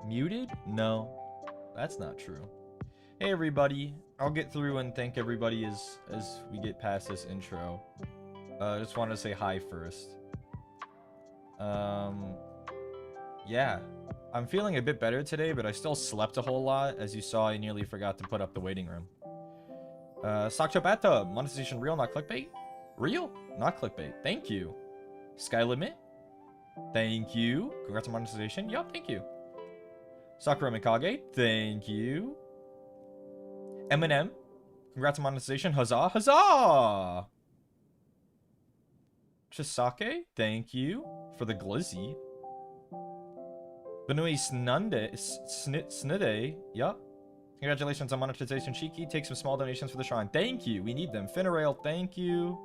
muted? No, that's not true. Hey everybody, I'll get through and thank everybody as we get past this intro. Just wanted to say hi first. Yeah, I'm feeling a bit better today, but I still slept a whole lot. As you saw, I nearly forgot to put up the waiting room. Sakchobata, monetization real, not clickbait? Real, not clickbait. Thank you. Sky Limit, thank you. Congrats on monetization. Yup, thank you. Sakura Mikage, thank you. Eminem, congrats on monetization. Huzzah, huzzah! Chisake, thank you for the glizzy. Benui Snide, yup. Congratulations on monetization, Shiki. Take some small donations for the shrine. Thank you. We need them. Finarail, thank you.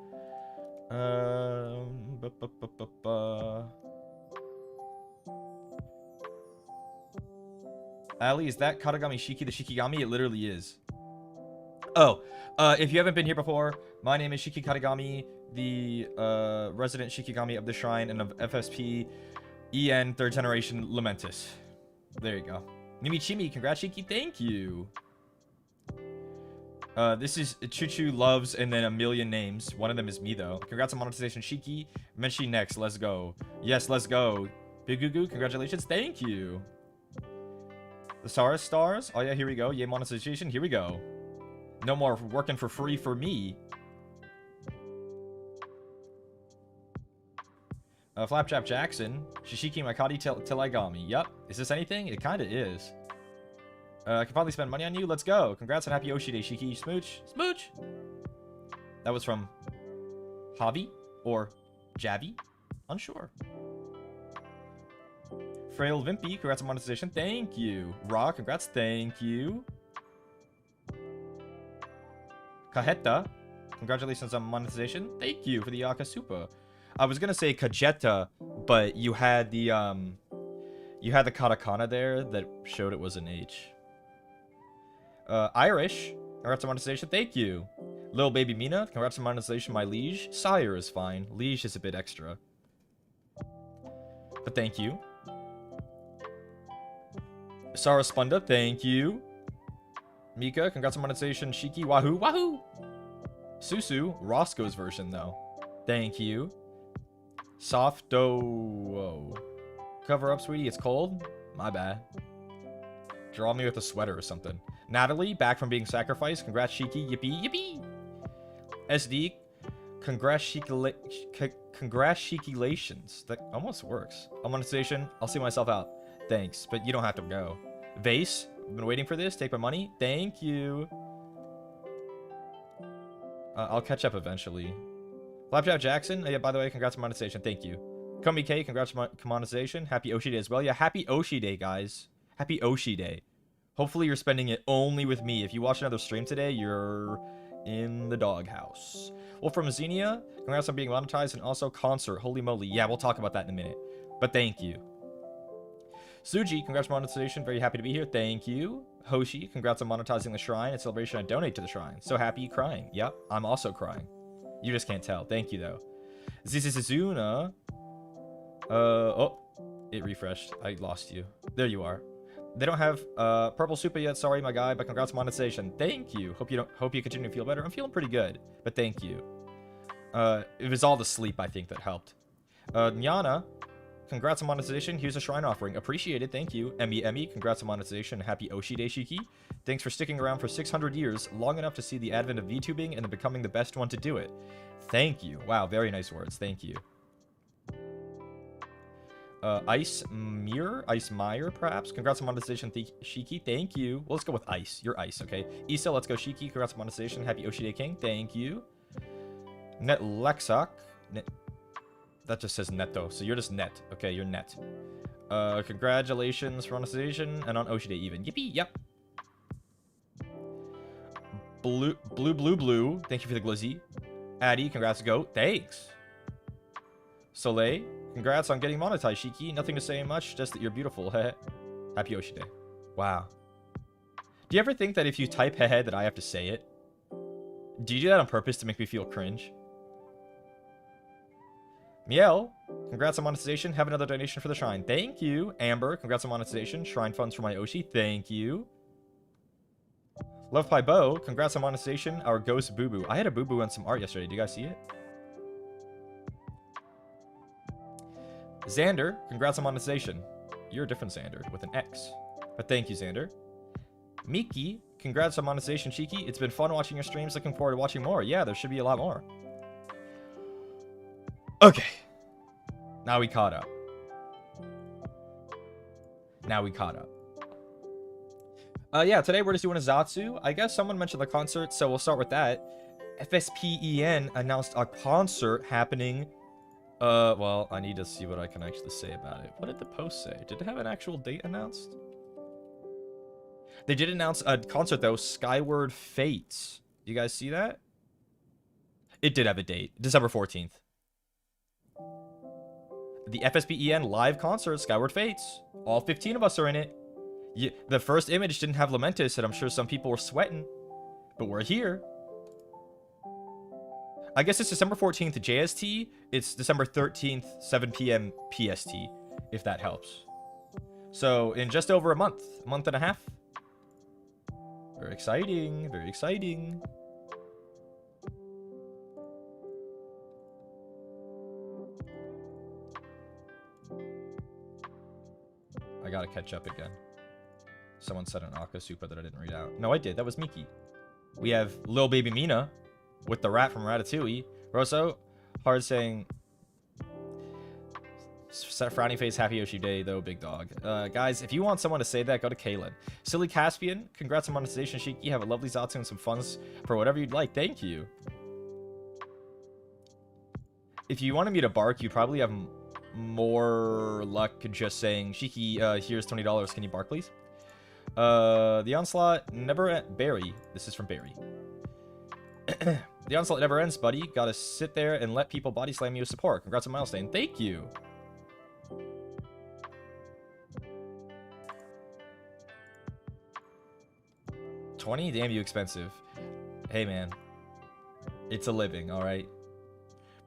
Ali, is that Katagami Shiki the Shikigami? It literally is. Oh, if you haven't been here before, my name is Shiki Katagami, the resident Shikigami of the shrine and of FSP EN 3rd generation LAMENTUS. There you go. Nimichimi, congrats Shiki, thank you. This is Chuchu Loves and then a million names. One of them is me though. Congrats on monetization, Shiki. Menshi next, let's go. Yes, let's go. Big Goo Goo, congratulations, thank you. The Saurus Stars, oh yeah, here we go. Yay, monetization, here we go. No more working for free for me. Flapjack Jackson, Shishiki Makati Telegami. Yup. Is this anything? It kinda is. I can probably spend money on you. Let's go. Congrats on Happy Oshi Day, Shiki. Smooch. Smooch. That was from Javi or Javi. Unsure. Frail Vimpy, congrats on monetization. Thank you. Raw, congrats. Thank you. Kaheta, congratulations on monetization. Thank you for the Akasupa. I was gonna say Kajeta, but you had the katakana there that showed it was an H. Irish, congrats on monetization. Thank you. Little baby Mina, congrats on monetization. My liege. Sire is fine. Liege is a bit extra, but thank you. Sarah Spunda, thank you. Mika, congrats on monetization. Shiki, wahoo, wahoo. Susu, Roscoe's version though. Thank you. Softo. Cover up, sweetie. It's cold. My bad. Draw me with a sweater or something. Natalie, back from being sacrificed. Congrats, Shiki. Yippee, yippee. SD, congratulations. That almost works. On monetization, I'll see myself out. Thanks, but you don't have to go. Vase, I've been waiting for this. Take my money. Thank you. I'll catch up eventually. Flapjack Jackson, yeah, by the way, congrats on monetization. Thank you. Komi K, congrats on monetization. Happy Oshi Day as well. Yeah, happy Oshi Day, guys. Happy Oshi Day. Hopefully you're spending it only with me. If you watch another stream today, you're in the doghouse. Well, from Xenia, congrats on being monetized, and also concert. Holy moly. Yeah, we'll talk about that in a minute. But thank you. Suji, congrats on monetization. Very happy to be here. Thank you. Hoshi, congrats on monetizing the shrine and celebration and donate to the shrine. So happy crying. Yep, I'm also crying. You just can't tell. Thank you, though. Zizizuna. Oh, it refreshed. I lost you. There you are. They don't have purple super yet. Sorry, my guy, but congrats on monetization. Thank you. Hope you continue to feel better. I'm feeling pretty good, but thank you. It was all the sleep, I think, that helped. Nyana, congrats on monetization. Here's a shrine offering. Appreciated. Thank you. Emmy, congrats on monetization. Happy Oshi Day, Shiki. Thanks for sticking around for 600 years, long enough to see the advent of VTubing and becoming the best one to do it. Thank you. Wow, very nice words. Thank you. Ice Meyer, perhaps. Congrats on monetization, Shiki. Thank you. Well, let's go with Ice. You're Ice, okay? Issa, let's go, Shiki. Congrats on monetization. Happy Oshi Day King. Thank you. Net Lexoc. That just says Neto, so you're just Net. Okay, you're Net. Congratulations for monetization and on Oshi Day even. Yippee, yep. Blue. Thank you for the glizzy. Addy, congrats, go. Thanks. Soleil, congrats on getting monetized, Shiki. Nothing to say much, just that you're beautiful. Happy Oshi Day. Wow. Do you ever think that if you type hehe that I have to say it? Do you do that on purpose to make me feel cringe? Miel, congrats on monetization. Have another donation for the shrine. Thank you. Amber, congrats on monetization. Shrine funds for my Oshi. Thank you. Love Pie Bo, congrats on monetization. Our ghost Boo Boo. I had a Boo Boo on some art yesterday. Do you guys see it? Xander, congrats on monetization. You're a different Xander with an X. But thank you, Xander. Miki, congrats on monetization, Shiki. It's been fun watching your streams. Looking forward to watching more. Yeah, there should be a lot more. Okay. Now we caught up. Yeah, today we're just doing a Zatsu. I guess someone mentioned the concert, so we'll start with that. FSPEN announced a concert happening. Well, I need to see what I can actually say about it. What did the post say? Did it have an actual date announced? They did announce a concert, though. Skyward Fates. You guys see that? It did have a date. December 14th. The FSPEN live concert, Skyward Fates. All 15 of us are in it. The first image didn't have Lamentus, and I'm sure some people were sweating. But we're here. I guess it's December 14th JST. It's December 13th, 7 p.m. PST, if that helps. So, in just over a month and a half. Very exciting, very exciting. I gotta catch up again. Someone said an Aka Super that I didn't read out. No, I did. That was Miki. We have Lil Baby Mina with the rat from Ratatouille. Rosso, hard saying... Frowny face, happy Oshi day, though, big dog. Guys, if you want someone to say that, go to Caelen. Silly Caspian, congrats on monetization, Shiki. Have a lovely Zatsu and some funds for whatever you'd like. Thank you. If you wanted me to bark, you probably have more luck just saying, Shiki, here's $20. Can you bark, please? The onslaught never Barry. This is from Barry. The onslaught never ends, buddy. Gotta sit there and let people body slam you with support. Congrats on milestone. Thank you. $20? Damn, you expensive. Hey, man. It's a living, alright?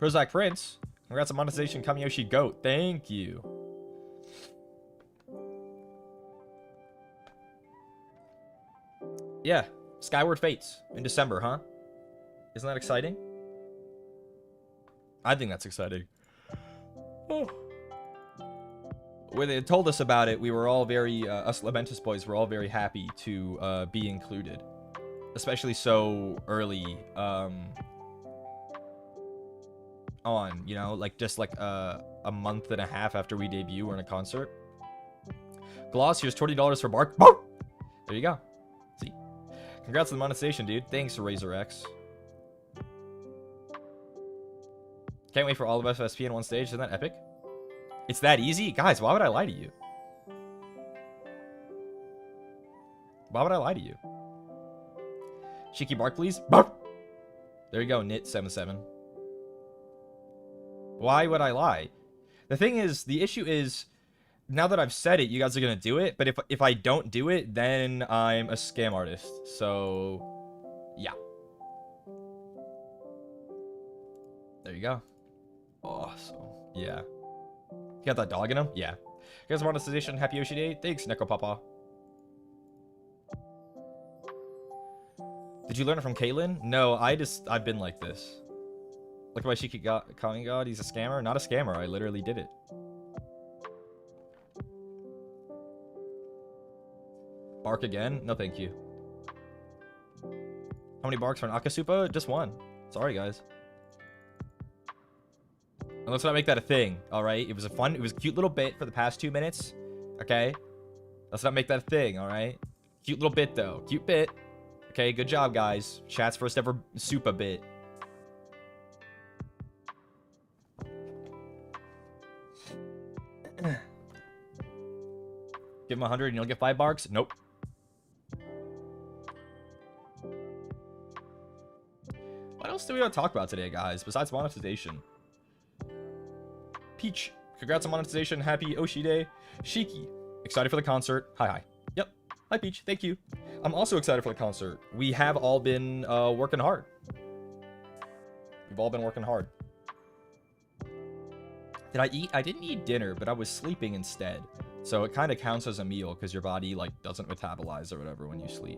Prozac Prince. Congrats on monetization. Kamiyoshi Goat. Thank you. Yeah. Skyward Fates in December, huh? Isn't that exciting? I think that's exciting. Oh. When they told us about it, we were all very, us Lamentus boys were all very happy to be included. Especially so early on, you know? Like, just like a month and a half after we debut, we're in a concert. Gloss, here's $20 for Bark. There you go. See? Congrats on the monetization, dude. Thanks, Razor X. Can't wait for all of FSP in one stage. Isn't that epic? It's that easy? Guys, why would I lie to you? Why would I lie to you? Shiki bark, please. Bark! There you go, Knit77. Why would I lie? The thing is, the issue is, now that I've said it, you guys are going to do it. But if I don't do it, then I'm a scam artist. So, yeah. There you go. Awesome. Yeah. You got that dog in him? Yeah. You guys monetization. Happy Oshi Day. Thanks, Neko Papa. Did you learn it from Caelen? No, I've been like this. Look at my Shiki Kami God. He's a scammer. Not a scammer. I literally did it. Bark again? No, thank you. How many barks for an Akasupa? Just one. Sorry, guys. And let's not make that a thing, alright? It was a cute little bit for the past 2 minutes. Okay? Let's not make that a thing, alright? Cute little bit, though. Cute bit. Okay, good job, guys. Chat's first ever Supa bit. Give him 100 and you'll get 5 barks? Nope. What else do we want to talk about today, guys, besides monetization? Peach, congrats on monetization. Happy Oshi Day. Shiki, excited for the concert. Hi. Yep. Hi, Peach. Thank you. I'm also excited for the concert. We have all been working hard. We've all been working hard. Did I eat? I didn't eat dinner, but I was sleeping instead. So it kind of counts as a meal because your body like doesn't metabolize or whatever when you sleep.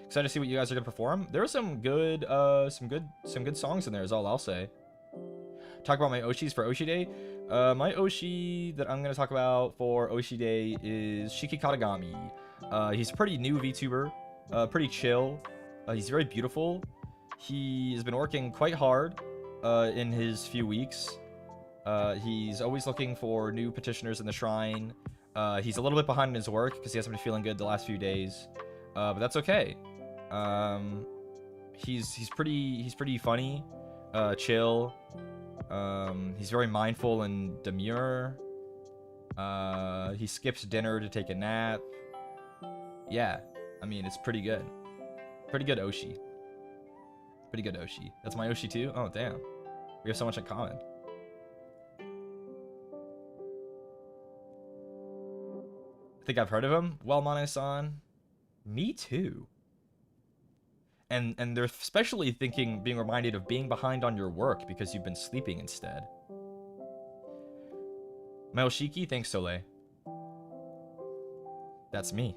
Excited to see what you guys are gonna perform. There are some good songs in there is all I'll say. Talk about my Oshis for Oshi Day. My Oshi that I'm gonna talk about for Oshi Day is Shiki Katagami. He's a pretty new VTuber, pretty chill. He's very beautiful. He has been working quite hard in his few weeks. He's always looking for new petitioners in the shrine. He's a little bit behind in his work because he hasn't been feeling good the last few days, but that's okay. He's pretty funny, chill. He's very mindful and demure. He skips dinner to take a nap. Yeah, I mean, it's pretty good. Pretty good Oshi. Pretty good Oshi. That's my Oshi too? Oh, damn. We have so much in common. I think I've heard of him. Well, Mane-san. Me too. And they're especially being reminded of being behind on your work because you've been sleeping instead. Mel Shiki, thanks Soleil. That's me.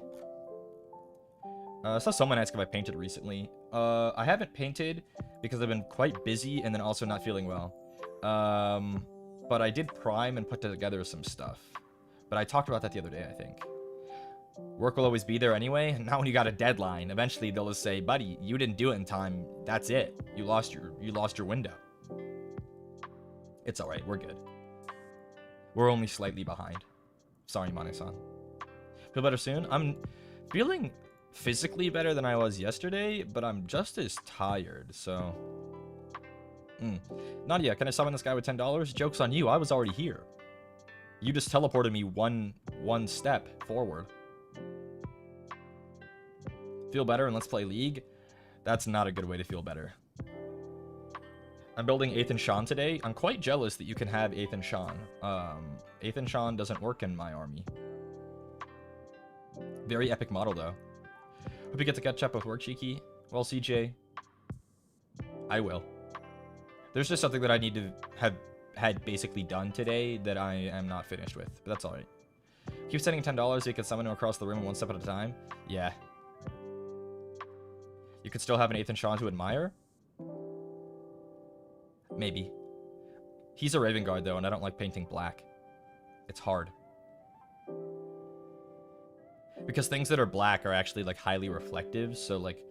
I saw someone ask if I painted recently. I haven't painted because I've been quite busy and then also not feeling well. But I did prime and put together some stuff. But I talked about that the other day, I think. Work will always be there anyway, and now when you got a deadline, eventually they'll just say, buddy, you didn't do it in time. That's it. You lost your window. It's alright, we're good. We're only slightly behind. Sorry, Mane-san. Feel better soon? I'm feeling physically better than I was yesterday, but I'm just as tired, so... Nadia, can I summon this guy with $10? Joke's on you, I was already here. You just teleported me one step forward. Feel better and let's play League? That's not a good way to feel better. I'm building Ethan Sean today. I'm quite jealous that you can have Ethan Sean. Ethan Sean doesn't work in my army. Very epic model, though. Hope you get to catch up with work, Shiki. Well, CJ, I will. There's just something that I need to have had basically done today that I am not finished with, but that's alright. Keep sending $10 so you can summon him across the room one step at a time. Yeah. You could still have an Ethan Sean to admire? Maybe. He's a Raven Guard, though, and I don't like painting black. It's hard. Because things that are black are actually, like, highly reflective, so, like,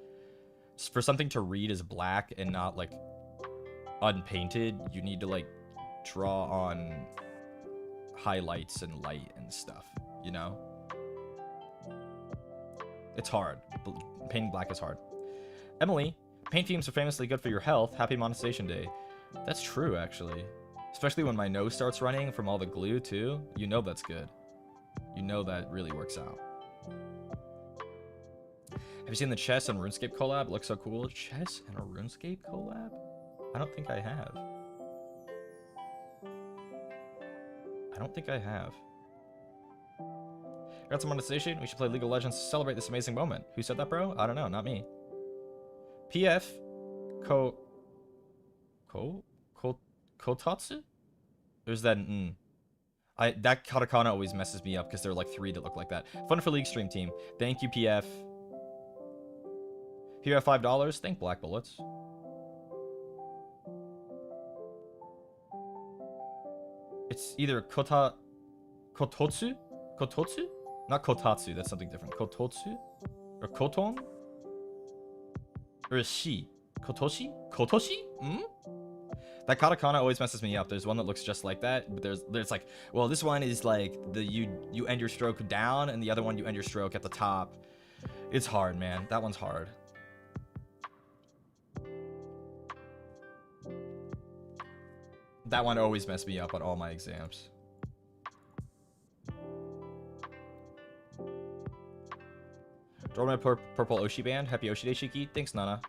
for something to read as black and not, like, unpainted, you need to, like, draw on highlights and light and stuff, you know? It's hard. Painting black is hard. Emily, paint fumes are famously good for your health. Happy Monetization Day. That's true, actually. Especially when my nose starts running from all the glue, too. You know that's good. You know that really works out. Have you seen the Chess and RuneScape collab? It looks so cool. Chess and a RuneScape collab? I don't think I have. I don't think I have. Got some monetization? We should play League of Legends to celebrate this amazing moment. Who said that, bro? I don't know, not me. PF Kotatsu? There's that that katakana always messes me up because there are like 3 that look like that. Fun for League stream team. Thank you, PF. Here at $5. Thank Black Bullets. It's either Kototsu? Kototsu? Not Kotatsu, that's something different. Kototsu? Or Koton? Or is she? Kotoshi? Kotoshi? That katakana always messes me up. There's one that looks just like that, but there's like, well, this one is like you end your stroke down, and the other one you end your stroke at the top. It's hard, man. That one's hard. That one always messed me up on all my exams. Draw my purple Oshi band. Happy Oshi Day, Shiki. Thanks, Nana.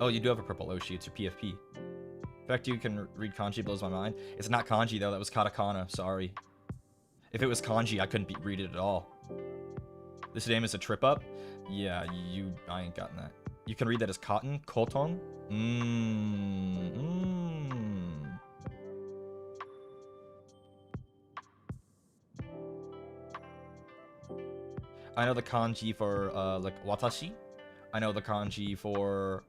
Oh, you do have a purple Oshi. It's your PFP. The fact you can read kanji blows my mind. It's not kanji, though. That was katakana. Sorry. If it was kanji, I couldn't read it at all. This name is a trip up? Yeah, I ain't gotten that. You can read that as cotton. Coton. I know the kanji for like watashi. I know the kanji for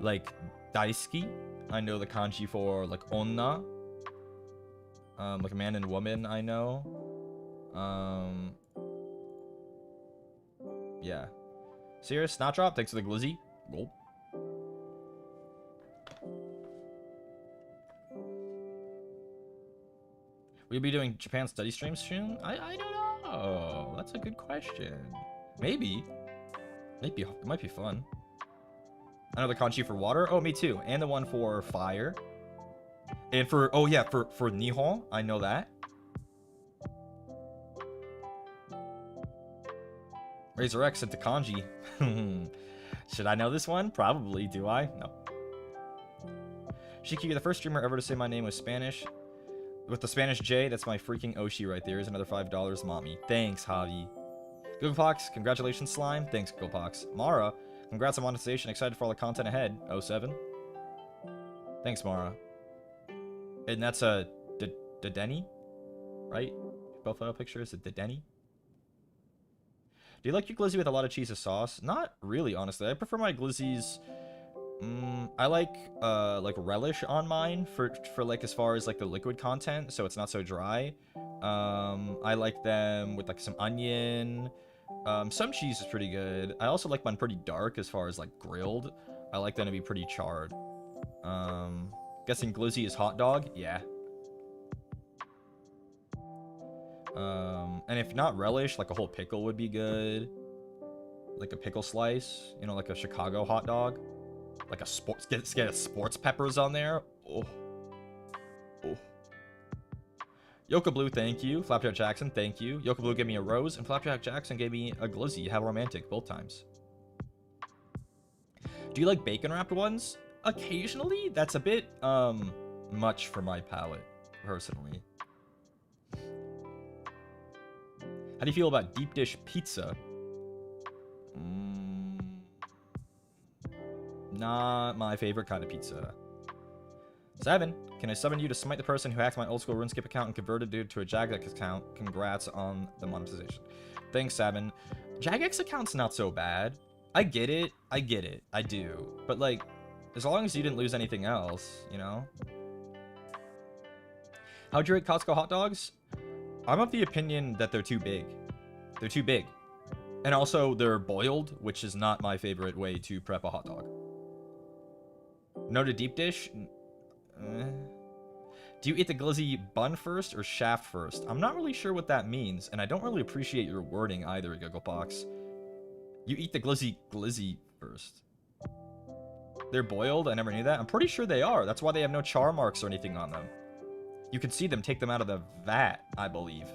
like daisuki. I know the kanji for like onna. Like man and woman, I know. Yeah. Serious? Snotdrop? Thanks for the glizzy. Gulp. Will you be doing Japan study streams soon? I don't know. That's a good question. Maybe. Maybe. It might be fun. I know the kanji for water. Oh, me too. And the one for fire. And for, oh yeah, for Nihon, I know that. Razor X into kanji. Should I know this one? Probably. Do I? No. Shiki, you're the first streamer ever to say my name was Spanish. With the Spanish J, that's my freaking Oshi right there. Here's another $5, mommy. Thanks, Javi. Googlepox, congratulations, Slime. Thanks, Googlepox. Mara, congrats on monetization. Excited for all the content ahead. 07. Thanks, Mara. And that's a Dedeni, right? Profile picture is a Dedeni. Do you like your glizzy with a lot of cheese or sauce? Not really, honestly. I prefer my glizzies. I like relish on mine for like as far as like the liquid content, so it's not so dry. I like them with like some onion. Some cheese is pretty good. I also like mine pretty dark as far as like grilled. I like them to be pretty charred. Guessing glizzy is hot dog? Yeah. And if not relish, like a whole pickle would be good. Like a pickle slice, you know, like a Chicago hot dog. Like a sports, get a sports peppers on there. Oh. Oh. Yoka Blue, thank you. Flapjack Jackson, thank you. Yoka Blue gave me a rose, and Flapjack Jackson gave me a glizzy. Have romantic both times. Do you like bacon wrapped ones? Occasionally. That's a bit much for my palate, personally. How do you feel about deep dish pizza? Not my favorite kind of pizza. 7. Can I summon you to smite the person who hacked my old school RuneScape account and converted it to a Jagex account? Congrats on the monetization. Thanks, 7. Jagex account's not so bad. I get it. I get it. I do. But, like, as long as you didn't lose anything else, you know? How'd you rate Costco hot dogs? I'm of the opinion that they're too big. They're too big. And also, they're boiled, which is not my favorite way to prep a hot dog. No to deep dish? Do you eat the glizzy bun first or shaft first? I'm not really sure what that means, and I don't really appreciate your wording either, Gigglebox. You eat the glizzy first. They're boiled? I never knew that. I'm pretty sure they are. That's why they have no char marks or anything on them. You can see them take them out of the vat, I believe.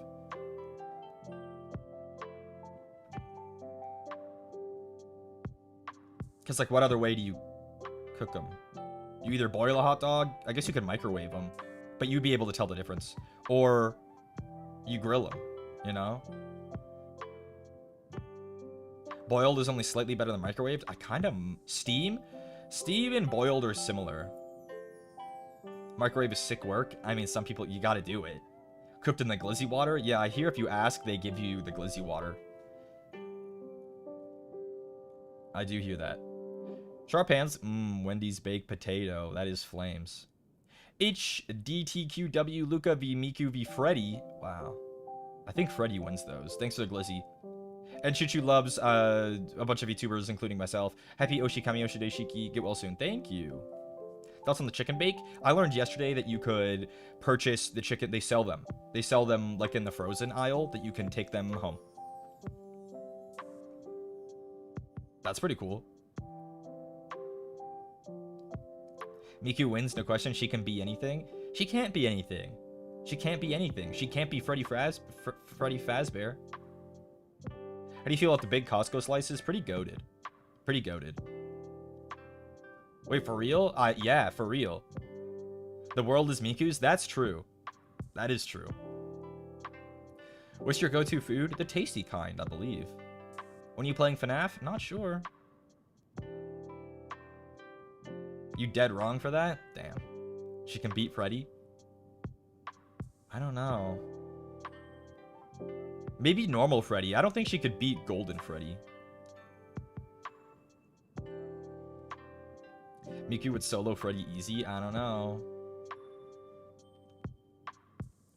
Because, like, what other way do you cook them? You either boil a hot dog, I guess you could microwave them, but you'd be able to tell the difference. Or you grill them, you know? Boiled is only slightly better than microwaved. I kind of... Steam and boiled are similar. Microwave is sick work. I mean, some people, you gotta do it. Cooked in the glizzy water? Yeah, I hear if you ask, they give you the glizzy water. I do hear that. Sharp hands. Wendy's baked potato. That is flames. HDTQW Luca v Miku v Freddy. Wow. I think Freddy wins those. Thanks for the glizzy. And Chuchu loves a bunch of VTubers, including myself. Happy Oshi Kami Oshi Day Shiki. Get well soon. Thank you. Thoughts on the chicken bake? I learned yesterday that you could purchase the chicken. They sell them. They sell them like in the frozen aisle that you can take them home. That's pretty cool. Miku wins, no question. She can be anything. She can't be anything. She can't be anything. She can't be Freddy Fazbear. How do you feel about the big Costco slices? Pretty goated. Pretty goated. Wait, for real? Yeah, for real. The world is Miku's? That's true. That is true. What's your go-to food? The tasty kind, I believe. When are you playing FNAF? Not sure. You dead wrong for that? Damn. She can beat Freddy? I don't know. Maybe normal Freddy. I don't think she could beat Golden Freddy. Miku would solo Freddy easy? I don't know.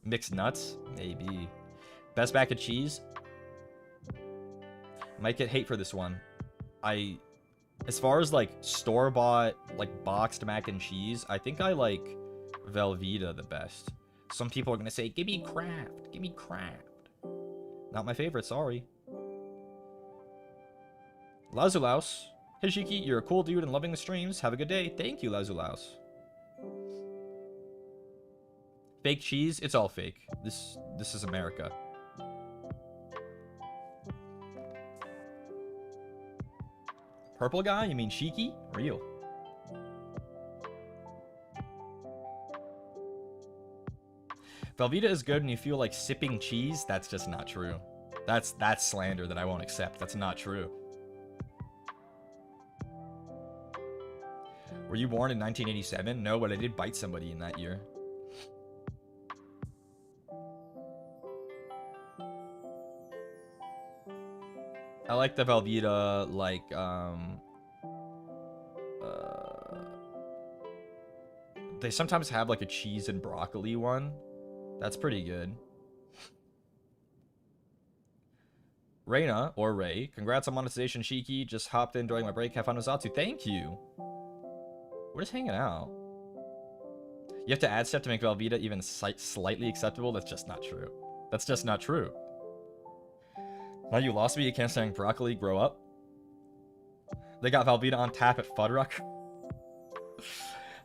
Mixed nuts? Maybe. Best mac and cheese? Might get hate for this one. As far as like store-bought, like boxed mac and cheese, I think I like Velveeta the best. Some people are gonna say, give me Kraft, give me Kraft. Not my favorite, sorry. Lazulaus. Hey Shiki, you're a cool dude and loving the streams. Have a good day. Thank you, Lazulaus. Fake cheese? It's all fake. This is America. Purple guy? You mean Shiki? Real. Velveeta is good and you feel like sipping cheese? That's just not true. That's slander that I won't accept. That's not true. Were you born in 1987? No, but I did bite somebody in that year. I like the Velveeta, like, they sometimes have, like, a cheese and broccoli one. That's pretty good. Reina, or Ray, congrats on monetization, Shiki. Just hopped in during my break. Have fun with Zatsu. Thank you. We're just hanging out. You have to add stuff to make Velveeta even slightly acceptable? That's just not true. That's just not true. Now you lost me, you can't stand broccoli, grow up. They got Velveeta on tap at Fuddruck.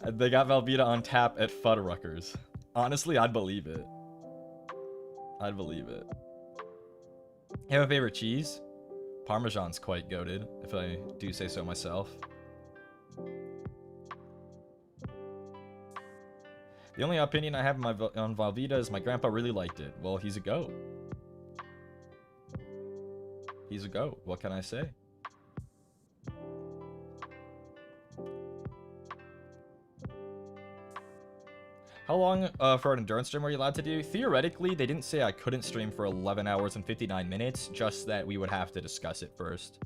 They got Velveeta on tap at Fuddruckers. Honestly, I'd believe it. I'd believe it. You have a favorite cheese? Parmesan's quite goated, if I do say so myself. The only opinion I have on Velveeta is my grandpa really liked it. Well, he's a goat. He's a goat. What can I say? How long for an endurance stream were you allowed to do? Theoretically, they didn't say I couldn't stream for 11 hours and 59 minutes, just that we would have to discuss it first.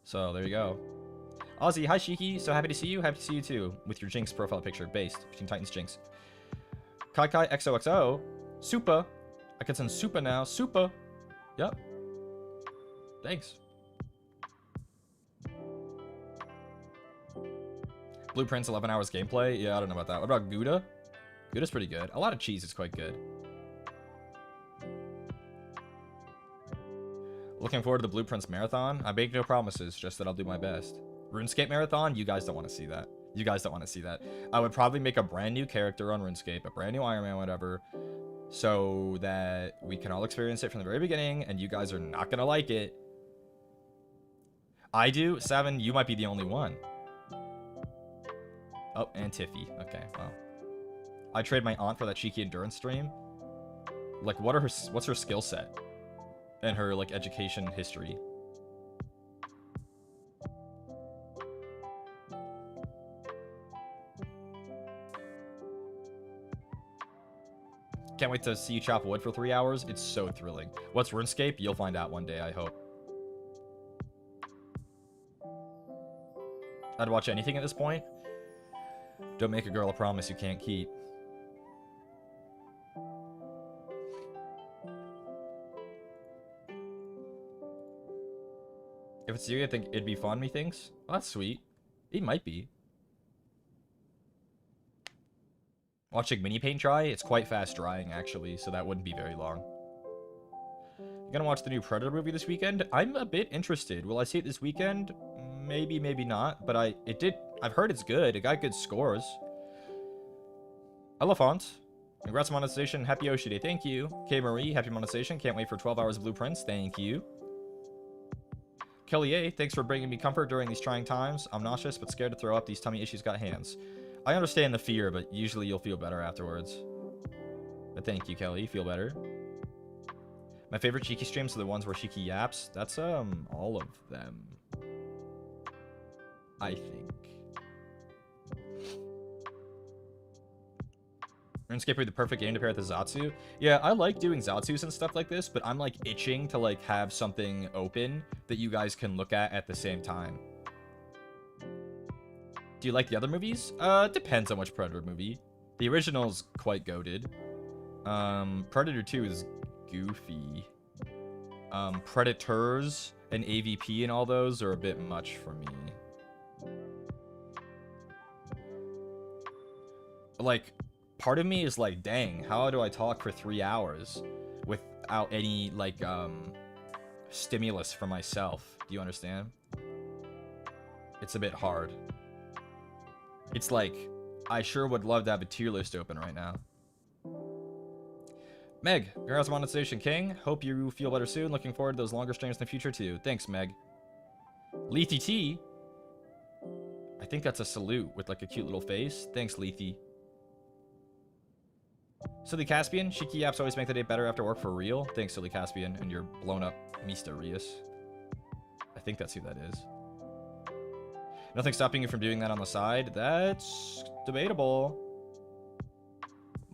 So, there you go. Ozzy, hi Shiki. So happy to see you. Happy to see you too. With your Jinx profile picture, based between Titans Jinx. Kai Kai XOXO. Super. I can send Super now. Super. Yep. Thanks. Blueprints 11 hours gameplay? Yeah, I don't know about that. What about Gouda? Gouda's pretty good. A lot of cheese is quite good. Looking forward to the Blueprints marathon. I make no promises, just that I'll do my best. RuneScape marathon? You guys don't want to see that. You guys don't want to see that. I would probably make a brand new character on RuneScape, a brand new Iron Man, whatever, so that we can all experience it from the very beginning, and you guys are not going to like it. I do? Seven, you might be the only one. Oh, and Tiffy. Okay, well. I trade my aunt for that Shiki endurance stream. Like, what's her skill set? And her, like, education history. Can't wait to see you chop wood for 3 hours. It's so thrilling. What's RuneScape? You'll find out one day, I hope. I'd watch anything at this point. Don't make a girl a promise you can't keep. If it's you, I think it'd be fun, methinks. Well, that's sweet. It might be. Watching mini paint dry? It's quite fast drying, actually, so that wouldn't be very long. You gonna watch the new Predator movie this weekend? I'm a bit interested. Will I see it this weekend? Maybe, maybe not. But I've heard it's good. It got good scores. Elephant. Congrats on monetization. Happy Oshi Day. Thank you. K Marie, happy monetization. Can't wait for 12 hours of blueprints. Thank you. Kelly A, thanks for bringing me comfort during these trying times. I'm nauseous but scared to throw up. These tummy issues got hands. I understand the fear, but usually you'll feel better afterwards. But thank you, Kelly. Feel better. My favorite Shiki streams are the ones where Shiki yaps. That's, all of them. I think. RuneScape would be the perfect game to pair with the Zatsu. Yeah, I like doing Zatsus and stuff like this, but I'm like itching to like have something open that you guys can look at the same time. Do you like the other movies? Depends on which Predator movie. The original's quite goated. Predator 2 is goofy. Predators and AVP and all those are a bit much for me. Like, part of me is like, dang, how do I talk for 3 hours without any, like, stimulus for myself? Do you understand? It's a bit hard. It's like, I sure would love to have a tier list open right now. Meg, congrats on Monetization King. Hope you feel better soon. Looking forward to those longer streams in the future too. Thanks, Meg. Lethy T. I think that's a salute with like a cute little face. Thanks, Lethy. Silly Caspian, Shiki apps always make the day better after work for real. Thanks, Silly Caspian, and your blown up Mysterious. I think that's who that is. Nothing stopping you from doing that on the side. That's debatable.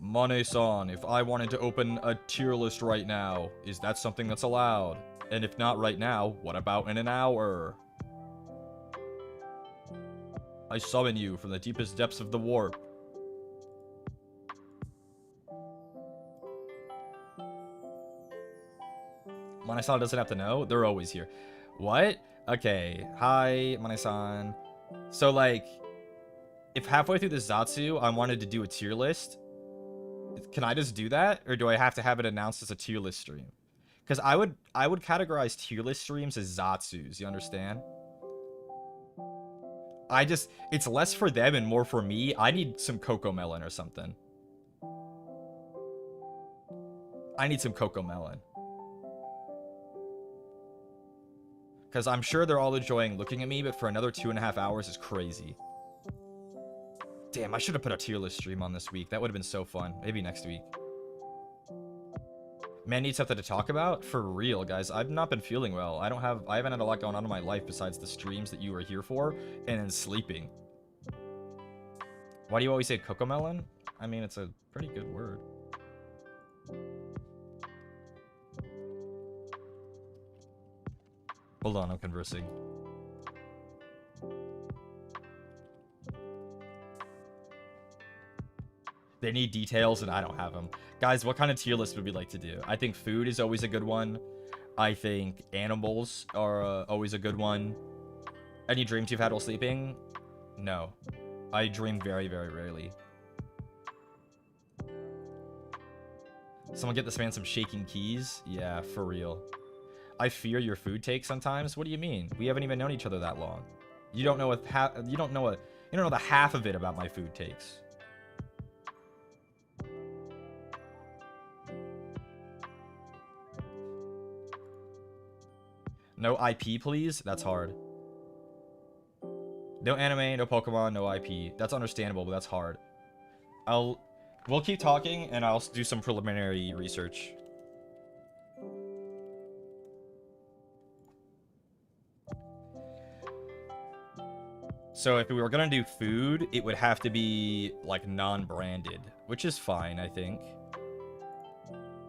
Mane-san, if I wanted to open a tier list right now, is that something that's allowed? And if not right now, what about in an hour? I summon you from the deepest depths of the warp. Mane-san doesn't have to know. They're always here. What? Okay. Hi, Mane-san. So, like, if halfway through the Zatsu, I wanted to do a tier list, can I just do that? Or do I have to have it announced as a tier list stream? Because I would categorize tier list streams as Zatsus, you understand? It's less for them and more for me. I need some Cocoa Melon or something. I need some Cocoa Melon. Because I'm sure they're all enjoying looking at me, but for another 2.5 hours is crazy. Damn, I should have put a tier list stream on this week. That would have been so fun. Maybe next week. Man needs something to talk about? For real, guys. I've not been feeling well. I haven't had a lot going on in my life besides the streams that you were here for, and then sleeping. Why do you always say Cocomelon? I mean, it's a pretty good word. Hold on, I'm conversing. They need details and I don't have them. Guys, what kind of tier list would we like to do? I think food is always a good one. I think animals are always a good one. Any dreams you've had while sleeping? No. I dream very, very rarely. Someone get this man some shaking keys? Yeah, for real. I fear your food take sometimes. What do you mean? We haven't even known each other that long. You don't know the half of it about my food takes. No IP, please? That's hard. No anime, no Pokemon, no IP. That's understandable, but that's hard. We'll keep talking, and I'll do some preliminary research. So if we were gonna do food, it would have to be, like, non-branded. Which is fine, I think.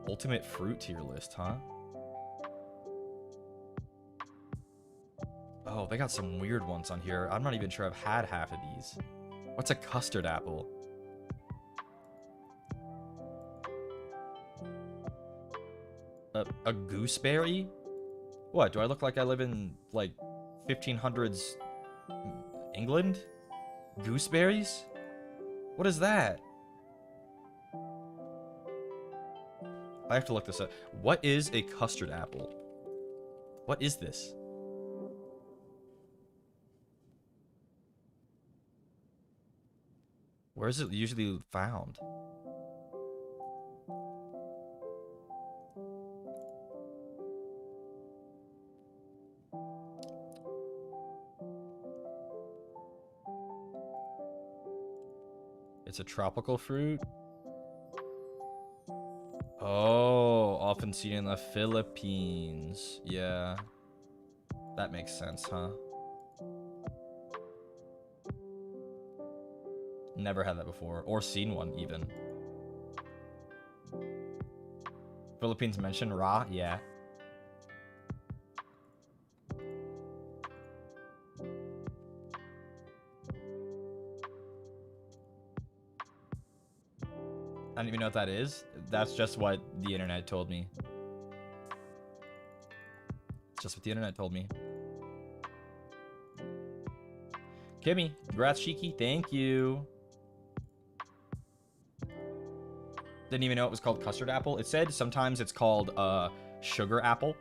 Ultimate fruit tier list, huh? Oh, they got some weird ones on here. I'm not even sure I've had half of these. What's a custard apple? A gooseberry? What, do I look like I live in, like, 1500s England? Gooseberries? What is that? I have to look this up. What is a custard apple? What is this? Where is it usually found? It's a tropical fruit. Oh, often seen in the Philippines. Yeah. That makes sense, huh? Never had that before, or seen one even. Philippines mentioned Ra, yeah. I don't even know what that is. That's just what the internet told me. It's just what the internet told me. Kimmy, congrats, Shiki. Thank you. Didn't even know it was called custard apple. It said sometimes it's called sugar apple.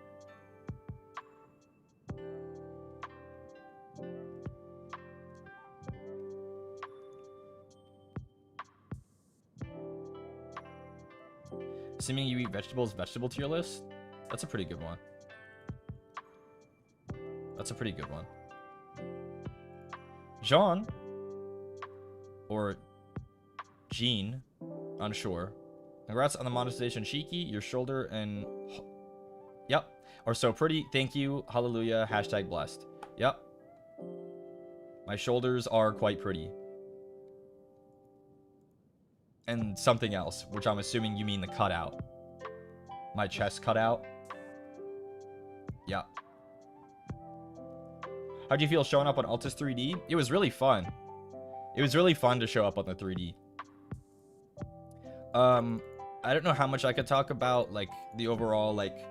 Assuming you eat vegetables, vegetable tier list? That's a pretty good one. That's a pretty good one. Jean, or Jean, unsure. Congrats on the monetization, Shiki. Your shoulder and... Yep. Are so pretty. Thank you. Hallelujah. Hashtag blessed. Yep. My shoulders are quite pretty. And something else, which I'm assuming you mean the cutout. My chest cutout. Yeah. How'd you feel showing up on Altus 3D? It was really fun. It was really fun to show up on the 3D. I don't know how much I could talk about, like, the overall, like,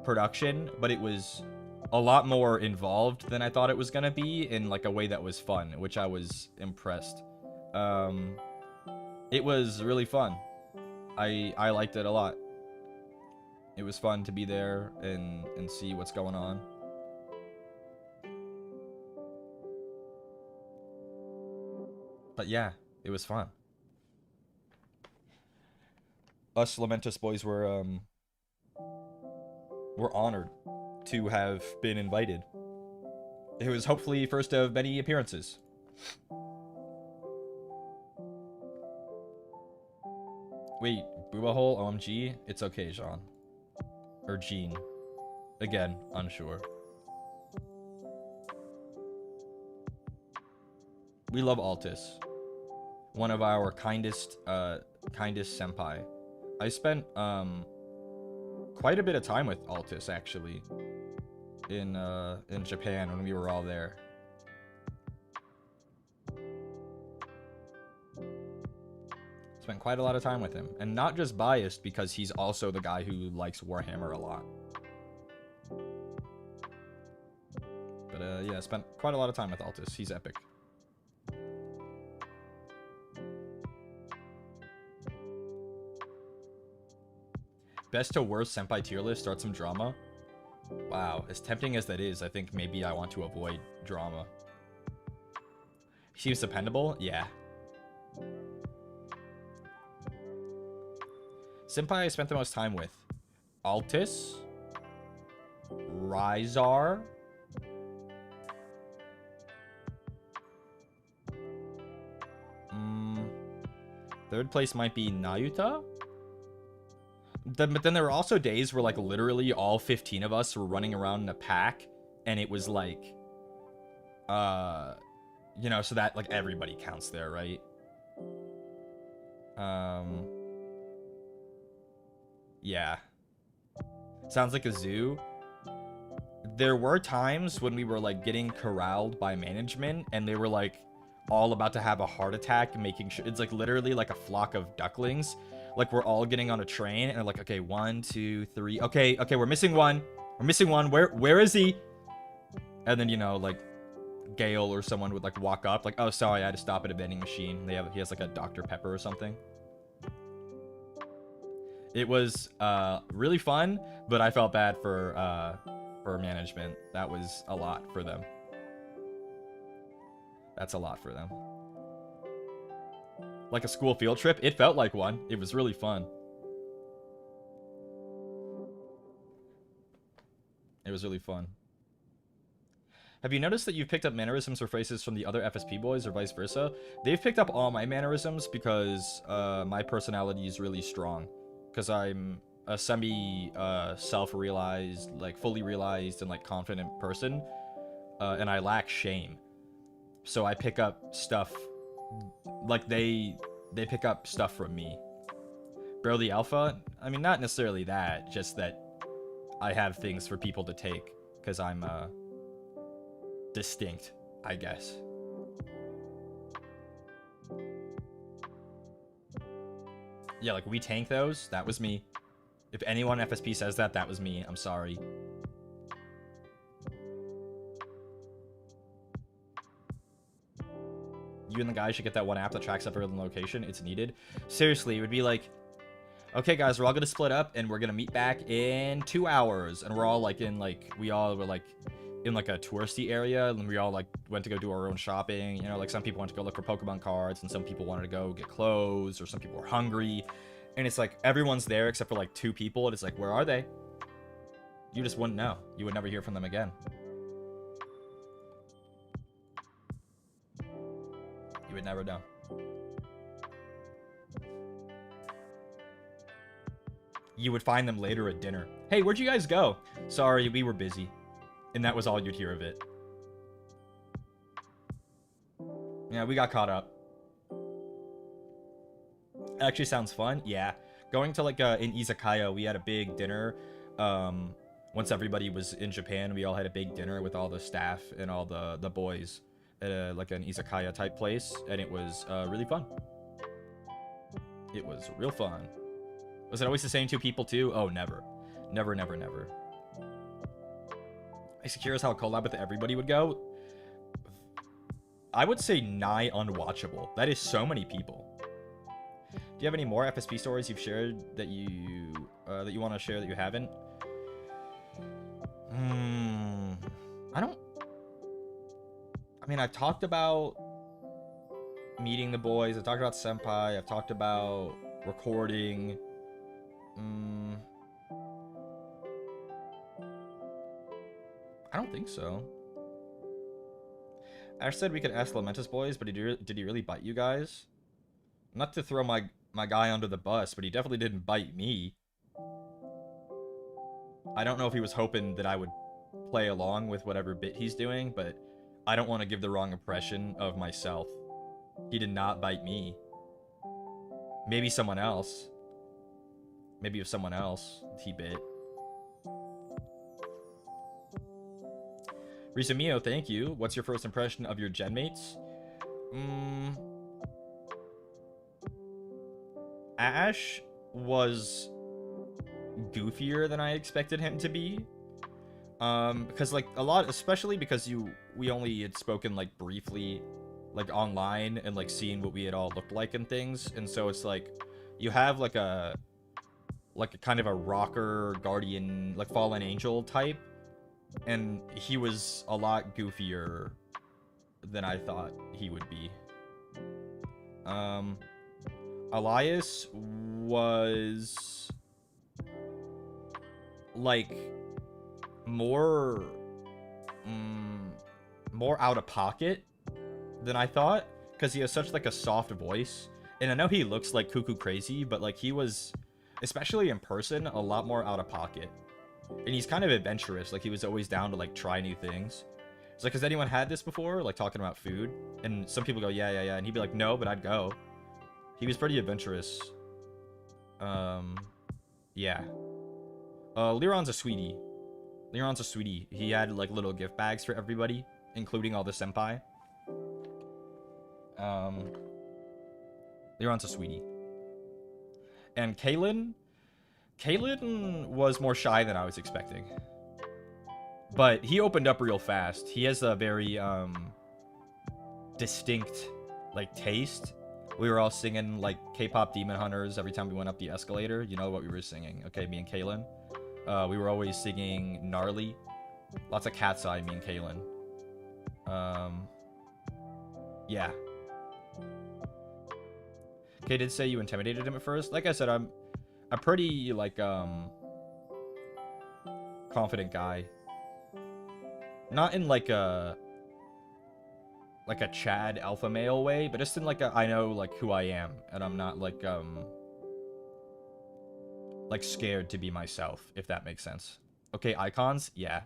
production, but it was a lot more involved than I thought it was gonna be in, like, a way that was fun, which I was impressed. It was really fun. I liked it a lot. It was fun to be there and see what's going on. But yeah, it was fun. Us Lamentus boys were honored to have been invited. It was hopefully first of many appearances. Wait, booba hole, OMG? It's okay, Jean. Or Jean. Again, unsure. We love Altus. One of our kindest senpai. I spent quite a bit of time with Altus actually in Japan when we were all there. Spent quite a lot of time with him, and not just biased because he's also the guy who likes Warhammer a lot. But yeah, spent quite a lot of time with Altus. He's epic. Best to worst senpai tier list, start some drama. Wow, as tempting as that is, I think maybe I want to avoid drama. He seems dependable? Yeah. Senpai I spent the most time with. Altus. Rizar. Third place might be Nayuta? But then there were also days where, like, literally all 15 of us were running around in a pack, and it was like, you know, so that, like, everybody counts there, right? Yeah. Sounds like a zoo. There were times when we were, like, getting corralled by management, and they were, like, all about to have a heart attack, making sure it's, like, literally like a flock of ducklings. Like, we're all getting on a train, and they're like, okay, 1, 2, 3. Okay, we're missing one. We're missing one. Where is he? And then, you know, like, Gale or someone would, like, walk up, like, oh, sorry, I had to stop at a vending machine. He has, like, a Dr. Pepper or something. It was really fun, but I felt bad for management. That was a lot for them. That's a lot for them. Like a school field trip? It felt like one. It was really fun. It was really fun. Have you noticed that you've picked up mannerisms or phrases from the other FSP boys or vice versa? They've picked up all my mannerisms because my personality is really strong. Because I'm a self-realized, like fully realized and like confident person. And I lack shame. So I pick up stuff, like they pick up stuff from me. Bro, the alpha? I mean, not necessarily that, just that I have things for people to take, because I'm, distinct, I guess. Yeah, like, we tank those? That was me. If anyone FSP says that, that was me. I'm sorry. You and the guy should get that one app that tracks every location. It's needed. Seriously, it would be like, okay, guys, we're all gonna split up, and we're gonna meet back in 2 hours. And we're all, like, in, like, we all were, like, in, like, a touristy area, and we all, like, went to go do our own shopping. You know, like, some people went to go look for Pokemon cards, and some people wanted to go get clothes, or some people were hungry. And it's like, everyone's there except for, like, 2 people, and it's like, where are they? You just wouldn't know. You would never hear from them again. You would never know. You would find them later at dinner. Hey, where'd you guys go? Sorry, we were busy. And that was all you'd hear of it. Yeah, we got caught up. Actually sounds fun. Yeah. Going to, like, in Izakaya, we had a big dinner. Once everybody was in Japan, we all had a big dinner with all the staff and all the boys at, like, an Izakaya type place. And it was, really fun. It was real fun. Was it always the same 2 people, too? Oh, never. Never, never, never. I'm curious how a collab with everybody would go. I would say nigh unwatchable. That is so many people. Do you have any more FSP stories you've shared that you want to share that you haven't? I don't... I mean, I've talked about meeting the boys. I've talked about Senpai. I've talked about recording. I don't think so. Ash said we could ask LAMENTUS boys, but did he really bite you guys? Not to throw my guy under the bus, but he definitely didn't bite me. I don't know if he was hoping that I would play along with whatever bit he's doing, but I don't want to give the wrong impression of myself. He did not bite me. Maybe someone else. Maybe if someone else he bit. Rizumio, thank you. What's your first impression of your genmates? Ash was goofier than I expected him to be. Because, like, a lot, especially because we only had spoken, like, briefly, like, online and, like, seeing what we had all looked like and things. And so it's like, you have, like a kind of a rocker, guardian, like, fallen angel type. And he was a lot goofier than I thought he would be. Elias was, like, more out of pocket than I thought, because he has such, like, a soft voice. And I know he looks like cuckoo crazy, but, like, he was, especially in person, a lot more out of pocket. And he's kind of adventurous. Like, he was always down to, like, try new things. It's like, has anyone had this before? Like, talking about food? And some people go, yeah. And he'd be like, no, but I'd go. He was pretty adventurous. Yeah. Liron's a sweetie. Liron's a sweetie. He had, like, little gift bags for everybody, including all the senpai. Liron's a sweetie. And Caelen was more shy than I was expecting. But he opened up real fast. He has a very, distinct, like, taste. We were all singing, like, K-pop Demon Hunters every time we went up the escalator. You know what we were singing. Okay, me and Caelen. We were always singing Gnarly. Lots of Cat's Eye, me and Caelen. Yeah. Okay, did say you intimidated him at first. Like I said, I'm a pretty, like, confident guy. Not in, like a Chad alpha male way, but just in, like, I know, like, who I am, and I'm not, like, scared to be myself, if that makes sense. Okay, icons? Yeah.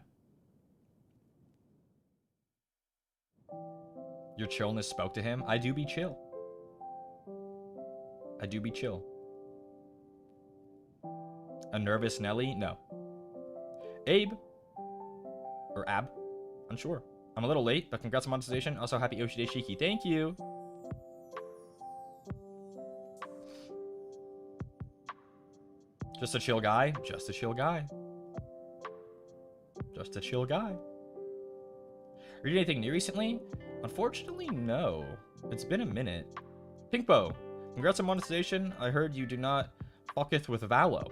Your chillness spoke to him? I do be chill. I do be chill. A nervous Nelly? No. Abe? Or Ab? Unsure. I'm a little late, but congrats on monetization. Also, happy Oshi Day Shiki. Thank you. Just a chill guy. Just a chill guy. Just a chill guy. Read anything new recently? Unfortunately, no. It's been a minute. Pinkbo, congrats on monetization. I heard you do not fucketh with Valo.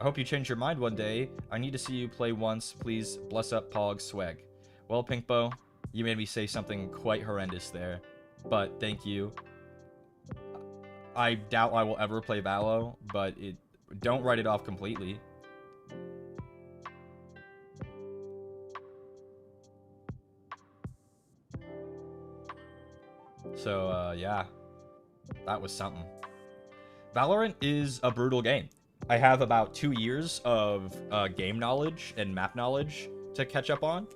I hope you change your mind one day. I need to see you play once. Please bless up Pog Swag. Well, Pinkbo, you made me say something quite horrendous there. But thank you. I doubt I will ever play Valo, but don't write it off completely. So, yeah. That was something. Valorant is a brutal game. I have about 2 years of game knowledge and map knowledge to catch up on.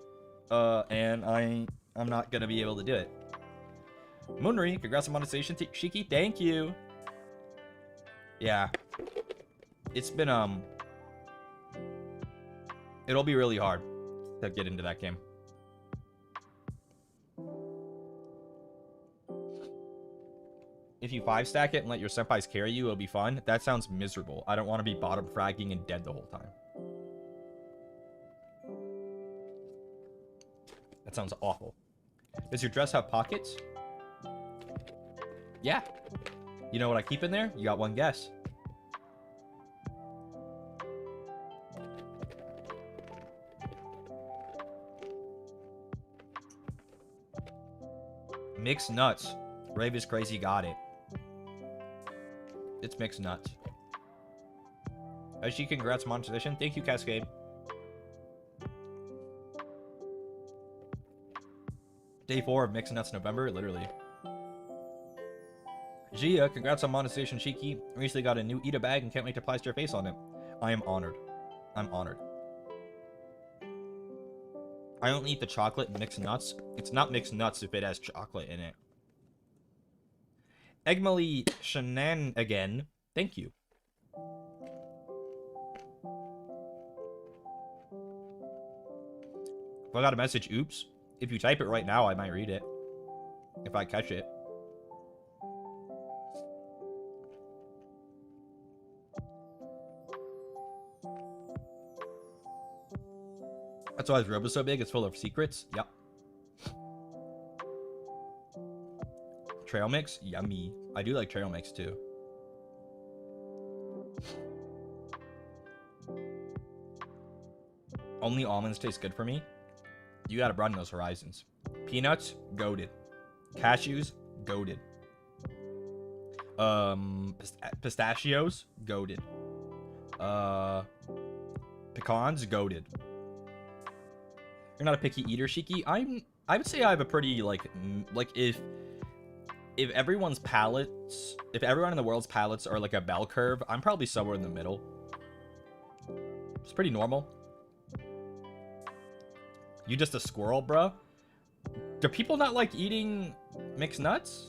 And I'm not going to be able to do it. Moonri, congrats on monetization. Shiki, thank you. Yeah. It's been, it'll be really hard to get into that game. If you 5-stack it and let your senpais carry you, it'll be fun. That sounds miserable. I don't want to be bottom fragging and dead the whole time. That sounds awful. Does your dress have pockets? Yeah. You know what I keep in there? You got one guess. Mixed nuts. Rave is crazy, got it. It's mixed nuts. Oshi, congrats monetization. Thank you, Cascade. Day 4 of Mixed Nuts November, literally. Gia, congrats on monetization, Shiki. Recently got a new Eat a bag and can't wait to plaster your face on it. I am honored. I'm honored. I don't eat the chocolate mixed nuts. It's not mixed nuts if it has chocolate in it. Egmally Shannon again. Thank you. If I got a message, oops. If you type it right now, I might read it. If I catch it. That's why his robe is so big. It's full of secrets. Yep. Trail mix? Yummy. I do like trail mix too. Only almonds taste good for me? You gotta broaden those horizons. Peanuts? Goated. Cashews? Goated. Pistachios? Goated. Pecans? Goated. You're not a picky eater, Shiki? I would say I have a pretty, like if everyone's palates, if everyone in the world's palates are like a bell curve, I'm probably somewhere in the middle. It's pretty normal. You just a squirrel, bro? Do people not like eating mixed nuts?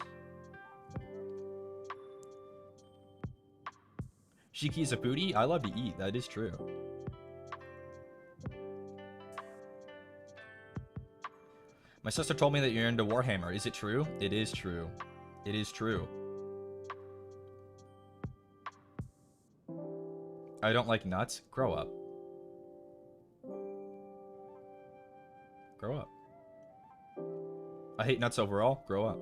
Shiki's a foodie? I love to eat, that is true. My sister told me that you're into Warhammer. Is it true? It is true. It is true. I don't like nuts. Grow up. Grow up. I hate nuts overall. Grow up.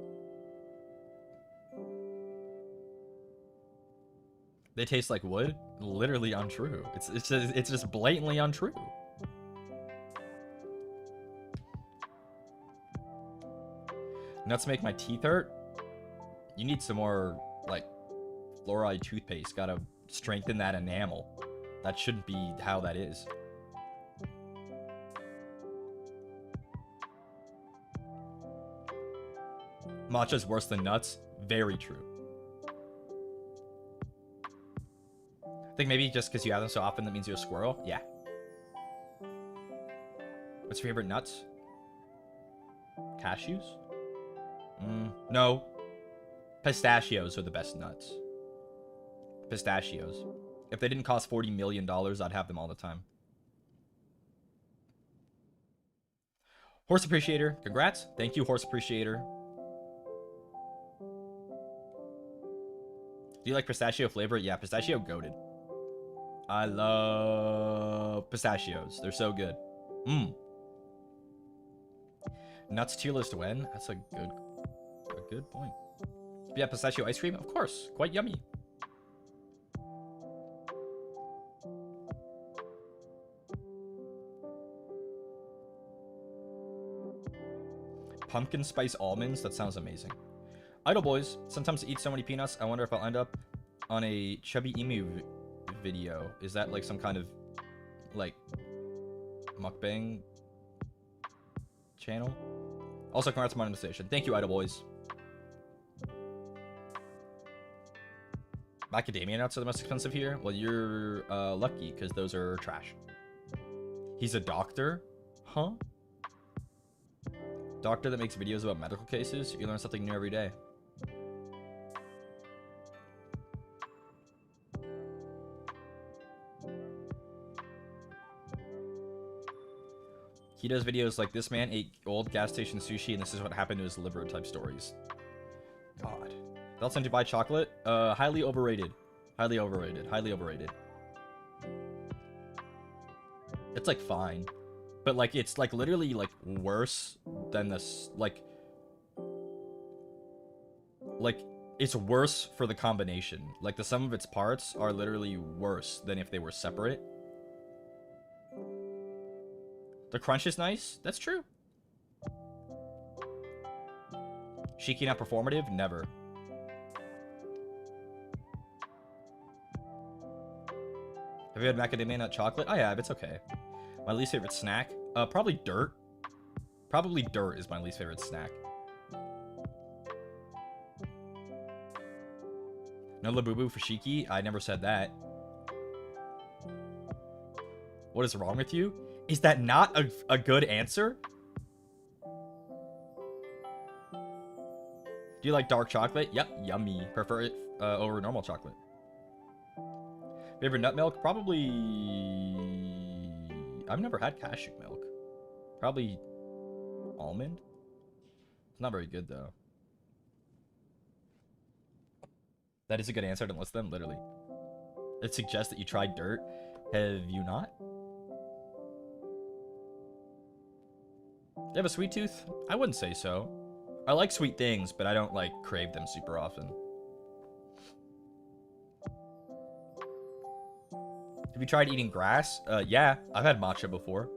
They taste like wood? Literally untrue. It's just blatantly untrue. Nuts make my teeth hurt? You need some more, like, fluoride toothpaste. Gotta strengthen that enamel. That shouldn't be how that is. Matcha's worse than nuts? Very true. I think maybe just because you have them so often that means you're a squirrel? Yeah. What's your favorite nuts? Cashews? No. Pistachios are the best nuts. Pistachios. If they didn't cost $40 million, I'd have them all the time. Horse Appreciator, congrats. Thank you, Horse Appreciator. Do you like pistachio flavor? Yeah, pistachio goated. I love pistachios. They're so good. Nuts tier list when? That's a good point. Yeah, pistachio ice cream? Of course. Quite yummy. Pumpkin spice almonds? That sounds amazing. Idle Boys. Sometimes I eat so many peanuts, I wonder if I'll end up on a chubby emu video. Is that like some kind of, like, mukbang channel? Also, congrats on monetization. Thank you, Idle Boys. Macadamia nuts are the most expensive here? Well, you're lucky, because those are trash. He's a doctor? Huh? Doctor that makes videos about medical cases? You learn something new every day. He does videos like this man ate old gas station sushi and this is what happened to his liver type stories. God. Thoughts on Dubai chocolate? Highly overrated. Highly overrated. Highly overrated. It's like fine. But like it's like literally like worse than this like it's worse for the combination. Like the sum of its parts are literally worse than if they were separate. The crunch is nice. That's true. Shiki not performative? Never. Have you had macadamia nut chocolate? I have. It's okay. My least favorite snack? Probably dirt. Probably dirt is my least favorite snack. No Labubu for Shiki? I never said that. What is wrong with you? Is that not a good answer? Do you like dark chocolate? Yep, yummy. Prefer it over normal chocolate. Favorite nut milk? Probably... I've never had cashew milk. Probably almond? It's not very good, though. That is a good answer to list them, literally. It suggests that you tried dirt. Have you not? You have a sweet tooth? I wouldn't say so. I like sweet things, but I don't, like, crave them super often. Have you tried eating grass? Yeah, I've had matcha before.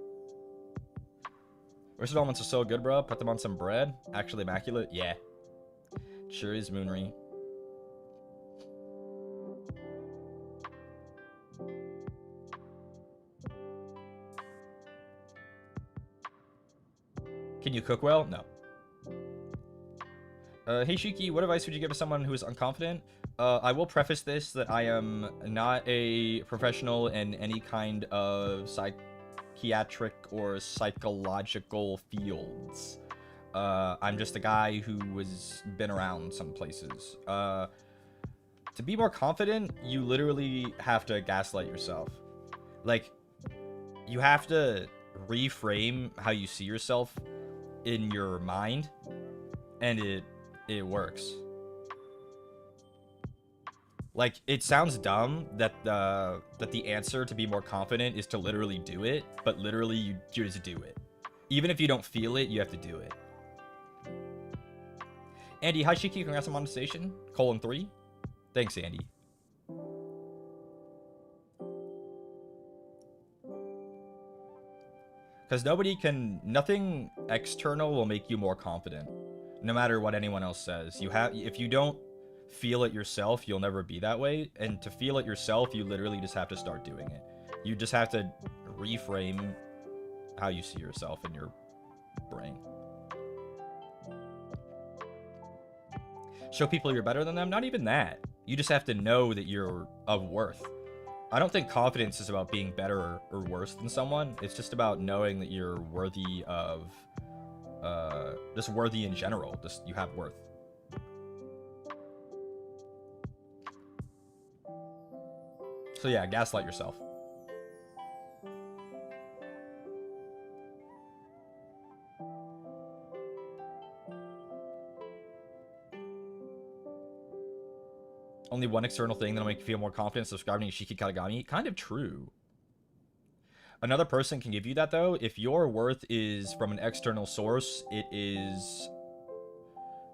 Roasted almonds are so good, bro. Put them on some bread. Actually immaculate. Yeah. Sure is, Moonry. Can you cook well? No. Hey Shiki, what advice would you give to someone who is unconfident? I will preface this that I am not a professional in any kind of psychiatric or psychological fields. I'm just a guy who has been around some places. To be more confident, you literally have to gaslight yourself. Like, you have to reframe how you see yourself in your mind, and it works. Like, it sounds dumb that the answer to be more confident is to literally do it, but literally you just do it. Even if you don't feel it, you have to do it. Andy, hi Shiki, congrats on monetization. :3. Thanks, Andy. Because nothing external will make you more confident. No matter what anyone else says. If you don't feel it yourself, you'll never be that way. And to feel it yourself, you literally just have to start doing it. You just have to reframe how you see yourself in your brain. Show people you're better than them? Not even that. You just have to know that you're of worth. I don't think confidence is about being better or worse than someone. It's just about knowing that you're worthy of... just worthy in general. Just, you have worth. So yeah, gaslight yourself. Only one external thing that'll make you feel more confident subscribing to Shiki Katagami. Kind of true. Another person can give you that, though. If your worth is from an external source, it is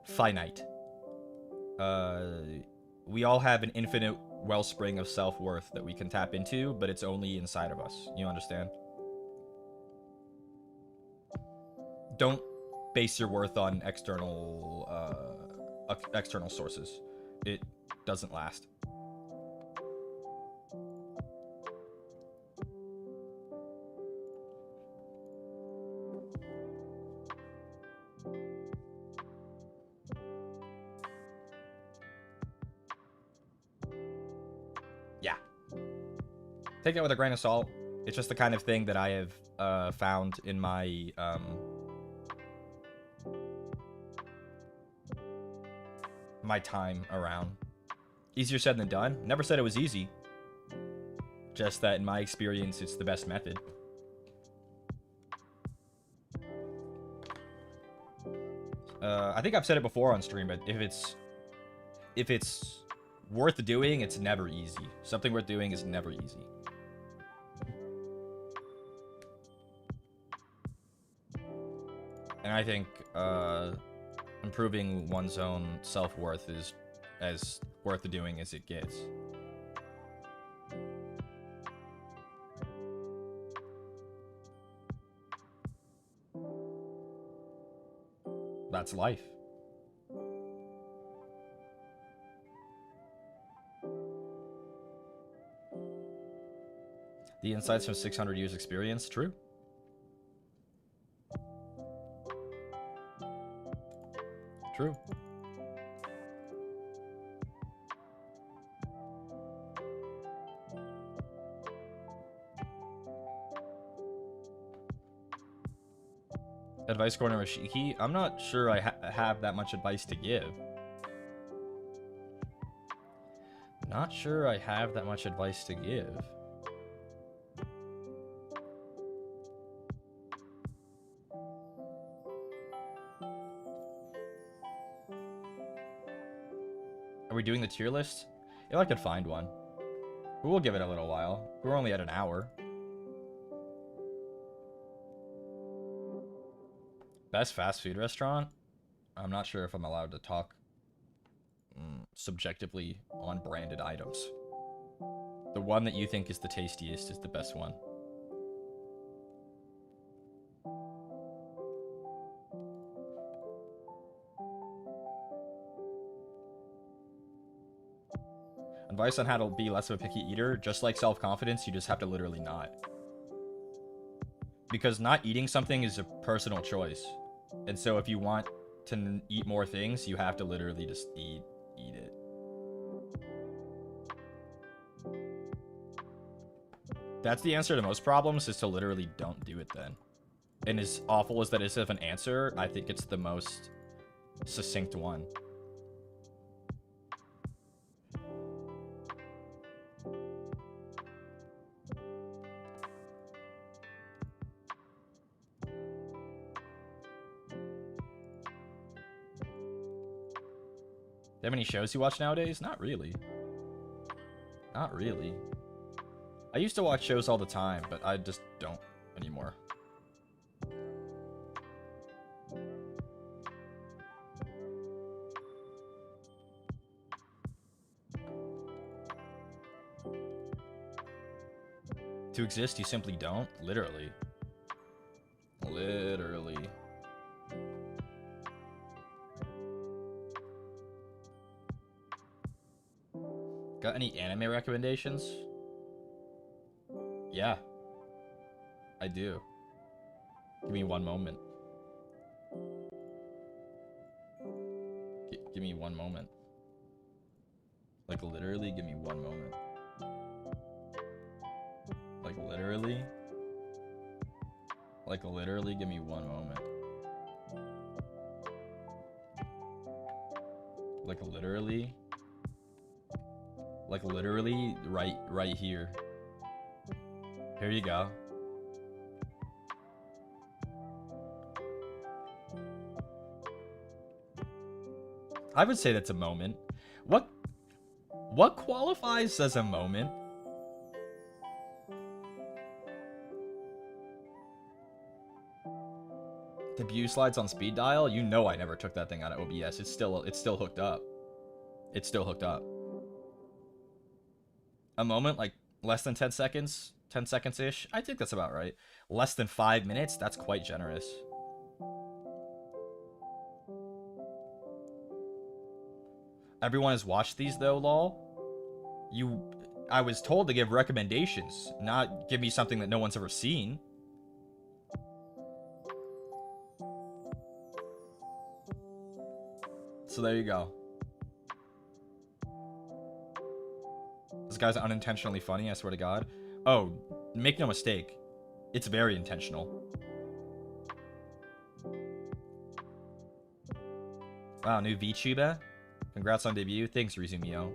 finite. We all have an infinite wellspring of self-worth that we can tap into, but it's only inside of us. You understand? Don't base your worth on external sources. It doesn't last. Yeah. Take that with a grain of salt. It's just the kind of thing that I have found in my my time around. Easier said than done. Never said it was easy. Just that in my experience, it's the best method. I think I've said it before on stream, but if it's worth doing, it's never easy. Something worth doing is never easy. And I think improving one's own self-worth is as worth doing as it gets. That's life. The insights from 600 years experience, true. True. Advice corner with Shiki? I'm not sure I have that much advice to give. Not sure I have that much advice to give. Are we doing the tier list? If I could find one. But we'll give it a little while. We're only at an hour. Best fast food restaurant? I'm not sure if I'm allowed to talk subjectively on branded items. The one that you think is the tastiest is the best one. Advice on how to be less of a picky eater, just like self-confidence, you just have to literally not. Because not eating something is a personal choice. And so if you want to eat more things, you have to literally just eat it. That's the answer to most problems, is to literally don't do it then. And as awful as that is of an answer, I think it's the most succinct one. Do you have any shows you watch nowadays? Not really. Not really. I used to watch shows all the time, but I just don't anymore. To exist, you simply don't? Literally. Literally. Got any anime recommendations? Yeah. I do. Give me one moment. Give me one moment. Like, literally, give me one moment. Like, literally? Like, literally, give me one moment. Like, literally? Like literally right here. Here you go. I would say that's a moment. What qualifies as a moment? Debut slides on speed dial? You know I never took that thing out of OBS. It's still hooked up. It's still hooked up. A moment, like less than 10 seconds? 10 seconds-ish? I think that's about right. Less than 5 minutes? That's quite generous. Everyone has watched these though, lol. I was told to give recommendations, not give me something that no one's ever seen. So there you go. This guy's unintentionally funny, I swear to God. Oh, make no mistake. It's very intentional. Wow, new Vtuber. Congrats on debut. Thanks, Rizumio.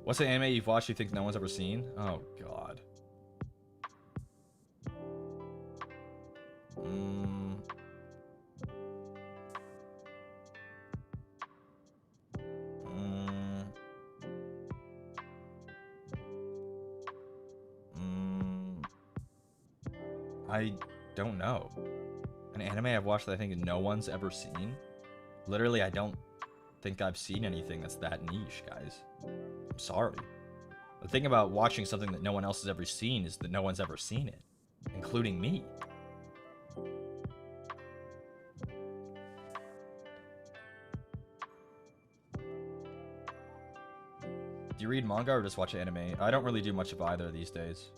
What's the anime you've watched you think no one's ever seen? Oh, God. I don't know. An anime I've watched that I think no one's ever seen? Literally, I don't think I've seen anything that's that niche, guys. I'm sorry. The thing about watching something that no one else has ever seen is that no one's ever seen it, including me. Do you read manga or just watch anime? I don't really do much of either these days.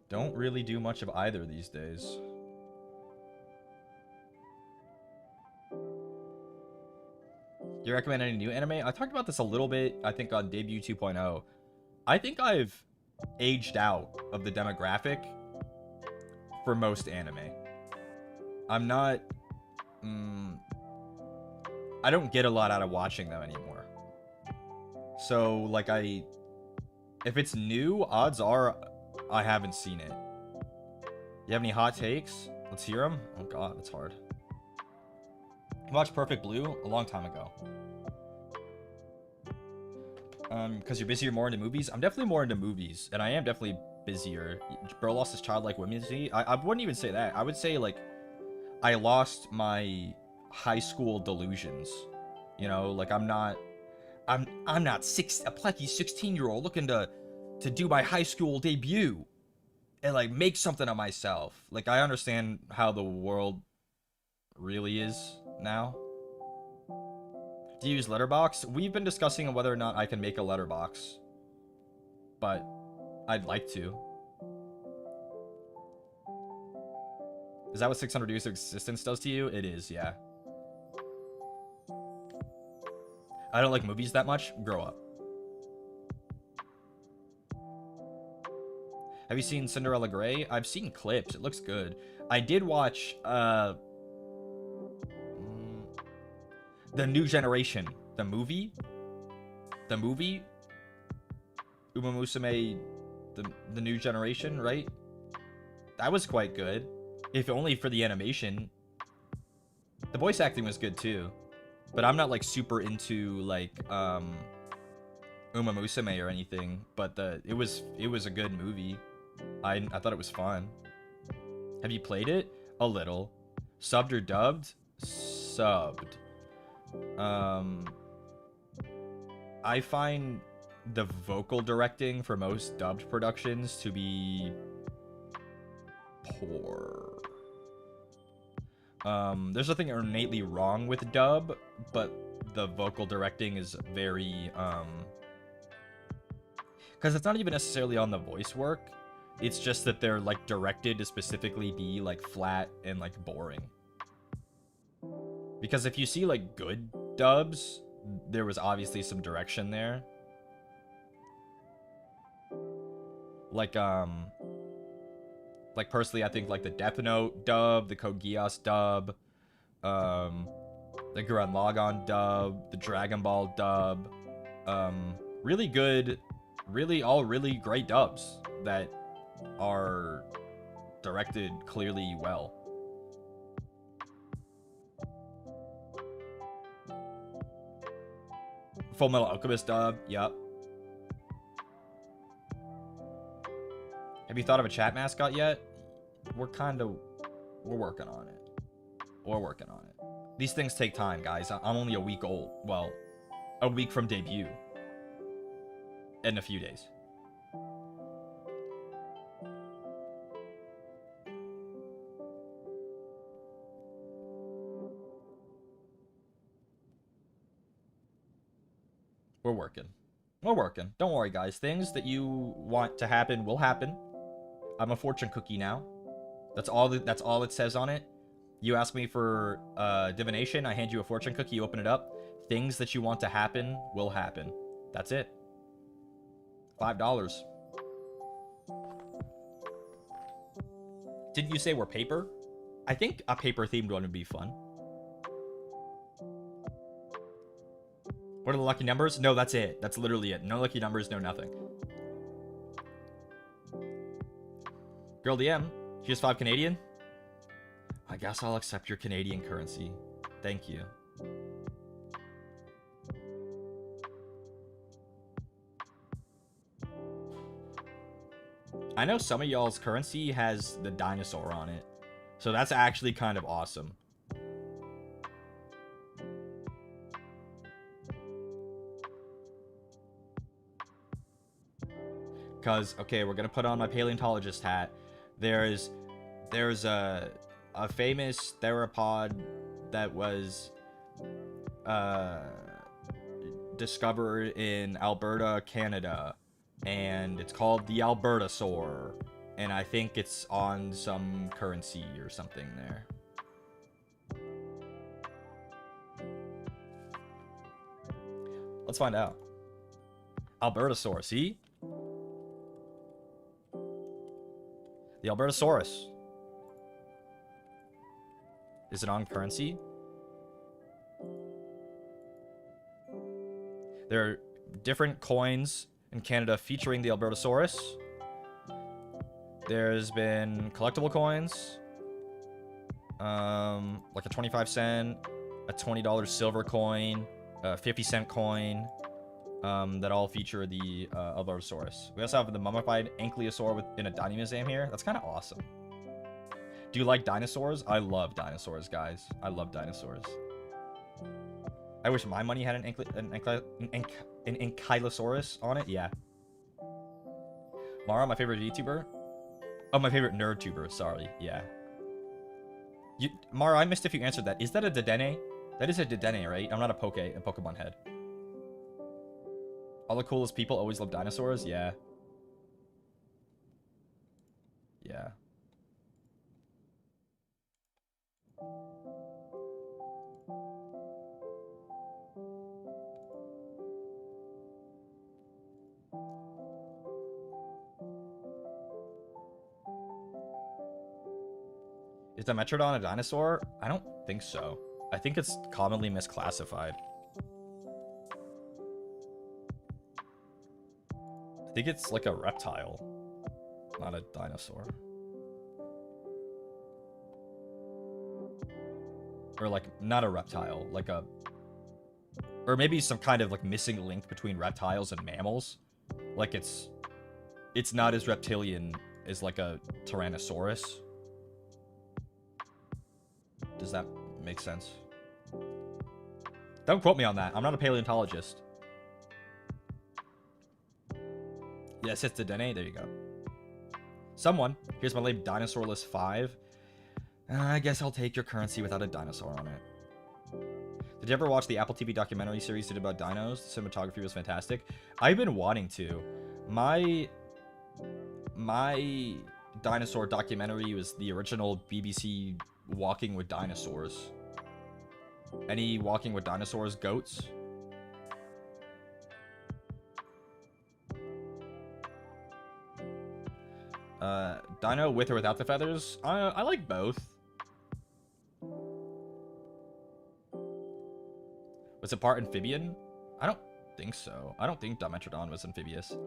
Don't really do much of either these days. Do you recommend any new anime? I talked about this a little bit, I think, on Debut 2.0. I think I've aged out of the demographic for most anime. I'm not... I don't get a lot out of watching them anymore. So, like, if it's new, odds are I haven't seen it. You have any hot takes? Let's hear them. Oh god, that's hard. I watched Perfect Blue a long time ago. Because you're busier more into movies? I'm definitely more into movies, and I am definitely busier. Bro lost his childlike whimsy. I wouldn't even say that. I would say, like, I lost my high school delusions. You know, like, I'm not a plucky 16-year-old looking to do my high school debut and, like, make something of myself. Like, I understand how the world really is now. Do you use Letterboxd? We've been discussing whether or not I can make a letterbox, but I'd like to. Is that what 600 Years of Existence does to you? It is, yeah. I don't like movies that much. Grow up. Have you seen Cinderella Grey? I've seen clips. It looks good. I did watch, The New Generation. The movie? Uma Musume, the New Generation, right? That was quite good. If only for the animation. The voice acting was good too. But I'm not, like, super into, like, Uma Musume or anything. But it was a good movie. I thought it was fun. Have you played it? A little. Subbed or dubbed? Subbed. I find the vocal directing for most dubbed productions to be poor. There's nothing innately wrong with dub, but the vocal directing is very, because it's not even necessarily on the voice work. It's just that they're, like, directed to specifically be, like, flat and, like, boring. Because if you see, like, good dubs, there was obviously some direction there. Like personally, I think, like, the Death Note dub, the Code Geass dub, The Gurren Lagann dub, the Dragon Ball dub. Really good, really great dubs that are directed clearly well. Full Metal Alchemist dub, yep. Have you thought of a chat mascot yet? We're working on it. We're working on it. These things take time, guys. I'm only a week old. Well, a week from debut. In a few days. We're working. We're working. Don't worry, guys. Things that you want to happen will happen. I'm a fortune cookie now. That's all it says on it. You ask me for divination, I hand you a fortune cookie, you open it up. Things that you want to happen will happen. That's it. $5. Didn't you say we're paper? I think a paper-themed one would be fun. What are the lucky numbers? No, that's it. That's literally it. No lucky numbers, no nothing. Girl DM, she's 5 Canadian. I guess I'll accept your Canadian currency. Thank you. I know some of y'all's currency has the dinosaur on it. So that's actually kind of awesome. Because, okay, we're going to put on my paleontologist hat. There's a famous theropod that was discovered in Alberta, Canada. And it's called the Albertosaur. And I think it's on some currency or something there. Let's find out. Albertosaur, see? The Albertosaurus. Is it on currency? There are different coins in Canada featuring the Albertosaurus. There's been collectible coins. Like a 25 cent, a $20 silver coin, a 50-cent coin. That all feature the Albertosaurus. We also have the mummified ankylosaur in a dining museum here. That's kind of awesome. Do you like dinosaurs? I love dinosaurs, guys. I love dinosaurs. I wish my money had an ankylosaurus on it. Yeah. Mara, my favorite Vtuber. Oh, my favorite nerd tuber. Sorry. Yeah. Mara, I missed if you answered that. Is that a Dedenne? That is a Dedenne, right? I'm not a Pokemon head. All the coolest people always love dinosaurs? Yeah. Yeah. Is the Metrodon a dinosaur? I don't think so. I think it's commonly misclassified. I think it's like a reptile, not a dinosaur. Or like, not a reptile, like a... Or maybe some kind of like missing link between reptiles and mammals. Like it's not as reptilian as like a Tyrannosaurus. Does that make sense? Don't quote me on that. I'm not a paleontologist. Yes, it's the Dedenne. There you go. Someone. Here's my lame Dinosaur List 5. I guess I'll take your currency without a dinosaur on it. Did you ever watch the Apple TV documentary series they did about dinos? The cinematography was fantastic. I've been wanting to. My dinosaur documentary was the original BBC Walking with Dinosaurs. Any Walking with Dinosaurs goats? Dino with or without the feathers? I like both. Was it part amphibian? I don't think so. I don't think Dimetrodon was amphibious.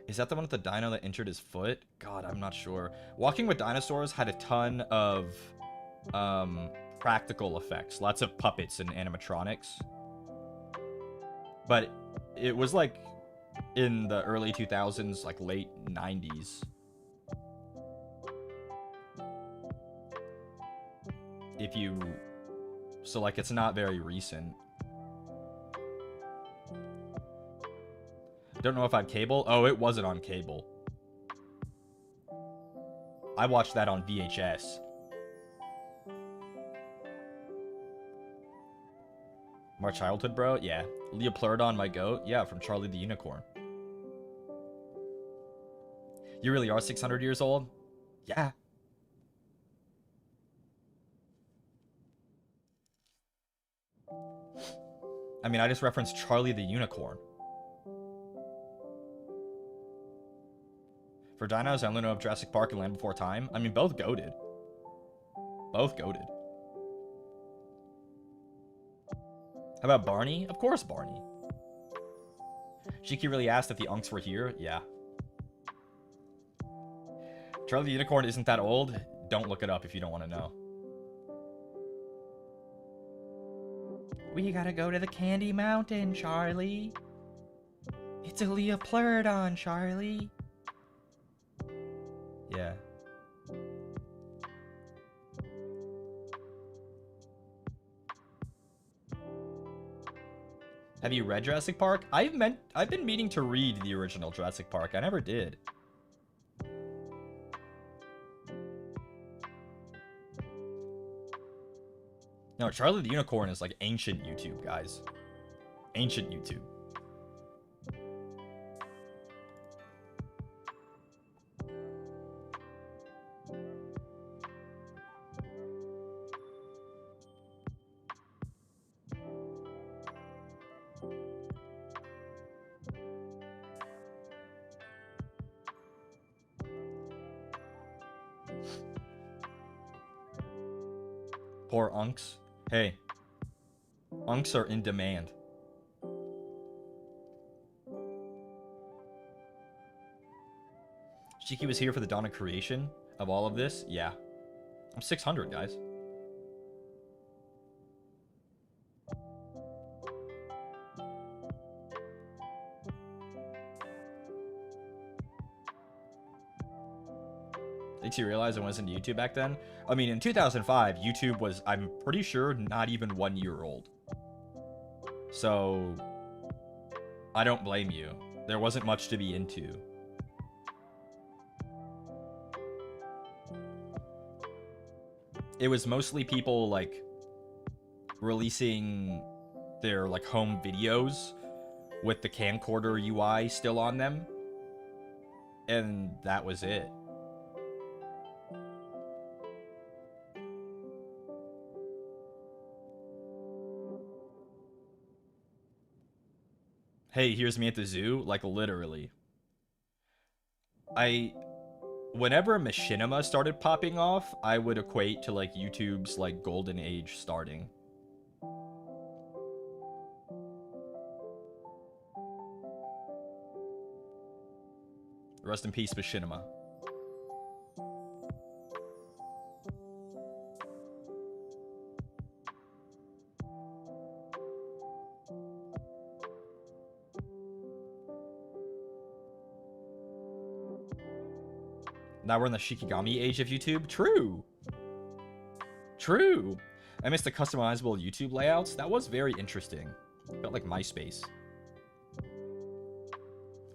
Is that the one with the dino that injured his foot? God, I'm not sure. Walking with Dinosaurs had a ton of practical effects. Lots of puppets and animatronics. But it was like in the early 2000s, like late 90s. So like it's not very recent. Don't know if I had cable. Oh, it wasn't on cable. I watched that on VHS. My childhood, bro? Yeah. Leopleurodon, my goat? Yeah, from Charlie the Unicorn. You really are 600 years old? Yeah. I mean, I just referenced Charlie the Unicorn. For dinos, I only know of Jurassic Park and Land Before Time. I mean, both goated. Both goated. How about Barney? Of course, Barney. Shiki really asked if the Unks were here. Yeah. Charlie the Unicorn isn't that old. Don't look it up if you don't want to know. We gotta go to the Candy Mountain, Charlie. It's a Leopleurodon, Charlie. Yeah. Have you read Jurassic Park? I've been meaning to read the original Jurassic Park. I never did. No, Charlie the Unicorn is like ancient YouTube, guys. Ancient YouTube. Poor Unks. Hey. Unks are in demand. Shiki was here for the dawn of creation of all of this? Yeah. I'm 600, guys. Makes you realize I wasn't into YouTube back then? I mean, in 2005, YouTube was, I'm pretty sure, not even 1 year old. So, I don't blame you. There wasn't much to be into. It was mostly people, like, releasing their, like, home videos with the camcorder UI still on them. And that was it. Hey, here's me at the zoo. Like, literally. Whenever machinima started popping off, I would equate to, like, YouTube's, like, golden age starting. Rest in peace, machinima. Now we're in the Shikigami age of YouTube. True. True. I missed the customizable YouTube layouts. That was very interesting. Felt like MySpace.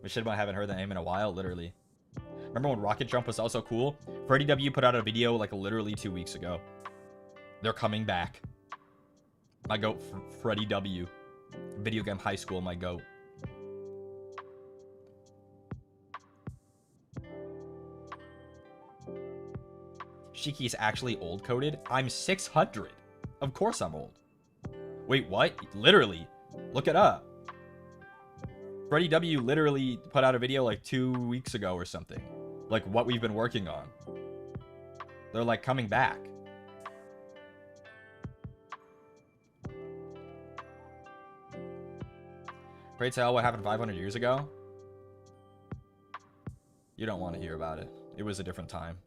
Machinima, I haven't heard that name in a while, literally. Remember when Rocket Jump was also cool? Freddy W put out a video like literally 2 weeks ago. They're coming back. My goat, Freddy W. Video game high school, my goat. Shiki is actually old coded. I'm 600. Of course I'm old. Wait, what? Literally. Look it up. Freddy W literally put out a video like 2 weeks ago or something. Like what we've been working on. They're like coming back. Pray tell what happened 500 years ago? You don't want to hear about it. It was a different time.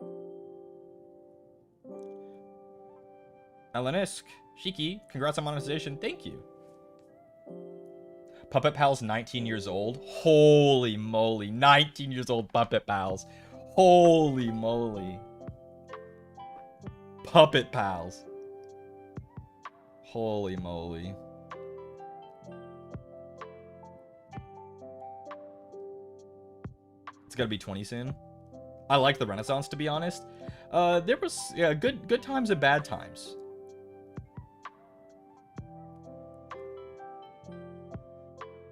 Elenisk, Shiki, congrats on monetization. Thank you. Puppet Pal's 19 years old. Holy moly. 19 years old Puppet Pals. Holy moly. Puppet Pals. Holy moly. It's gotta be 20 soon. I like the Renaissance, to be honest. There was, yeah, good times and bad times.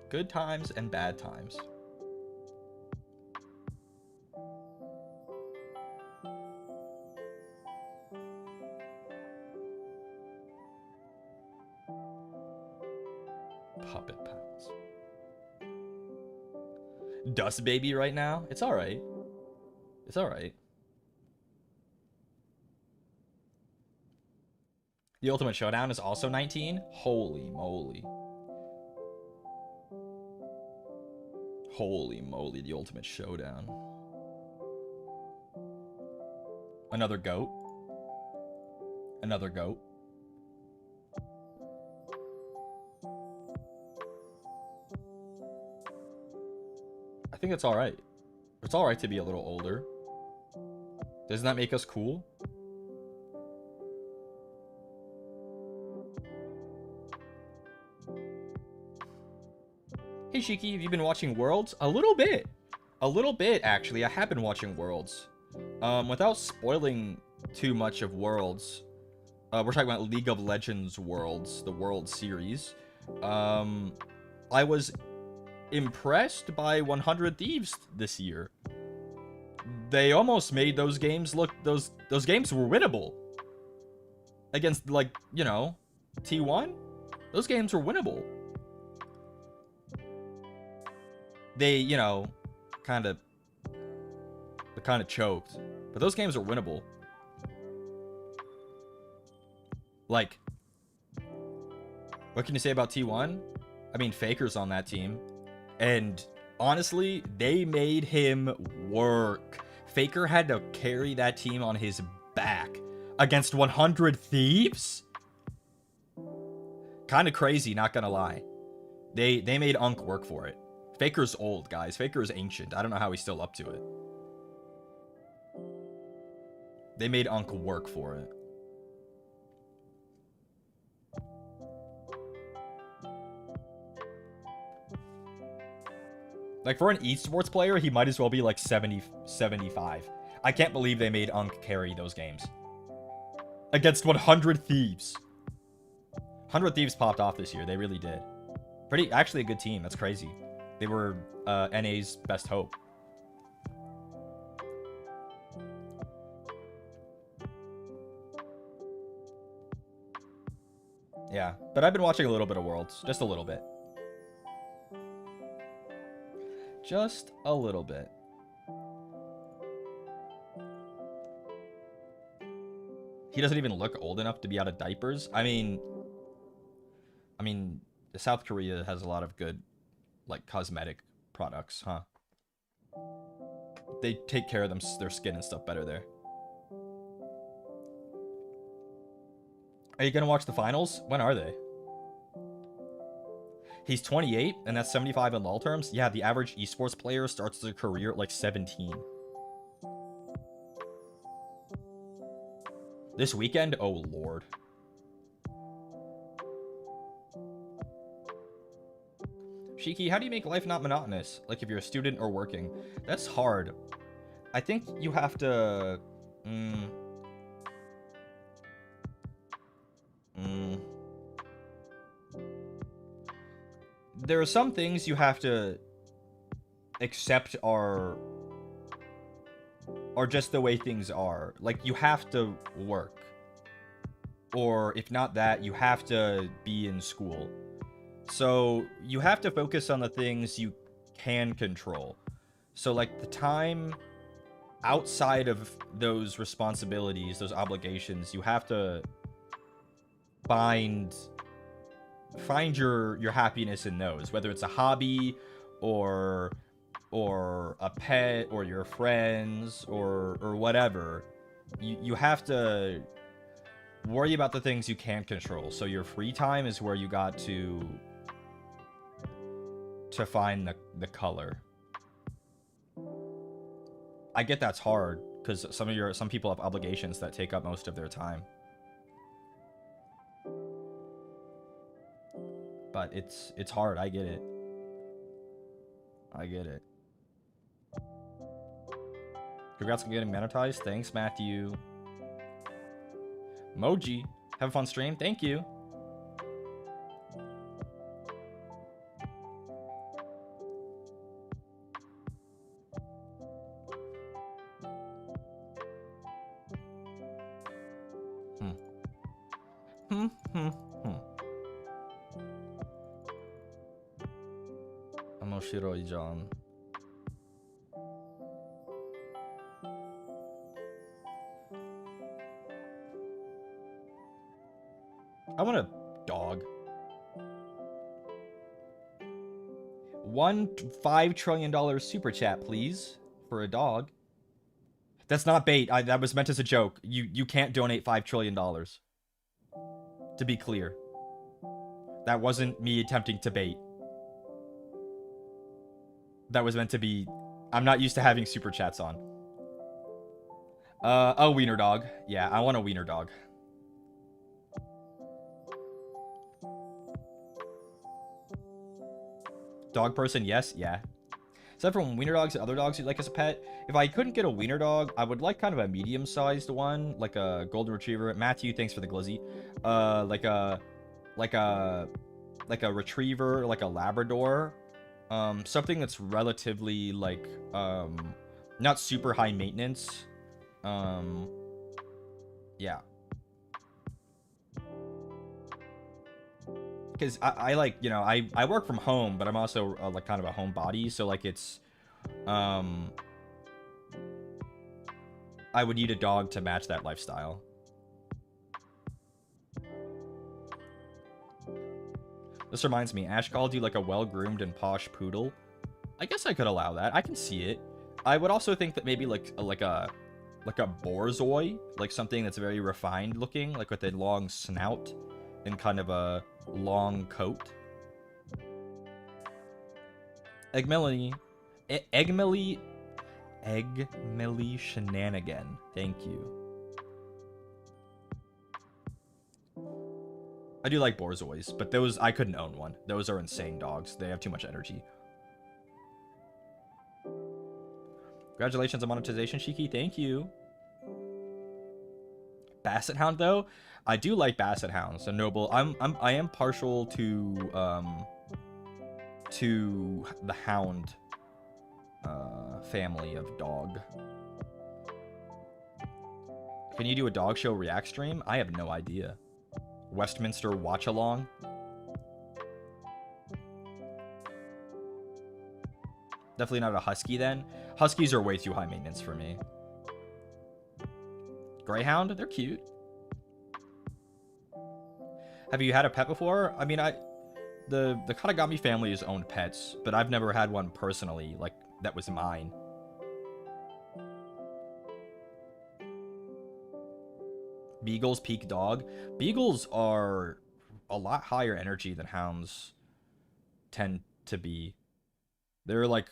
Good times and bad times. Puppet Pals. Dust Baby right now? It's alright. It's alright. The Ultimate Showdown is also 19? Holy moly. Holy moly, the Ultimate Showdown. Another goat. Another goat. I think it's alright. It's alright to be a little older. Doesn't that make us cool? Hey Shiki, have you been watching Worlds? A little bit. A little bit, actually. I have been watching Worlds. Without spoiling too much of Worlds, we're talking about League of Legends Worlds, the World Series. I was impressed by 100 Thieves this year. They almost made those games look... Those games were winnable. Against, like, you know, T1? Those games were winnable. They, you know, kind of choked. But those games are winnable. Like, what can you say about T1? I mean, Faker's on that team. And honestly, they made him work. Faker had to carry that team on his back against 100 Thieves? Kind of crazy, not gonna lie. They made Unk work for it. Faker's old, guys. Faker's ancient. I don't know how he's still up to it. They made Unk work for it. Like, for an esports player, he might as well be like 70, 75. I can't believe they made Unk carry those games. Against 100 Thieves. 100 Thieves popped off this year. They really did. Actually a good team. That's crazy. They were NA's best hope. Yeah, but I've been watching a little bit of Worlds. Just a little bit. Just a little bit. He doesn't even look old enough to be out of diapers. I mean, South Korea has a lot of good, like, cosmetic products, huh? They take care of their skin and stuff better there. Are you gonna watch the finals? When are they? He's 28, and that's 75 in LoL terms. Yeah, the average esports player starts their career at like 17. This weekend? Oh, Lord. Shiki, how do you make life not monotonous? Like if you're a student or working? That's hard. I think you have to... There are some things you have to accept are just the way things are. Like, you have to work. Or, if not that, you have to be in school. So, you have to focus on the things you can control. So, like, the time outside of those responsibilities, those obligations, you have to find find your happiness in those, whether it's a hobby or a pet or your friends or whatever. You have to worry about the things you can't control. So your free time is where you got to find the color. I get that's hard because some people have obligations that take up most of their time. But it's hard. I get it. I get it. Congrats on getting monetized. Thanks, Matthew. Moji, have a fun stream. Thank you. Omoshiroi-jan. I want a dog. $5 trillion super chat, please, for a dog. That's not bait. That was meant as a joke. You can't donate $5 trillion. To be clear. That wasn't me attempting to bait. That was meant to be... I'm not used to having super chats on. A wiener dog. Yeah, I want a wiener dog. Dog person, yes, yeah. Except for wiener dogs and other dogs you'd like as a pet. If I couldn't get a wiener dog, I would like kind of a medium-sized one, like a golden retriever. Matthew, thanks for the glizzy. Like a retriever, like a Labrador. Something that's relatively like not super high maintenance. Yeah. Because I like, you know, I work from home, but I'm also like kind of a homebody, so like it's I would need a dog to match that lifestyle. This reminds me, Ash called you like a well-groomed and posh poodle. I guess I could allow that. I can see it. I would also think that maybe like a borzoi, like something that's very refined looking, like with a long snout and kind of a long coat. Eggmelly Shenanigan. Thank you. I do like borzois, but those I couldn't own one. Those are insane dogs. They have too much energy. Congratulations on monetization, Shiki. Thank you. Basset Hound, though, I do like Basset Hounds. A noble. I am partial to the Hound family of dog. Can you do a dog show react stream? I have no idea. Westminster watch along. Definitely not a husky then. Huskies are way too high maintenance for me. Greyhound, they're cute. Have you had a pet before? I mean, the Katagami family has owned pets, but I've never had one personally, like that was mine. Beagles peak dog. Beagles are a lot higher energy than hounds tend to be. They're like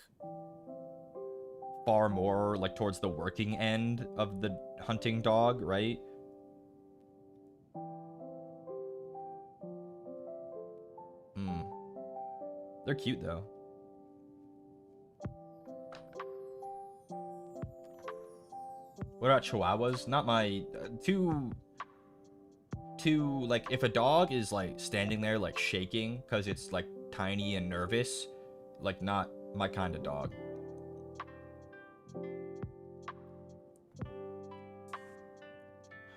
far more like towards the working end of the hunting dog, right? They're cute though. What about Chihuahuas? Not my too like, if a dog is like standing there like shaking because it's like tiny and nervous, like not my kind of dog. Do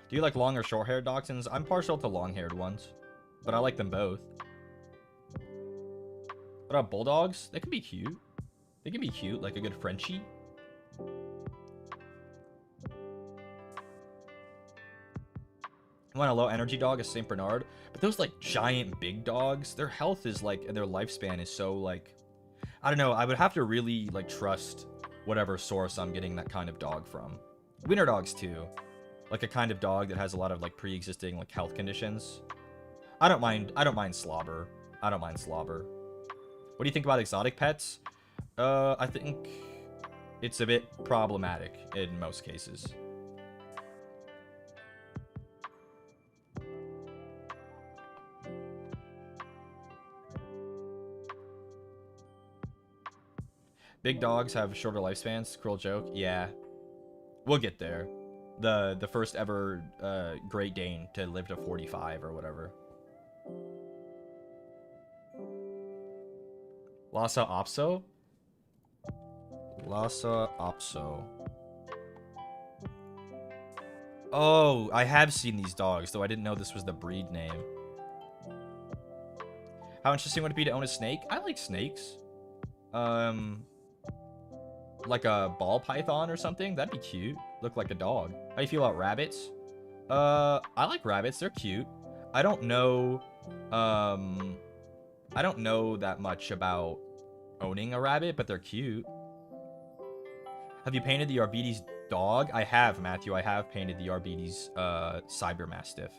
you like long or short-haired dachshunds? I'm partial to long-haired ones, but I like them both. What about bulldogs? They can be cute. They can be cute, like a good Frenchie. I want a low energy dog, a Saint Bernard. But those like giant big dogs, their health is like, and their lifespan is so like, I don't know. I would have to really like trust whatever source I'm getting that kind of dog from. Winter dogs too, like a kind of dog that has a lot of like pre-existing like health conditions. I don't mind slobber. I don't mind slobber. What do you think about exotic pets? I think it's a bit problematic in most cases. Big dogs have shorter lifespans. Cruel joke. Yeah, we'll get there. The first ever Great Dane to live to 45 or whatever. Lhasa Apso? Lhasa Apso. Oh, I have seen these dogs, though I didn't know this was the breed name. How interesting would it be to own a snake? I like snakes. Like a ball python or something? That'd be cute. Look like a dog. How do you feel about rabbits? I like rabbits. They're cute. I don't know that much about owning a rabbit, but they're cute. Have you painted the Arbites dog? I have, Matthew. I have painted the Arbites Cyber Mastiff.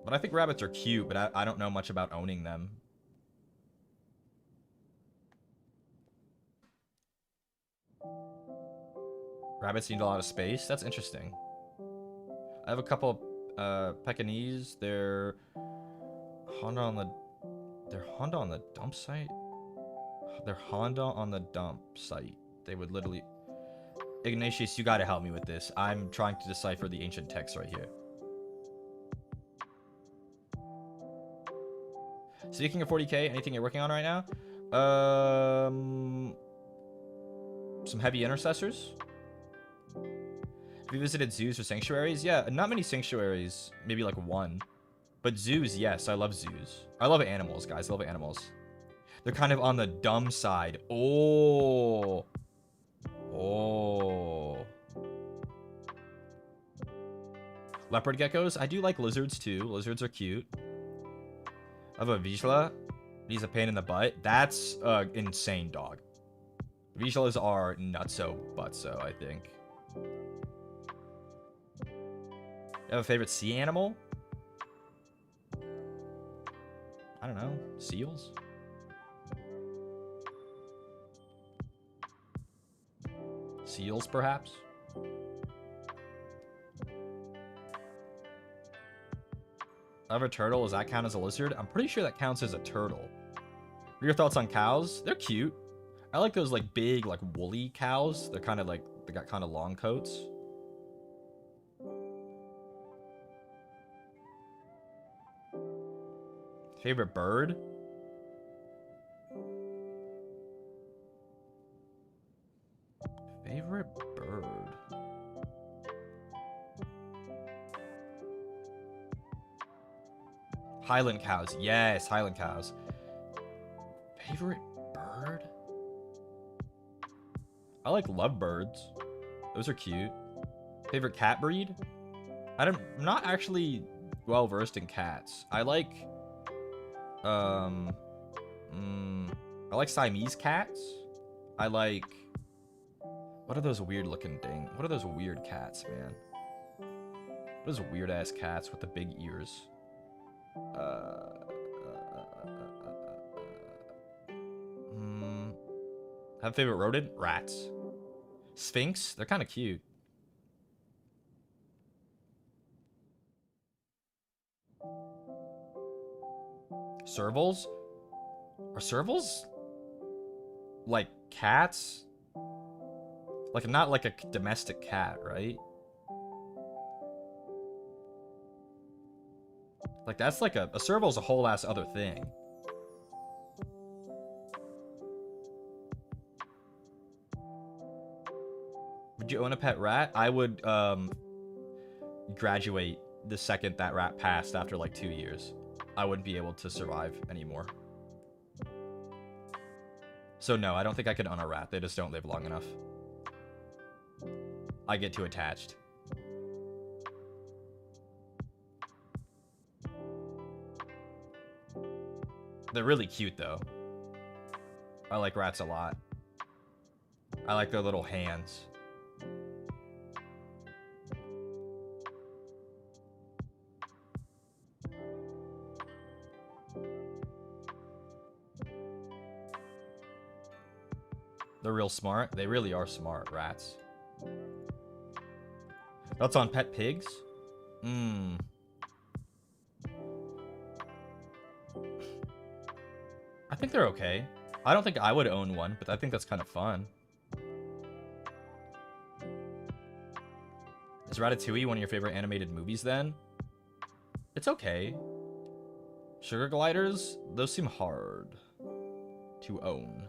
But I think rabbits are cute, but I don't know much about owning them. Rabbits need a lot of space? That's interesting. I have a couple Pekingese. They're Honda on the dump site? They're Honda on the dump site. They would literally... Ignatius, you gotta help me with this. I'm trying to decipher the ancient text right here. Speaking of 40k, anything you're working on right now? Some heavy intercessors. Have you visited zoos or sanctuaries? Yeah, not many sanctuaries. Maybe like one. But zoos, yes. I love zoos. I love animals, guys. I love animals. They're kind of on the dumb side. Oh. Oh. Leopard geckos? I do like lizards too. Lizards are cute. I have a Vizsla. He's a pain in the butt. That's an insane dog. Vizslas are nutso butso, I think. You have a favorite sea animal? I don't know. Seals? Seals, perhaps? I have a turtle. Does that count as a lizard? I'm pretty sure that counts as a turtle. What are your thoughts on cows? They're cute. I like those like big, like woolly cows. They're kind of like, they got kind of long coats. Favorite bird? Favorite bird? Highland cows. Yes, Highland cows. Favorite bird? I like lovebirds. Those are cute. Favorite cat breed? I'm not actually well versed in cats. I like I like Siamese cats. I like, what are those weird looking things? What are those weird cats, man? Those weird ass cats with the big ears. Have a favorite rodent? Rats. Sphinx? They're kind of cute. Servals? Are servals like cats? Like, not like a domestic cat, right? Like, that's like a serval's a whole ass other thing. Would you own a pet rat? I would graduate the second that rat passed after like 2 years. I wouldn't be able to survive anymore. So no, I don't think I could own a rat. They just don't live long enough. I get too attached. They're really cute, though. I like rats a lot. I like their little hands. They're real smart. They really are smart, rats. That's on pet pigs? I think they're okay. I don't think I would own one, but I think that's kind of fun. Is Ratatouille one of your favorite animated movies then? It's okay. Sugar gliders? Those seem hard to own.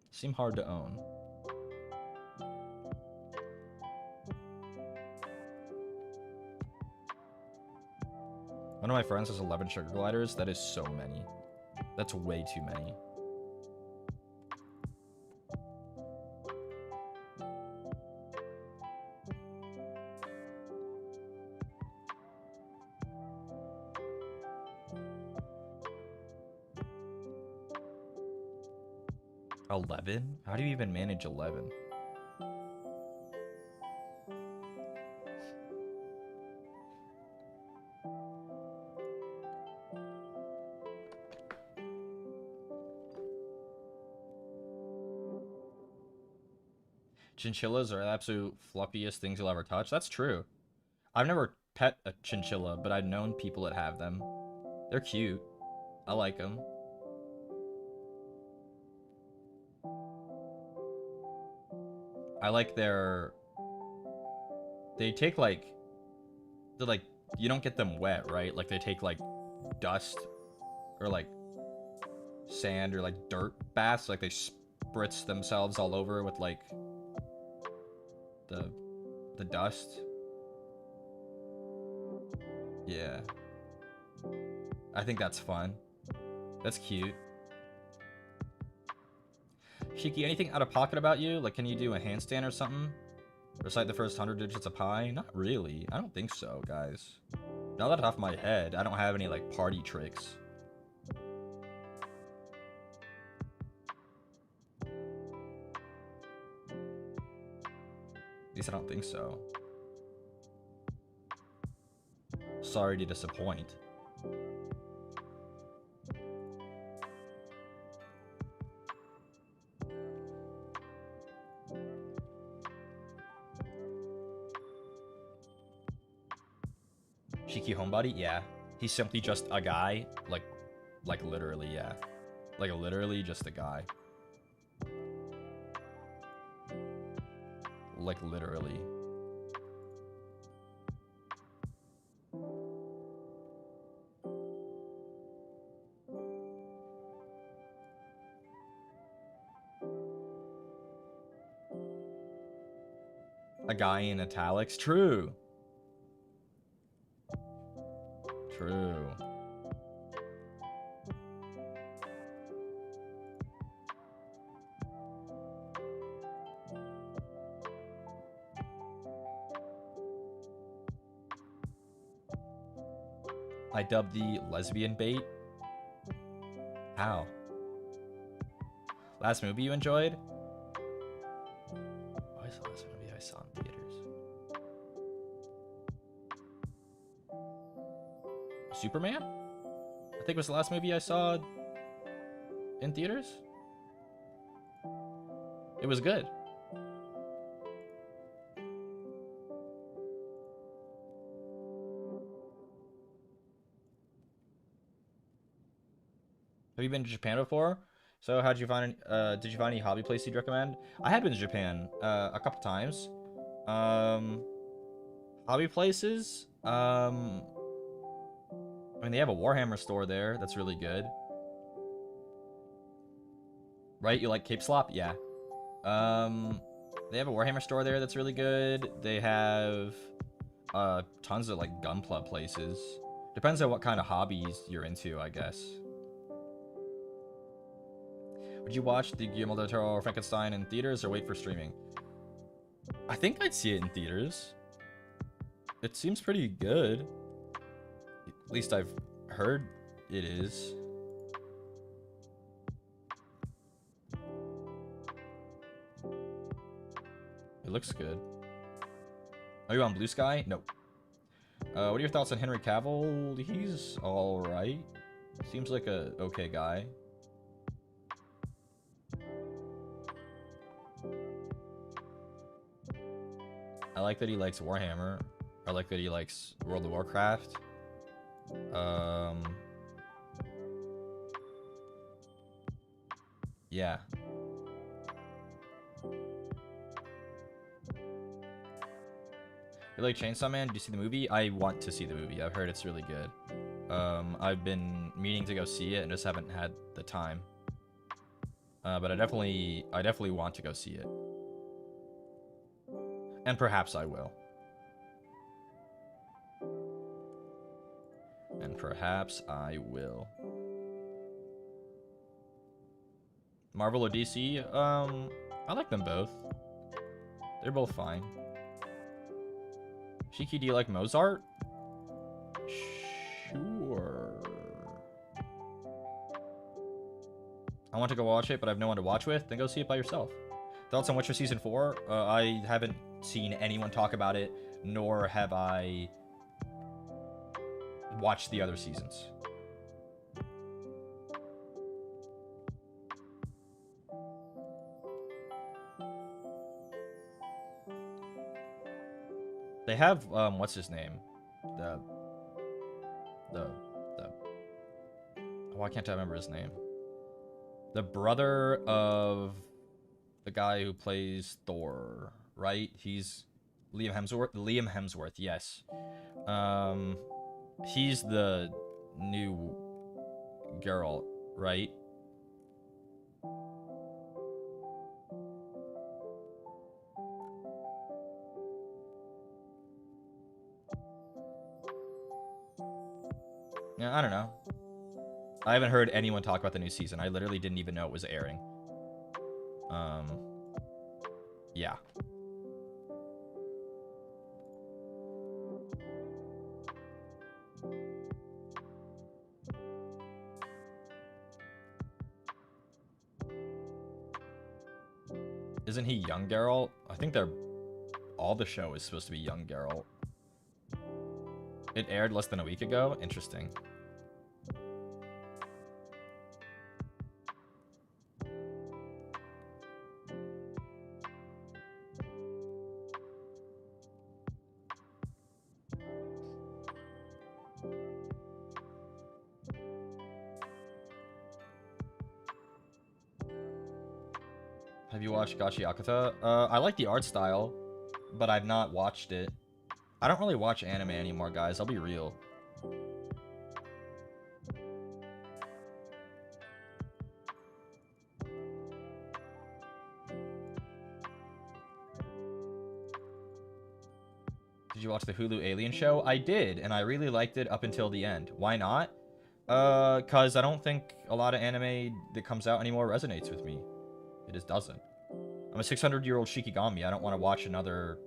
Seem hard to own. One of my friends has 11 sugar gliders. That is so many. That's way too many. $11? How do you even manage 11? Chinchillas are the absolute fluffiest things you'll ever touch. That's true. I've never pet a chinchilla, but I've known people that have them. They're cute. I like them. I like their... They take like... They're like... You don't get them wet, right? Like they take like dust or like sand or like dirt baths. Like they spritz themselves all over with like the dust. Yeah. I think that's fun. That's cute. Shiki, anything out of pocket about you? Like, can you do a handstand or something? Recite the first 100 digits of pi? Not really. I don't think so, guys. Not that off my head. I don't have any, like, party tricks. At least I don't think so. Sorry to disappoint. Shiki homebody? Yeah. He's simply just a guy. Like literally, yeah. Like literally just a guy. Like literally. A guy in italics? True. True. I dubbed the lesbian bait. How? Last movie you enjoyed? What was the last movie I saw in theaters? Superman? I think was the last movie I saw in theaters. It was good. Have you been to Japan before? So how'd you find did you find any hobby place you'd recommend? I have been to Japan a couple times. Hobby places? I mean, they have a Warhammer store there. That's really good. Right? You like Cape Slop? Yeah. They have a Warhammer store there that's really good. They have tons of like Gunpla places. Depends on what kind of hobbies you're into, I guess. Would you watch the Guillermo del Toro Frankenstein in theaters or wait for streaming? I think I'd see it in theaters. It seems pretty good. At least I've heard it is. It looks good. Are you on Blue Sky? Nope. What are your thoughts on Henry Cavill? He's alright. Seems like a okay guy. I like that he likes Warhammer. I like that he likes World of Warcraft. Yeah. You like Chainsaw Man? Did you see the movie? I want to see the movie. I've heard it's really good. I've been meaning to go see it and just haven't had the time. But I definitely want to go see it. And perhaps I will. And perhaps I will. Marvel or DC? I like them both. They're both fine. Shiki, do you like Mozart? Sure. I want to go watch it, but I have no one to watch with. Then go see it by yourself. Thoughts on Witcher Season 4? I haven't seen anyone talk about it, nor have I watched the other seasons. They have, what's his name? Why can't I remember his name? The brother of the guy who plays Thor, right? He's Liam Hemsworth. Liam Hemsworth, yes. He's the new girl, right? Yeah, I don't know. I haven't heard anyone talk about the new season. I literally didn't even know it was airing. Yeah. Isn't he young Geralt? I think they're... all the show is supposed to be young Geralt. It aired less than a week ago? Interesting. Have you watched Gachi Akata? I like the art style, but I've not watched it. I don't really watch anime anymore, guys. I'll be real. Did you watch the Hulu Alien show? I did, and I really liked it up until the end. Why not? Cause I don't think a lot of anime that comes out anymore resonates with me. It just doesn't. I'm a 600-year-old Shikigami. I don't want to watch another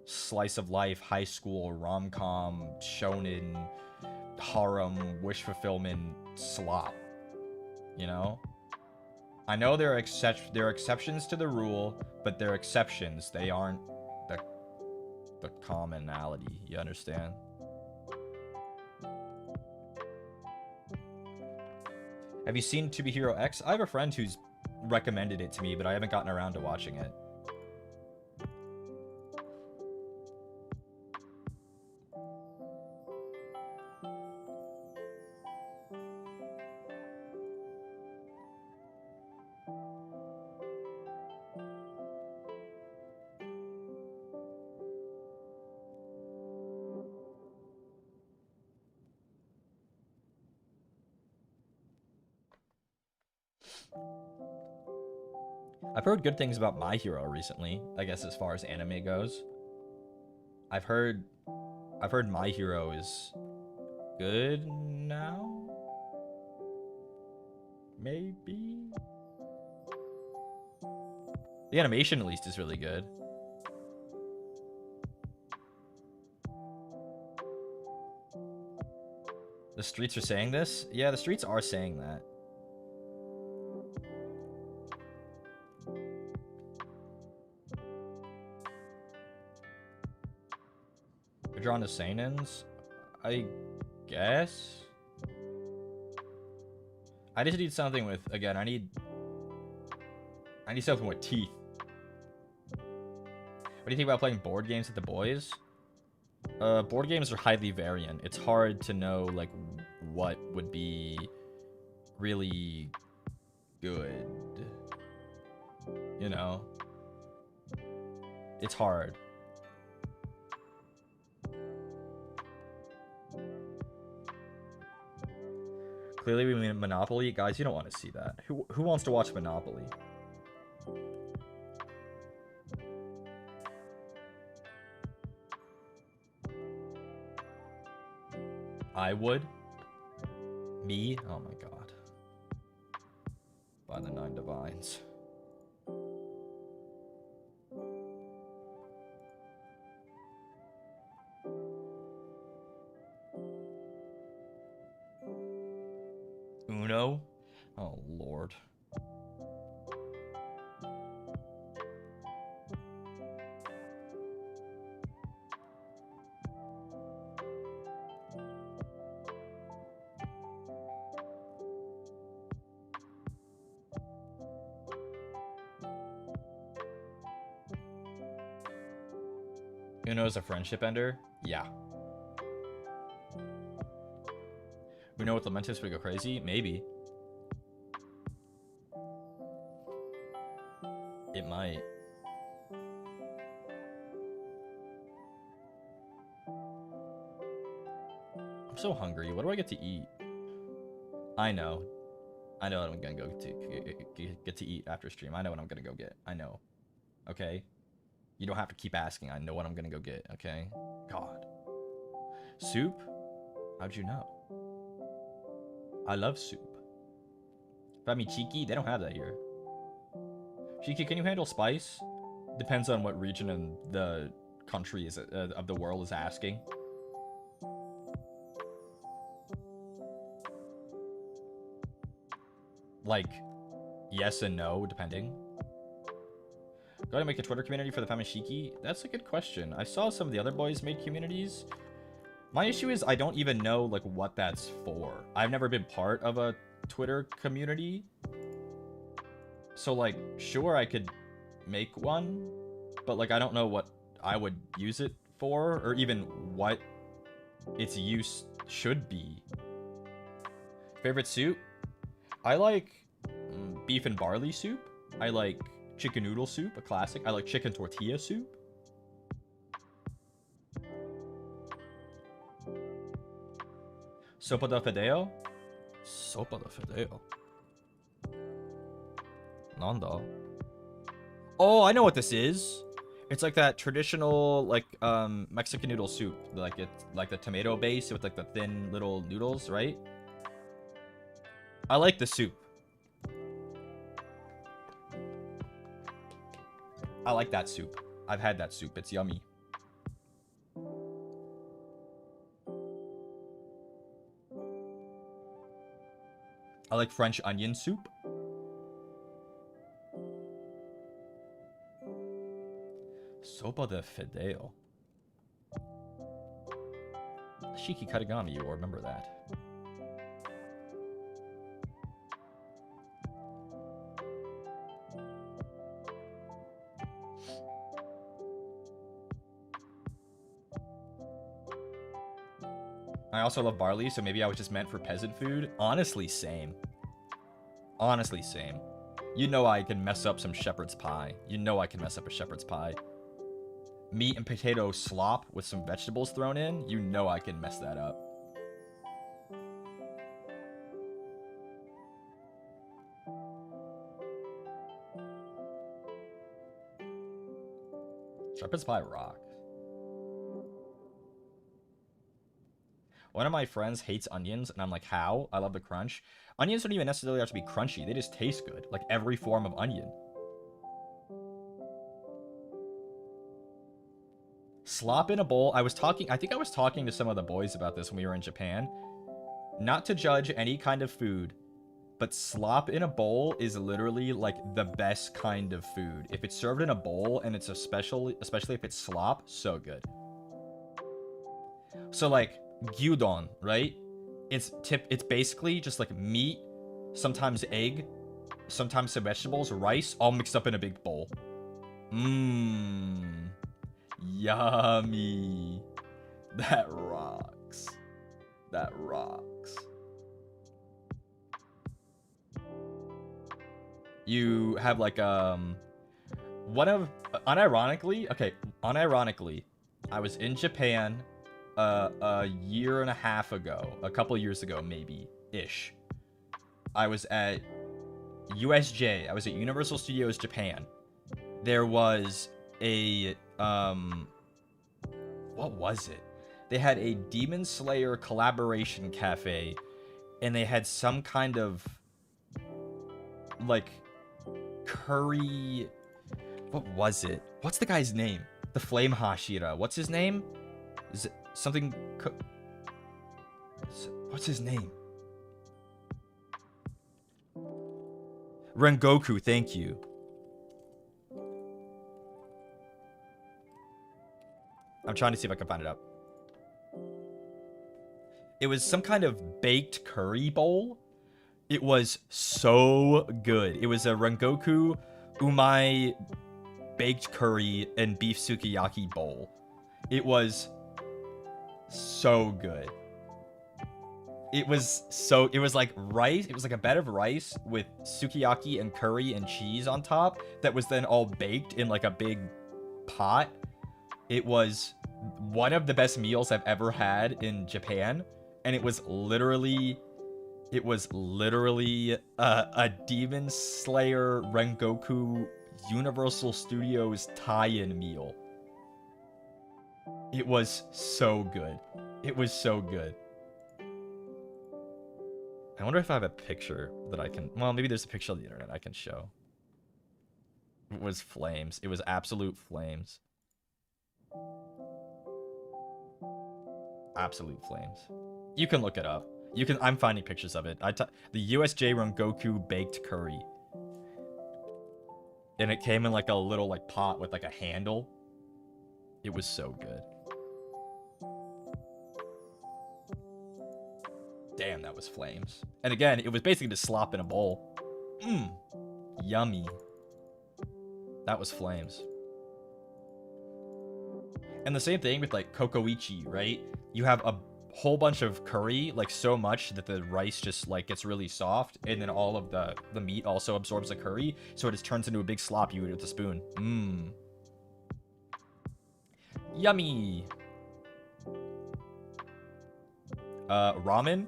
slice of life, high school, rom-com, shonen, harem, wish fulfillment slop. You know? I know there are exceptions to the rule, but they're exceptions. They aren't the commonality. You understand? Have you seen To Be Hero X? I have a friend who's recommended it to me, but I haven't gotten around to watching it. I've heard good things about My Hero recently, I guess as far as anime goes. I've heard My Hero is good now? Maybe? The animation, at least, is really good. The streets are saying this? Yeah, the streets are saying that. They're drawn to seinens? I guess? I just need something with, again, I need something with teeth. What do you think about playing board games with the boys? Board games are highly variant. It's hard to know, like, what would be really good. You know? It's hard. Clearly we mean Monopoly. Guys, you don't want to see that. Who wants to watch Monopoly? I would. Me? Oh my god. By the 9 divines. Uno? Oh lord. Uno is a friendship ender? Yeah. We know with Lamentus we go crazy? Maybe. It might. I'm so hungry. What do I get to eat? I know. I know what I'm gonna go to get to eat after stream. I know what I'm gonna go get. I know. Okay? You don't have to keep asking. I know what I'm gonna go get, okay? God. Soup? How'd you know? I love soup. I mean, Shiki, they don't have that here. Shiki, can you handle spice? Depends on what region in the country is of the world is asking. Like, yes and no, depending. Go ahead and make a Twitter community for the famous Shiki? That's a good question. I saw some of the other boys made communities. My issue is I don't even know, like, what that's for. I've never been part of a Twitter community. So, like, sure, I could make one, but, like, I don't know what I would use it for, or even what its use should be. Favorite soup? I like beef and barley soup. I like chicken noodle soup, a classic. I like chicken tortilla soup. Sopa de fideo? Sopa de fideo. Nanda. Oh, I know what this is. It's like that traditional, like, Mexican noodle soup. Like, it's like the tomato base with, like, the thin little noodles, right? I like the soup. I like that soup. I've had that soup. It's yummy. I like French onion soup. Sopa de fideo. Shiki Katagami, you will remember that. I also love barley, so maybe I was just meant for peasant food. Honestly, same. Honestly, same. You know I can mess up some shepherd's pie. You know I can mess up a shepherd's pie. Meat and potato slop with some vegetables thrown in. You know I can mess that up. Shepherd's pie rocks. One of my friends hates onions, and I'm like, how? I love the crunch. Onions don't even necessarily have to be crunchy. They just taste good. Like every form of onion. Slop in a bowl. I think I was talking to some of the boys about this when we were in Japan. Not to judge any kind of food, but slop in a bowl is literally like the best kind of food. If it's served in a bowl and it's especially if it's slop, so good. So like gyudon, right? It's basically just like meat, sometimes egg, sometimes some vegetables, rice, all mixed up in a big bowl. Mmm. Yummy. That rocks. That rocks. You have like unironically, I was in Japan a year and a half ago, a couple years ago maybe ish. I was at USJ. I was at Universal Studios Japan. There was a what was it? They had a Demon Slayer collaboration cafe, and they had some kind of like curry. What was it? What's the guy's name? The Flame Hashira. What's his name? Is it something? What's his name? Rengoku. Thank you. I'm trying to see if I can find it up. It was some kind of baked curry bowl. It was so good. It was a Rengoku umai baked curry and beef sukiyaki bowl. It was so good. It was like rice. It was like a bed of rice with sukiyaki and curry and cheese on top that was then all baked in like a big pot. It was one of the best meals I've ever had in Japan, and it was literally a Demon Slayer Rengoku Universal Studios tie-in meal. It was so good. It was so good. I wonder if I have a picture that I can... Well, maybe there's a picture on the internet I can show. It was flames. It was absolute flames. Absolute flames. You can look it up. I'm finding pictures of it. The USJ Rengoku baked curry. And it came in like a little like pot with like a handle. It was so good. Damn, that was flames. And again, it was basically just slop in a bowl. Mmm. Yummy. That was flames. And the same thing with like kokoichi, right? You have a whole bunch of curry, like so much that the rice just like gets really soft, and then all of the meat also absorbs the curry, so it just turns into a big slop you eat with a spoon. Mmm. Yummy. Ramen.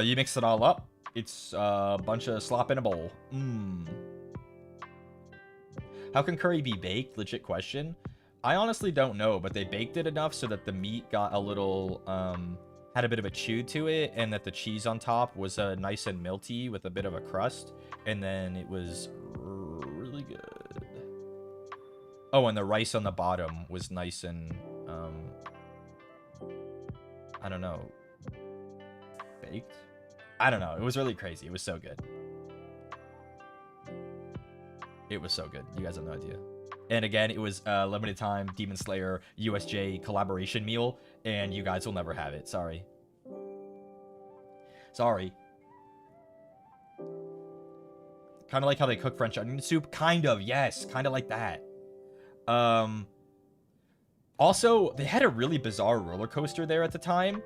You mix it all up. It's a bunch of slop in a bowl. Mmm. How can curry be baked? Legit question. I honestly don't know, but they baked it enough so that the meat got a little, had a bit of a chew to it, and that the cheese on top was nice and melty with a bit of a crust, and then it was really good. Oh, and the rice on the bottom was nice and, I don't know, baked? I don't know. It was really crazy. It was so good. It was so good. You guys have no idea. And again, it was a limited time Demon Slayer USJ collaboration meal, and you guys will never have it. Sorry. Sorry. Kind of like how they cook French onion soup. Kind of, yes. Kind of like that. Also, they had a really bizarre roller coaster there at the time.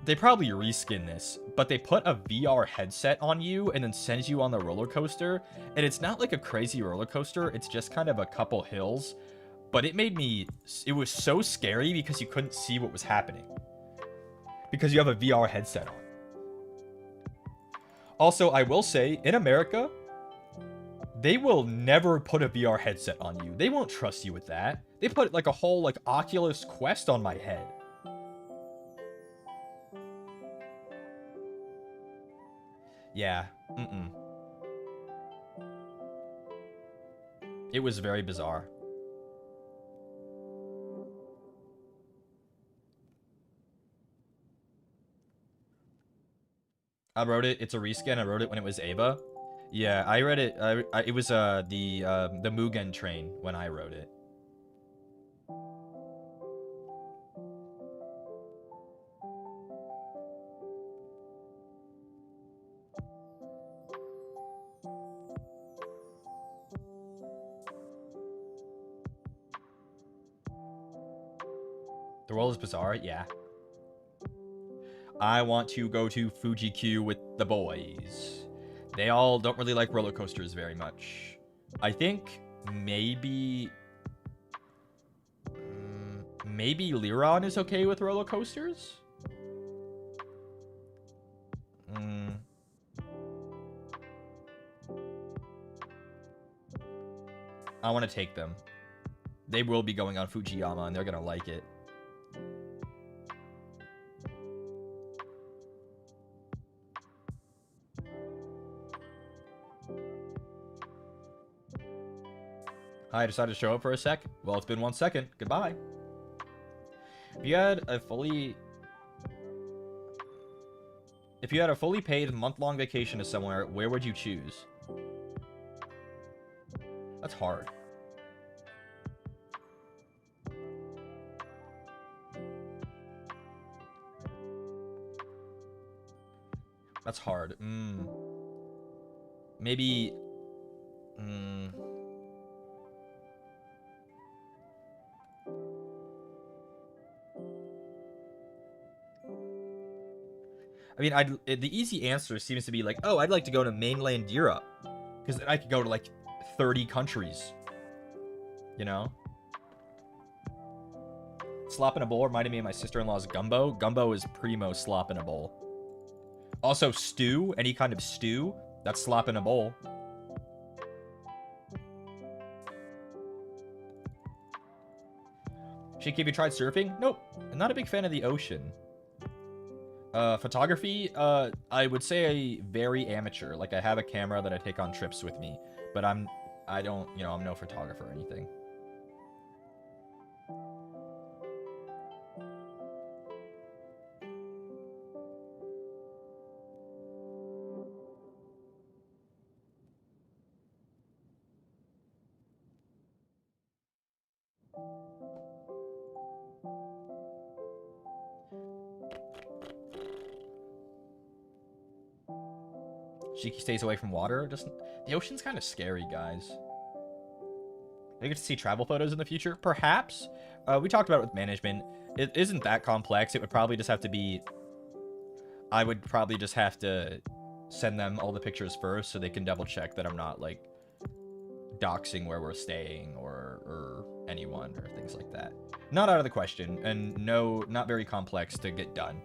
They probably reskinned this, but they put a VR headset on you and then sends you on the roller coaster. And it's not like a crazy roller coaster. It's just kind of a couple hills. But it was so scary because you couldn't see what was happening. Because you have a VR headset on. Also, I will say, in America, they will never put a VR headset on you. They won't trust you with that. They put like a whole like Oculus Quest on my head. Yeah. It was very bizarre. I wrote it. It's a reskin. I wrote it when it was Ava. Yeah, I read it. It was the Mugen train when I wrote it. The world is bizarre. Yeah. I want to go to Fuji Q with the boys. They all don't really like roller coasters very much. I think maybe Liron is okay with roller coasters. I want to take them. They will be going on Fujiyama and they're gonna like it. I decided to show up for a sec. Well, it's been 1 second. Goodbye. If you had a fully paid month-long vacation to somewhere, where would you choose? That's hard. That's hard. Maybe... I mean, the easy answer seems to be like, oh, I'd like to go to mainland Europe. Because then I could go to, like, 30 countries. You know? Slop in a bowl reminded me of my sister-in-law's gumbo. Gumbo is primo slop in a bowl. Also, stew. Any kind of stew. That's slop in a bowl. Shiki, have you tried surfing? Nope. I'm not a big fan of the ocean. Photography, I would say very amateur. Like, I have a camera that I take on trips with me, but I don't, you know, I'm no photographer or anything. Shiki stays away from water. Just the ocean's kind of scary, guys. We get to see travel photos in the future, perhaps. We talked about it with management. It isn't that complex. It would probably just have to be. I would probably just have to send them all the pictures first, so they can double check that I'm not like doxing where we're staying or anyone or things like that. Not out of the question, and no, not very complex to get done.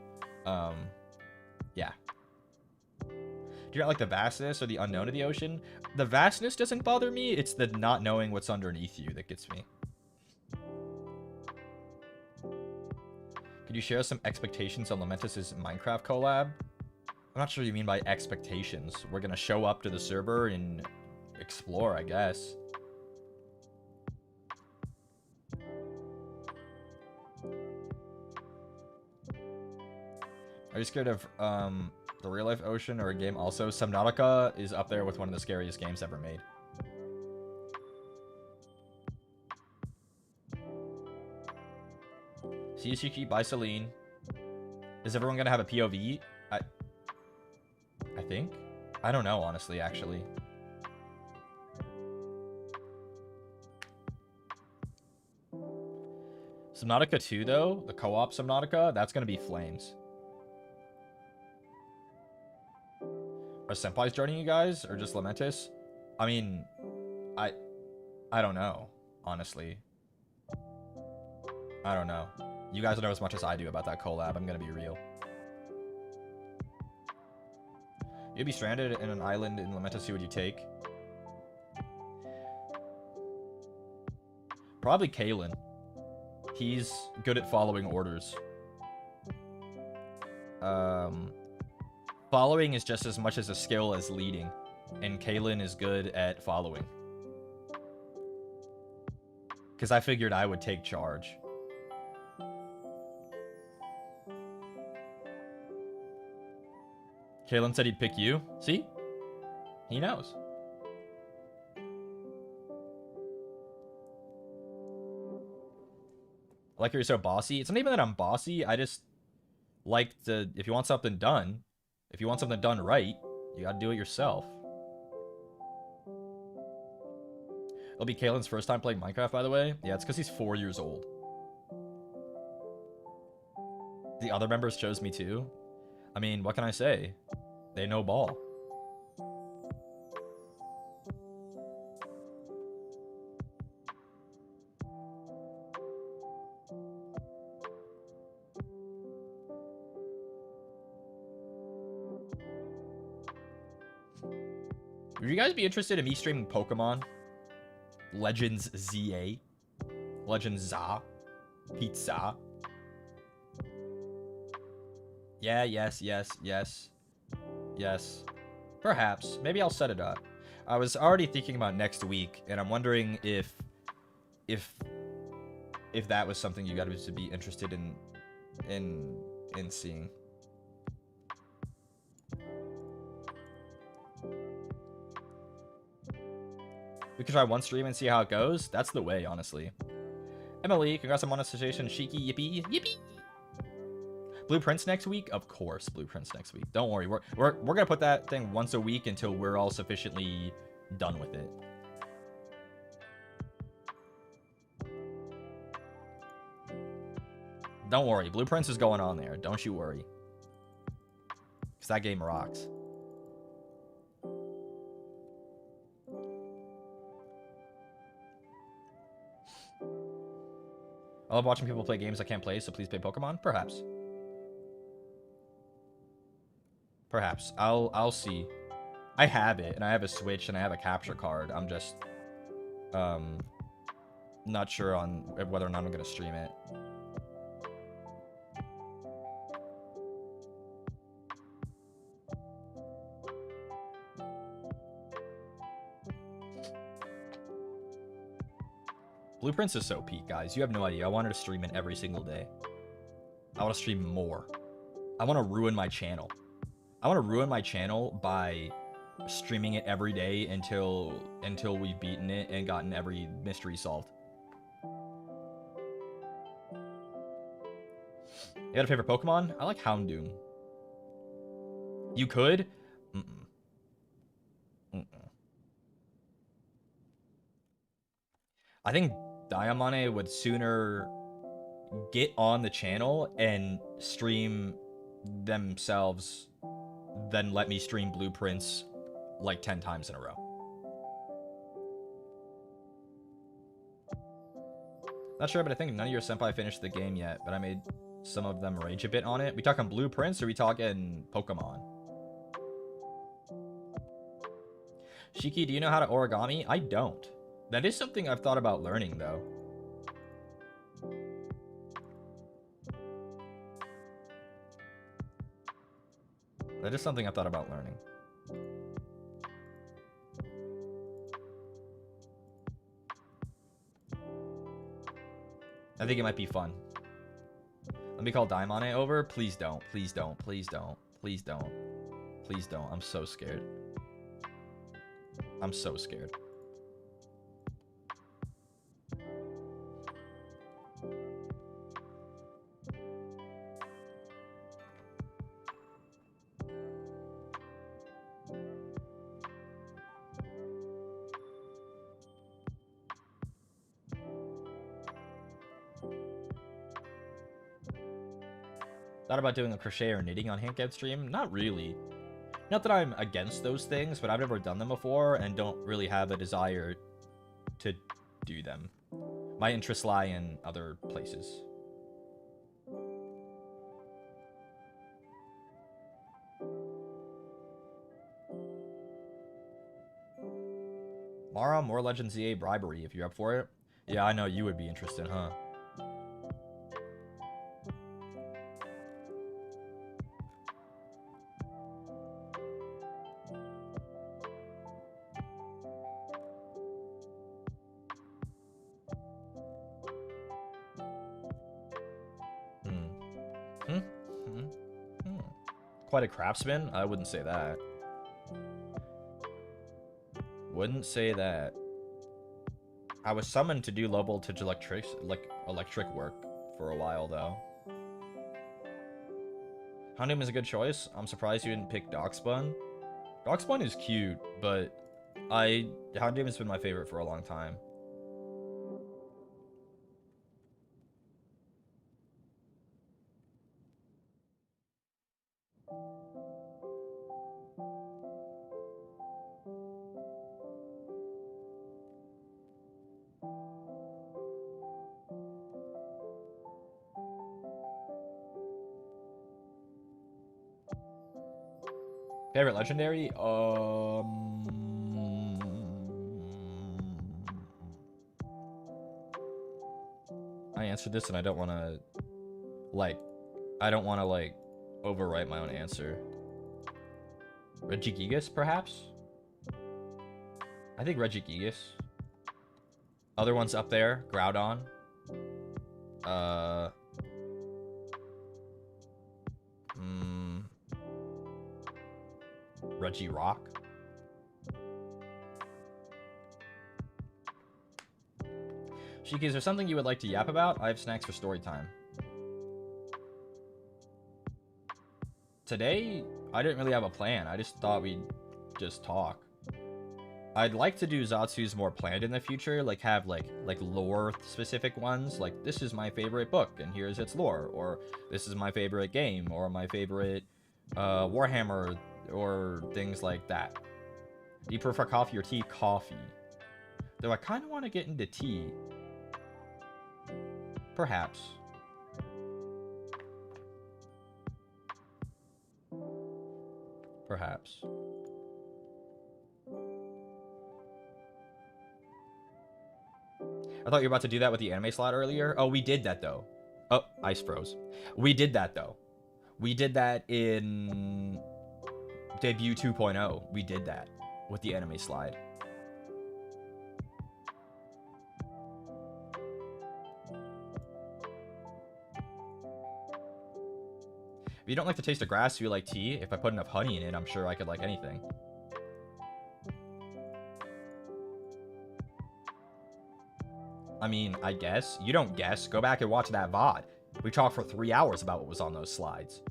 Yeah. Do you not like the vastness or the unknown of the ocean? The vastness doesn't bother me. It's the not knowing what's underneath you that gets me. Could you share some expectations on LAMENTUS' Minecraft collab? I'm not sure what you mean by expectations. We're gonna show up to the server and explore, I guess. Are you scared of the real life ocean or a game also? Subnautica is up there with one of the scariest games ever made. See you, Shiki. Bye, Celine. Is everyone gonna have a POV? I think. I don't know, honestly, actually. Subnautica 2, though, the co-op Subnautica, that's gonna be flames. Are senpais joining you guys, or just LAMENTUS? I mean, I don't know, honestly. I don't know. You guys know as much as I do about that collab, I'm gonna be real. You'd be stranded in an island in LAMENTUS, who would you take? Probably Caelen. He's good at following orders. Following is just as much as a skill as leading, and Caelen is good at following. Because I figured I would take charge. Caelen said he'd pick you. See? He knows. I like you're so bossy. It's not even that I'm bossy. I just like to, if you want something done, if you want something done right, you gotta do it yourself. It'll be Caelen's first time playing Minecraft, by the way. Yeah, it's because he's 4 years old. The other members chose me too. I mean, what can I say? They know ball. Would you guys be interested in me streaming Pokemon? Legends ZA? Legends ZA? Pizza? Yeah, yes. Yes. Perhaps. Maybe I'll set it up. I was already thinking about next week, and I'm wondering if that was something you guys would be interested in seeing. We could try one stream and see how it goes. That's the way, honestly. Emily, congrats on monetization. Shiki, yippee. Blueprints next week? Of course, blueprints next week. Don't worry. We're gonna put that thing once a week until we're all sufficiently done with it. Don't worry. Blueprints is going on there. Don't you worry. Because that game rocks. I love watching people play games I can't play, so please play Pokemon? Perhaps. Perhaps. I'll see. I have it, and I have a Switch, and I have a capture card. I'm just not sure on whether or not I'm gonna stream it. Blueprints is so peak, guys. You have no idea. I wanted to stream it every single day. I want to stream more. I want to ruin my channel. I want to ruin my channel by streaming it every day until we've beaten it and gotten every mystery solved. You got a favorite Pokemon? I like Houndoom. You could? I think Diamante would sooner get on the channel and stream themselves than let me stream Blueprints like 10 times in a row. Not sure, but I think none of your senpai finished the game yet, but I made some of them rage a bit on it. We talking Blueprints or we talking Pokemon? Shiki, do you know how to origami? I don't. That is something I've thought about learning, though. That is something I've thought about learning. I think it might be fun. Let me call Daimane over. Please don't. Please don't. Please don't. Please don't. Please don't. I'm so scared. I'm so scared. Thought about doing a crochet or knitting on Handcap stream? Not really. Not that I'm against those things, but I've never done them before and don't really have a desire to do them. My interests lie in other places. Mara, more Legends ZA bribery if you're up for it. Yeah, I know you would be interested, huh? quite a craftsman? I wouldn't say that. Wouldn't say that. I was summoned to do low voltage electric work for a while, though. Houndoom is a good choice. I'm surprised you didn't pick Darkspawn. Darkspawn is cute, but Houndoom has been my favorite for a long time. Favorite legendary? I answered this and I don't want to, overwrite my own answer. Regigigas, perhaps? I think Regigigas. Other ones up there, Groudon. Regirock. Shiki, is there something you would like to yap about? I have snacks for story time. Today, I didn't really have a plan. I just thought we'd just talk. I'd like to do Zatsu's more planned in the future, like have like lore specific ones, like this is my favorite book and here's its lore, or this is my favorite game, or my favorite Warhammer, or things like that. Do you prefer coffee or tea? Coffee. Though I kind of want to get into tea. Perhaps. Perhaps. I thought you were about to do that with the anime slot earlier. Oh, we did that, though. Oh, ice froze. We did that, though. We did that in Debut 2.0. We did that with the anime slide. If you don't like the taste of grass, you like tea. If I put enough honey in it, I'm sure I could like anything. I mean, I guess. You don't guess. Go back and watch that VOD. We talked for 3 hours about what was on those slides.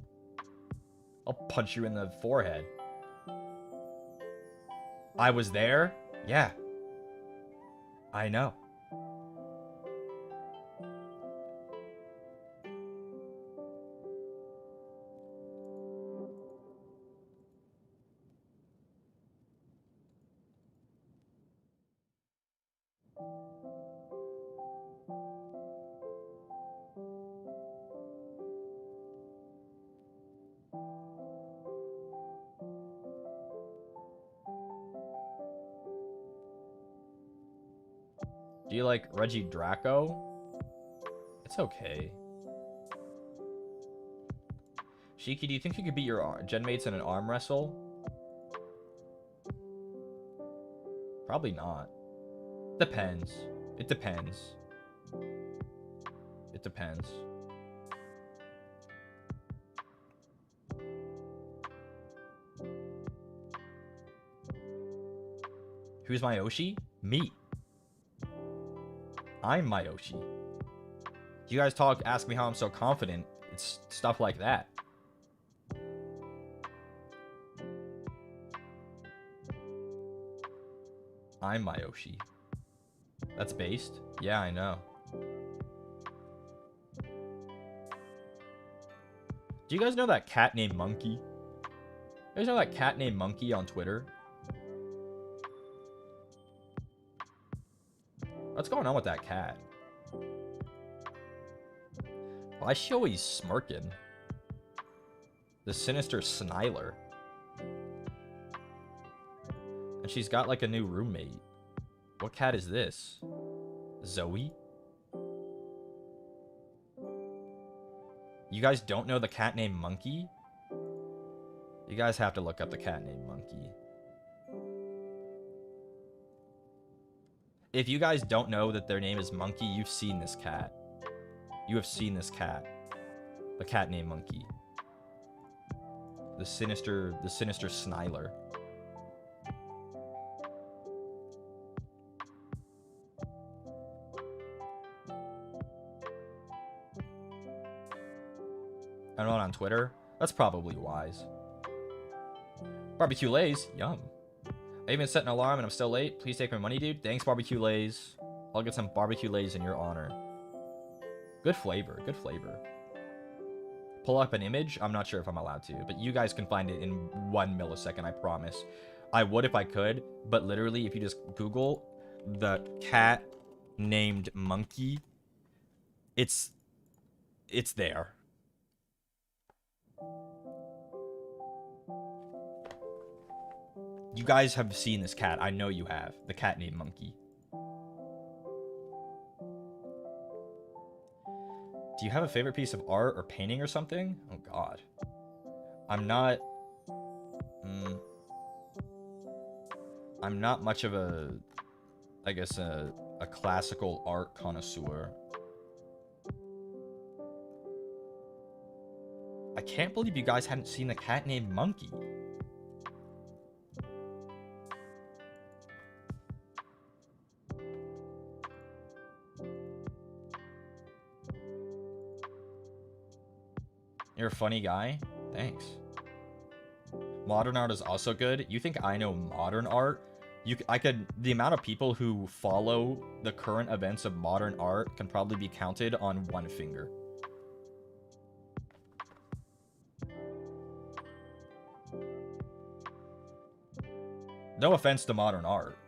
I'll punch you in the forehead. I was there? Yeah. I know. Do you like Reggie Draco? It's okay. Shiki, do you think you could beat your gen mates in an arm wrestle? Probably not. Depends. It depends. It depends. Who's my Oshi? Me. I'm my Oshi. You guys ask me how I'm so confident. It's stuff like that. I'm my Oshi. That's based? Yeah, I know. Do you guys know that cat named Monkey? You guys know that cat named Monkey on Twitter? What's going on with that cat? Why is she always smirking? The sinister Sniler. And she's got like a new roommate. What cat is this? Zoe? You guys don't know the cat named Monkey? You guys have to look up the cat named Monkey. If you guys don't know that their name is Monkey, you've seen this cat. You have seen this cat. The cat named Monkey. The sinister Sniler. I'm not on Twitter. That's probably wise. Barbecue Lays, yum. I even set an alarm and I'm still late. Please take my money, dude. Thanks, Barbecue Lays. I'll get some Barbecue Lays in your honor. Good flavor, good flavor. Pull up an image? I'm not sure if I'm allowed to, but you guys can find it in 1 millisecond, I promise. I would if I could, but literally, if you just Google the cat named Monkey, it's there. You guys have seen this cat. I know you have. The cat named Monkey. Do you have a favorite piece of art or painting or something? Oh, God. I'm not much of a, I guess, a classical art connoisseur. I can't believe you guys hadn't seen the cat named Monkey. You're a funny guy. Thanks. Modern art is also good. You think I know modern art? The amount of people who follow the current events of modern art can probably be counted on one finger. No offense to modern art.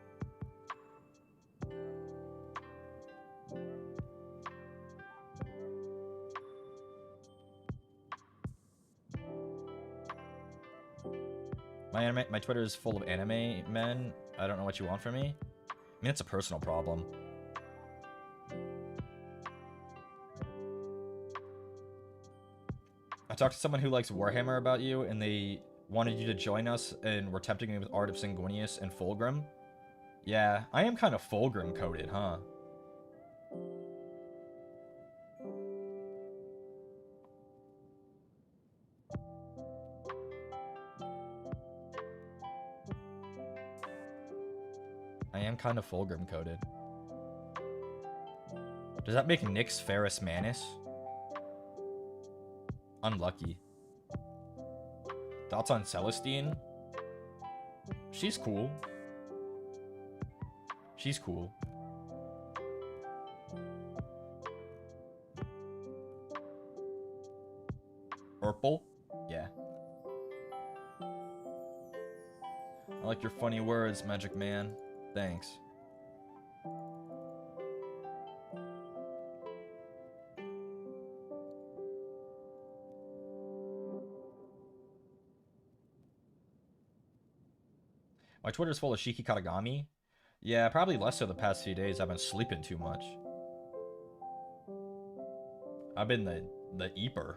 My Twitter is full of anime men. I don't know what you want from me. I mean, it's a personal problem. I talked to someone who likes Warhammer about you, and they wanted you to join us, and were tempting me with Art of Sanguinius and Fulgrim. Yeah, I am kind of Fulgrim coded, huh? I am kind of Fulgrim coded. Does that make Nyx Ferris Manus? Unlucky. Thoughts on Celestine? She's cool. She's cool. Purple? Yeah. I like your funny words, Magic Man. Thanks. My Twitter's full of Shiki Katagami. Yeah, probably less so the past few days. I've been sleeping too much. I've been the Eeper.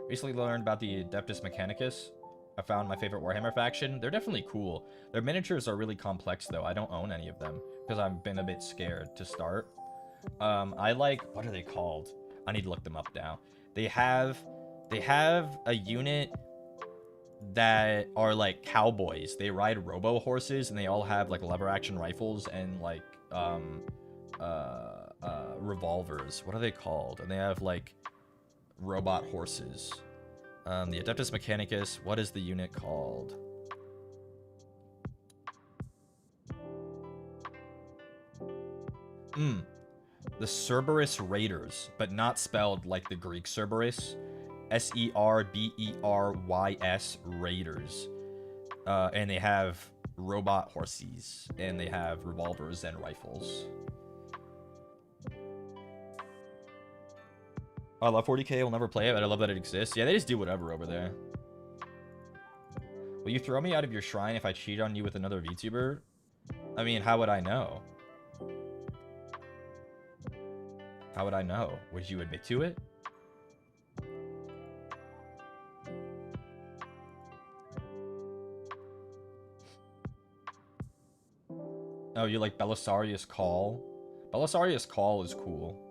Recently learned about the Adeptus Mechanicus. I found my favorite Warhammer faction. They're definitely cool. Their miniatures are really complex, though. I don't own any of them because I've been a bit scared to start. I like... What are they called? I need to look them up now. They have a unit that are like cowboys. They ride robo horses, and they all have like lever action rifles and like revolvers. What are they called? And they have like robot horses. The Adeptus Mechanicus. What is the unit called? The Cerberus Raiders, but not spelled like the Greek Cerberus. Serberys Raiders. And they have robot horses, and they have revolvers and rifles. I love 40k. I'll never play it, but I love that it exists. Yeah, they just do whatever over there. Will you throw me out of your shrine if I cheat on you with another VTuber? I mean, how would I know? How would I know? Would you admit to it? Oh, you like Belisarius Call? Belisarius Call is cool.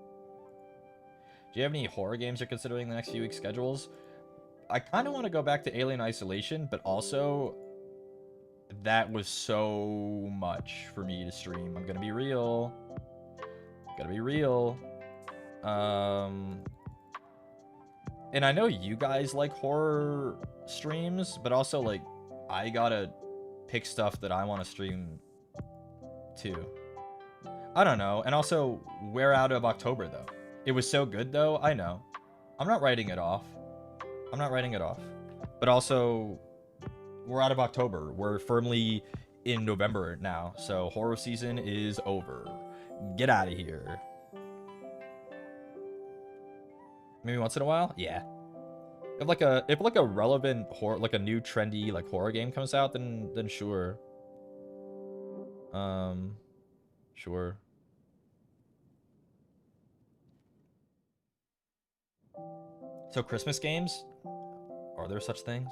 Do you have any horror games you're considering the next few weeks' schedules? I kind of want to go back to Alien Isolation, but also that was so much for me to stream. I'm gonna be real. Gotta be real. And I know you guys like horror streams, but also, like, I gotta pick stuff that I want to stream too. I don't know. And also, we're out of October, though. It was so good, though. I know. I'm not writing it off. I'm not writing it off. But also, we're out of October. We're firmly in November now. So horror season is over. Get out of here. Maybe once in a while? Yeah. If like a relevant horror, like a new trendy like horror game comes out, then sure. Sure. So Christmas games? Are there such things?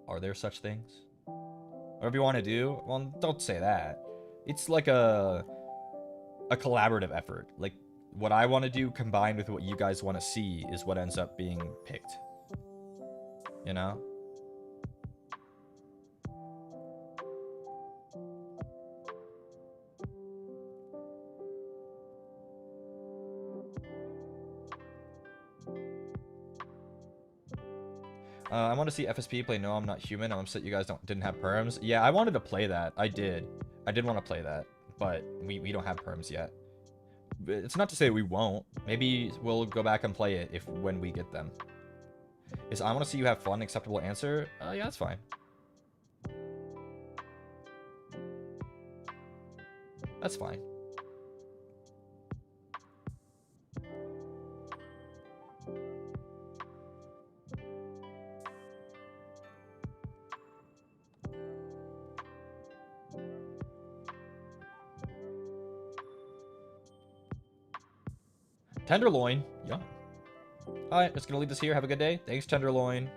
Are there such things? Whatever you want to do? Well, don't say that. It's like a collaborative effort. Like, what I want to do combined with what you guys want to see is what ends up being picked. You know? I want to see FSP play No, I'm Not Human. I'm upset you guys didn't have perms. Yeah, I wanted to play that. I did want to play that, but we don't have perms yet. It's not to say we won't. Maybe we'll go back and play it when we get them. Is I want to see you have fun acceptable answer? Yeah, that's fine. That's fine. Tenderloin. Yum. Alright, just gonna leave this here. Have a good day. Thanks, Tenderloin.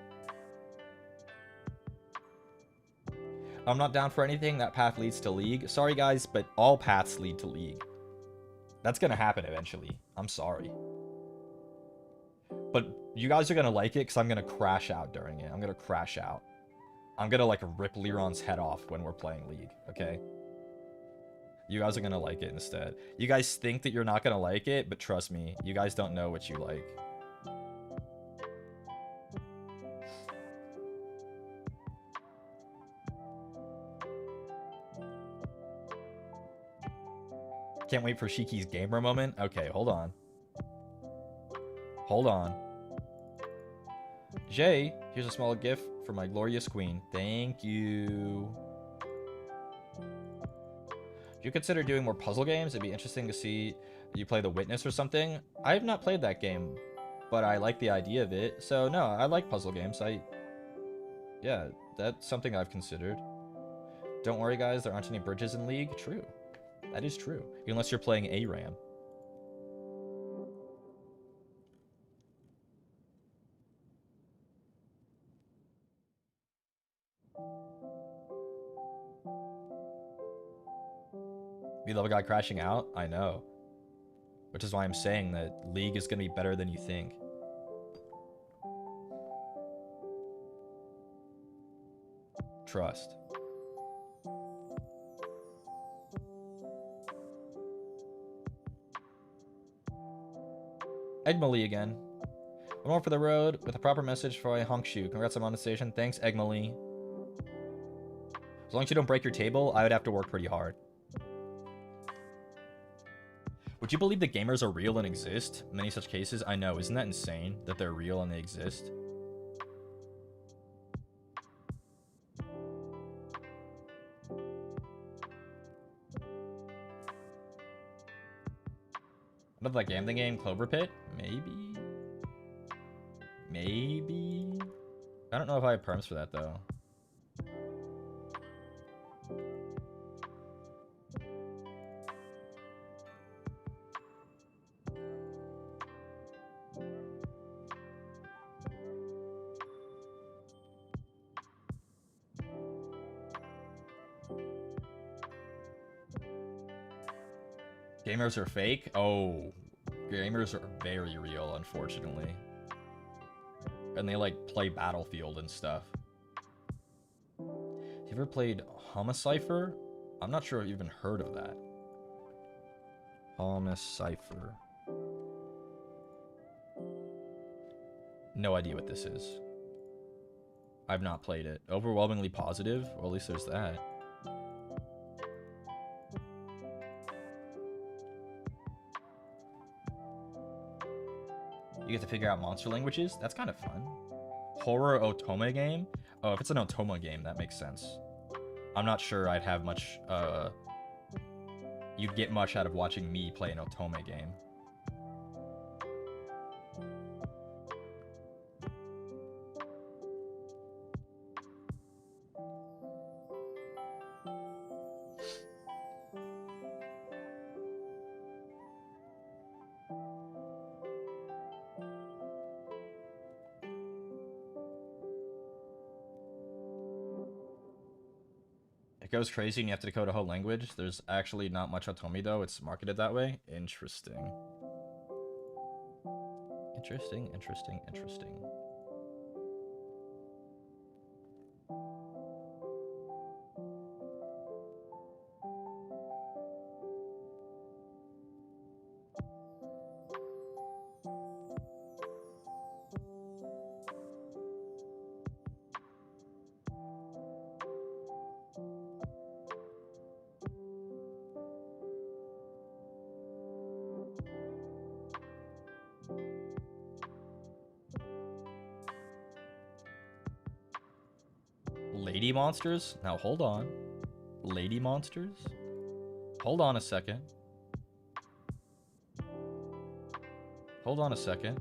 I'm not down for anything. That path leads to League. Sorry, guys, but all paths lead to League. That's gonna happen eventually. I'm sorry. But you guys are gonna like it because I'm gonna crash out during it. I'm gonna crash out. I'm gonna, like, rip Liron's head off when we're playing League, okay? You guys are gonna like it instead. You guys think that you're not gonna like it, but trust me, you guys don't know what you like. Can't wait for Shiki's gamer moment. Okay, hold on. Hold on. Jay, here's a small gift for my glorious queen. Thank you. Do you consider doing more puzzle games? It'd be interesting to see you play The Witness or something. I have not played that game, but I like the idea of it. So no, I like puzzle games. Yeah, that's something I've considered. Don't worry, guys. There aren't any bridges in League. True. That is true. Unless you're playing ARAM. We love a guy crashing out? I know. Which is why I'm saying that League is going to be better than you think. Trust. Egmali again. One more for the road with a proper message for a honk shoe. Congrats on monetization. Thanks, Egmali. As long as you don't break your table, I would have to work pretty hard. Would you believe that gamers are real and exist? Many such cases? I know. Isn't that insane that they're real and they exist? Another like gambling game, Clover Pit? Maybe? Maybe? I don't know if I have perms for that, though. Gamers are fake? Oh, gamers are very real, unfortunately. and they like play Battlefield and stuff. You ever played Homicipher? I'm not sure I've even heard of that. Homicipher. No idea what this is. I've not played it. Overwhelmingly positive? Well, at least there's that. You get to figure out monster languages? That's kind of fun. Horror Otome game? Oh, if it's an Otome game, that makes sense. I'm not sure I'd have much, you'd get much out of watching me play an Otome game. It goes crazy and you have to decode a whole language. There's actually not much Otome though. It's marketed that way. Interesting. Interesting, interesting, interesting. Lady monsters? Now hold on. Lady monsters? Hold on a second. Hold on a second.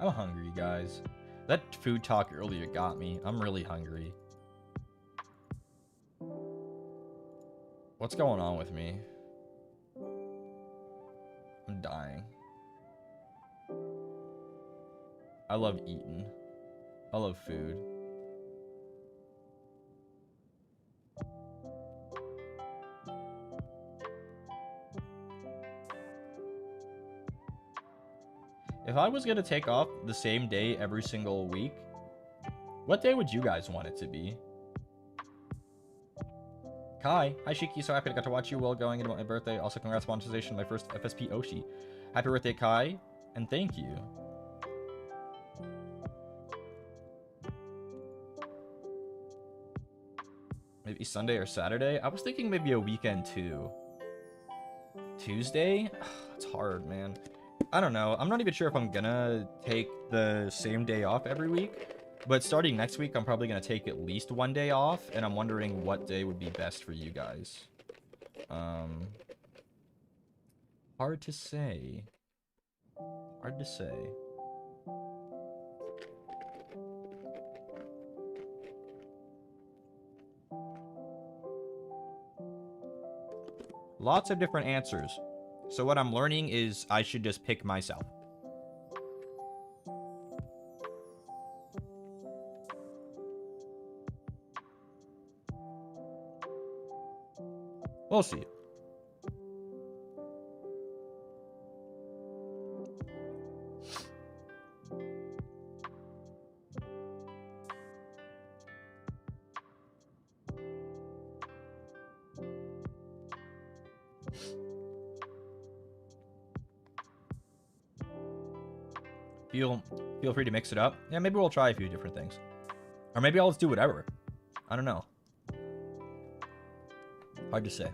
I'm hungry, guys. That food talk earlier got me. I'm really hungry. What's going on with me? I'm dying. I love eating. I love food. If I was gonna take off the same day every single week, what day would you guys want it to be? Kai, hi Shiki, so happy I got to watch you while going into my birthday. Also, congrats monetization, my first FSP Oshi. Happy birthday, Kai, and thank you. Maybe Sunday or Saturday? I was thinking maybe a weekend too. Tuesday? That's hard, man. I don't know. I'm not even sure if I'm gonna take the same day off every week. But starting next week, I'm probably gonna take at least one day off. And I'm wondering what day would be best for you guys. Hard to say. Hard to say. Lots of different answers. So what I'm learning is I should just pick myself. We'll see. Feel free to mix it up. Yeah, maybe we'll try a few different things. Or maybe I'll just do whatever. I don't know. Hard to say.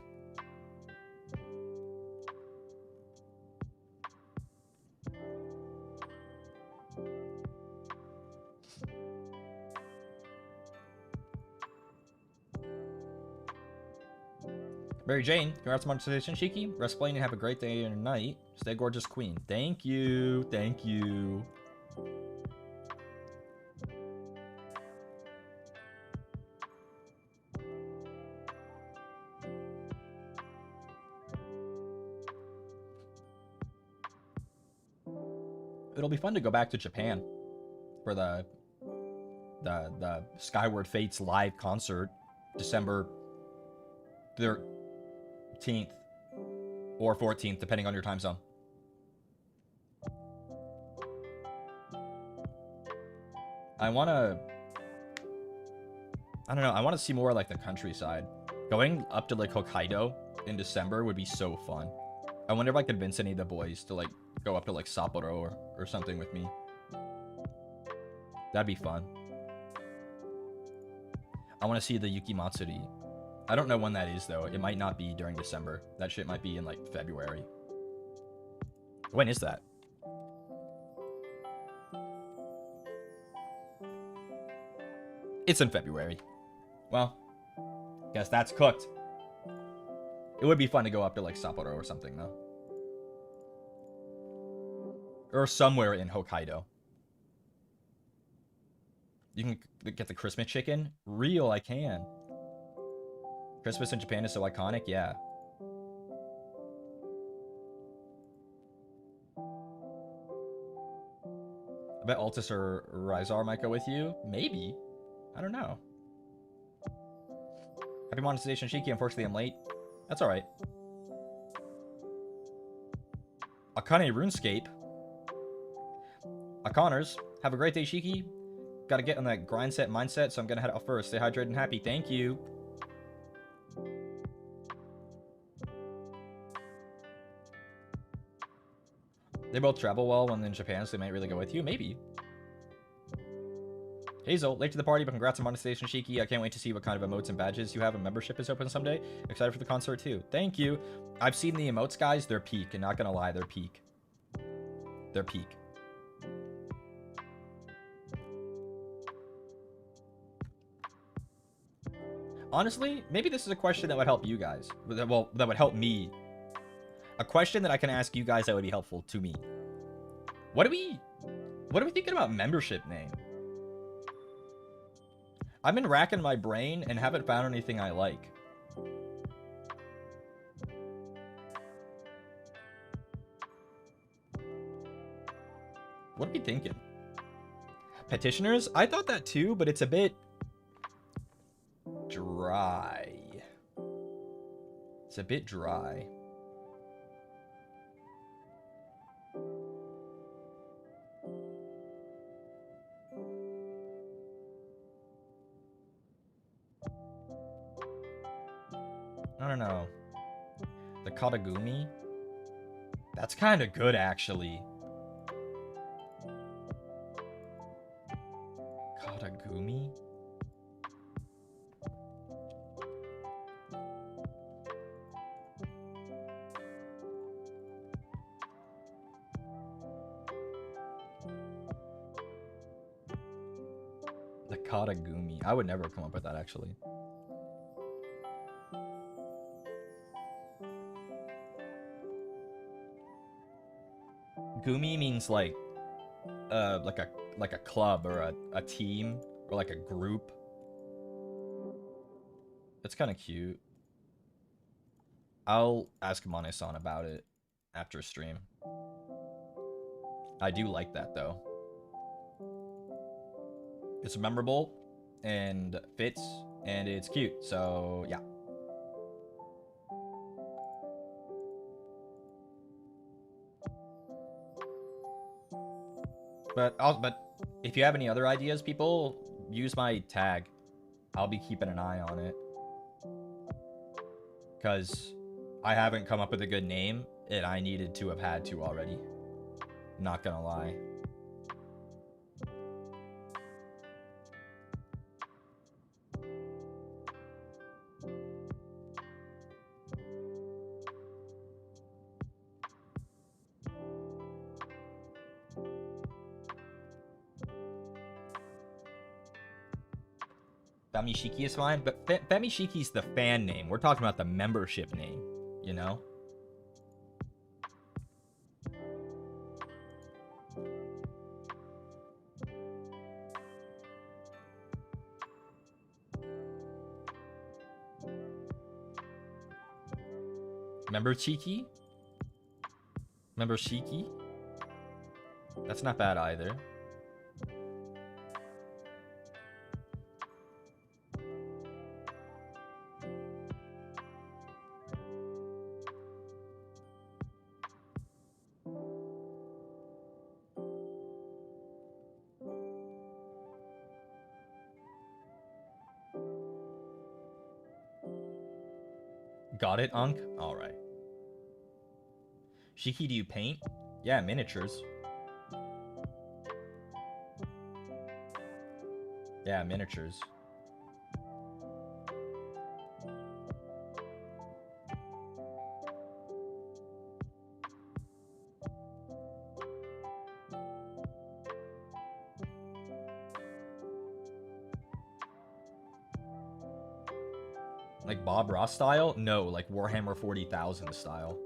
Mary Jane, congrats on monetization, Shiki. Rest playing and have a great day and night. Stay gorgeous, queen. Thank you. Thank you. It'll be fun to go back to Japan for the Skyward Fates live concert, December 13th or 14th, depending on your time zone. I don't know, I want to see more like the countryside. Going up to like Hokkaido in December would be so fun. I wonder if I could convince any of the boys to like go up to like Sapporo or something with me. That'd be fun. I want to see the Yuki Matsuri. I don't know when that is though. It might not be during December. That shit might be in like February. When is that? It's in February. Well, guess that's cooked. It would be fun to go up to like Sapporo or something though. Or somewhere in Hokkaido. You can get the Christmas chicken? Real, I can. Christmas in Japan is so iconic, yeah. I bet Altus or Rizar might go with you. Maybe. I don't know. Happy monetization, Shiki. Unfortunately, I'm late. That's alright. Akane RuneScape. Akoners. Have a great day, Shiki. Gotta get on that grind set mindset, so I'm gonna head out first. Stay hydrated and happy. Thank you. They both travel well when in Japan, so they might really go with you. Maybe. Hazel, late to the party, but congrats on monetization, Shiki. I can't wait to see what kind of emotes and badges you have when membership is open someday. Excited for the concert, too. Thank you. I've seen the emotes, guys. They're peak, and not gonna lie, they're peak. They're peak. Honestly, maybe this is a question that would help you guys. Well, that would help me. A question that I can ask you guys that would be helpful to me. What are we thinking about membership name? I've been racking my brain and haven't found anything I like. What are we thinking? Petitioners? I thought that too, but it's a bit dry. It's a bit dry. I don't know. The Katagami? That's kind of good, actually. Katagami? The Katagumi. I would never come up with that, actually. Gumi means like a club or a team or like a group. It's kind of cute. I'll ask Mane-san about it after stream. I do like that though. It's memorable and fits and it's cute. So yeah. But if you have any other ideas, people, use my tag. I'll be keeping an eye on it. Because I haven't come up with a good name, and I needed to have had to already. Not gonna lie. Femi Shiki is fine, but Femi Shiki's the fan name. We're talking about the membership name, you know? Member Shiki? Member Shiki? That's not bad either. Got it, Unk? Alright. Shiki, do you paint? Yeah, miniatures. Yeah, miniatures. Like Bob Ross style? No, like Warhammer 40,000 style.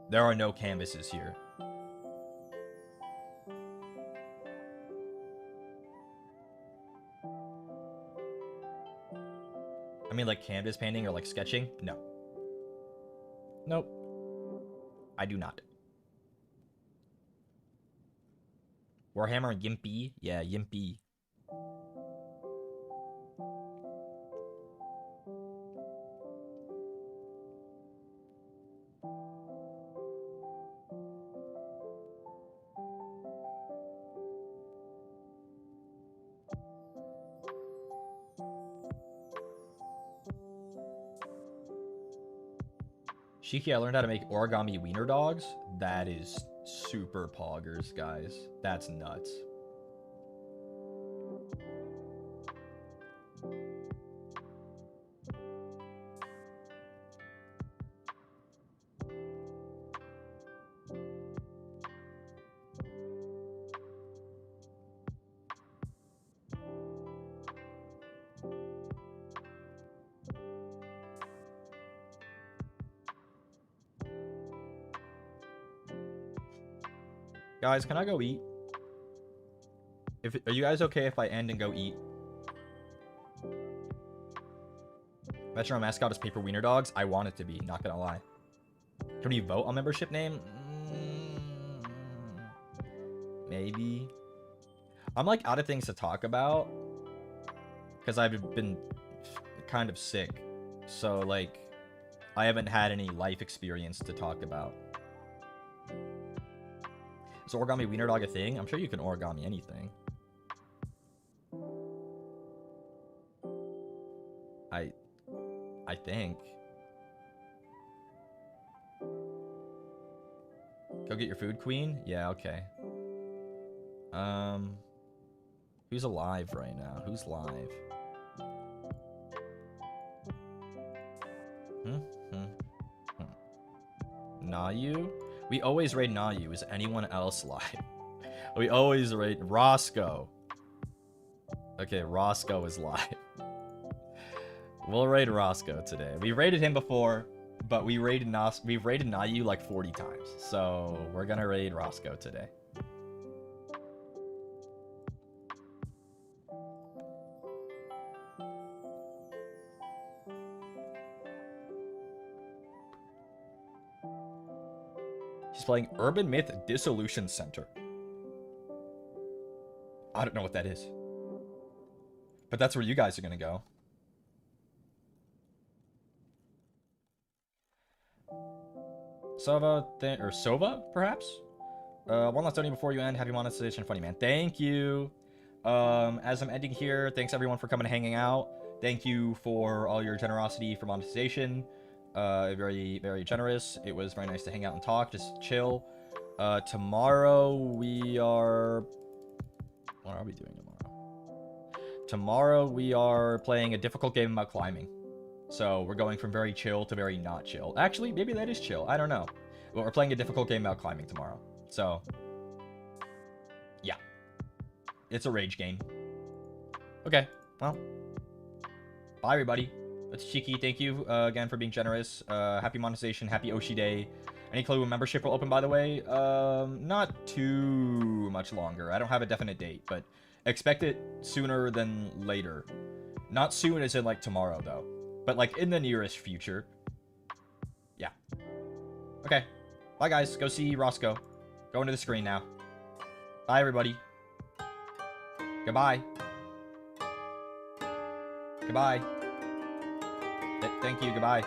There are no canvases here. I mean, like canvas painting or like sketching? No. Nope. I do not. Warhammer Yimpy? Yeah, Yimpy. Shiki, I learned how to make origami wiener dogs. That is super poggers, guys. That's nuts. Guys, can I go eat? Are you guys okay if I end and go eat? Metro mascot is paper wiener dogs. I want it to be, not gonna lie. Can we vote on membership name? Maybe. I'm like out of things to talk about because I've been kind of sick. So like I haven't had any life experience to talk about. Is origami wiener dog a thing? I'm sure you can origami anything. I think. Go get your food, queen? Yeah, okay. Who's alive right now? Who's live? Nayu? We always raid Nayu. Is anyone else live? We always raid Roscoe. Okay, Roscoe is live. We'll raid Roscoe today. We raided him before, but we've raided Nayu like 40 times. So we're gonna raid Roscoe today. She's playing Urban Myth Dissolution Center. I don't know what that is. But that's where you guys are gonna go. Sova, perhaps? One last donation before you end. Happy monetization, funny man. Thank you. As I'm ending here, thanks everyone for coming and hanging out. Thank you for all your generosity for monetization. Very, very generous. It was very nice to hang out and talk, just chill. Tomorrow we are... What are we doing tomorrow? Tomorrow we are playing a difficult game about climbing. So we're going from very chill to very not chill. Actually, maybe that is chill. I don't know. But we're playing a difficult game about climbing tomorrow. So, yeah. It's a rage game. Okay, well. Bye, everybody. That's Shiki. Thank you again for being generous. Happy monetization. Happy Oshi Day. Any clue when membership will open, by the way? Not too much longer. I don't have a definite date, but expect it sooner than later. Not soon as in, like, tomorrow, though. But, like, in the nearest future. Yeah. Okay. Bye, guys. Go see Roscoe. Go into the screen now. Bye, everybody. Goodbye. Goodbye. Thank you. Goodbye.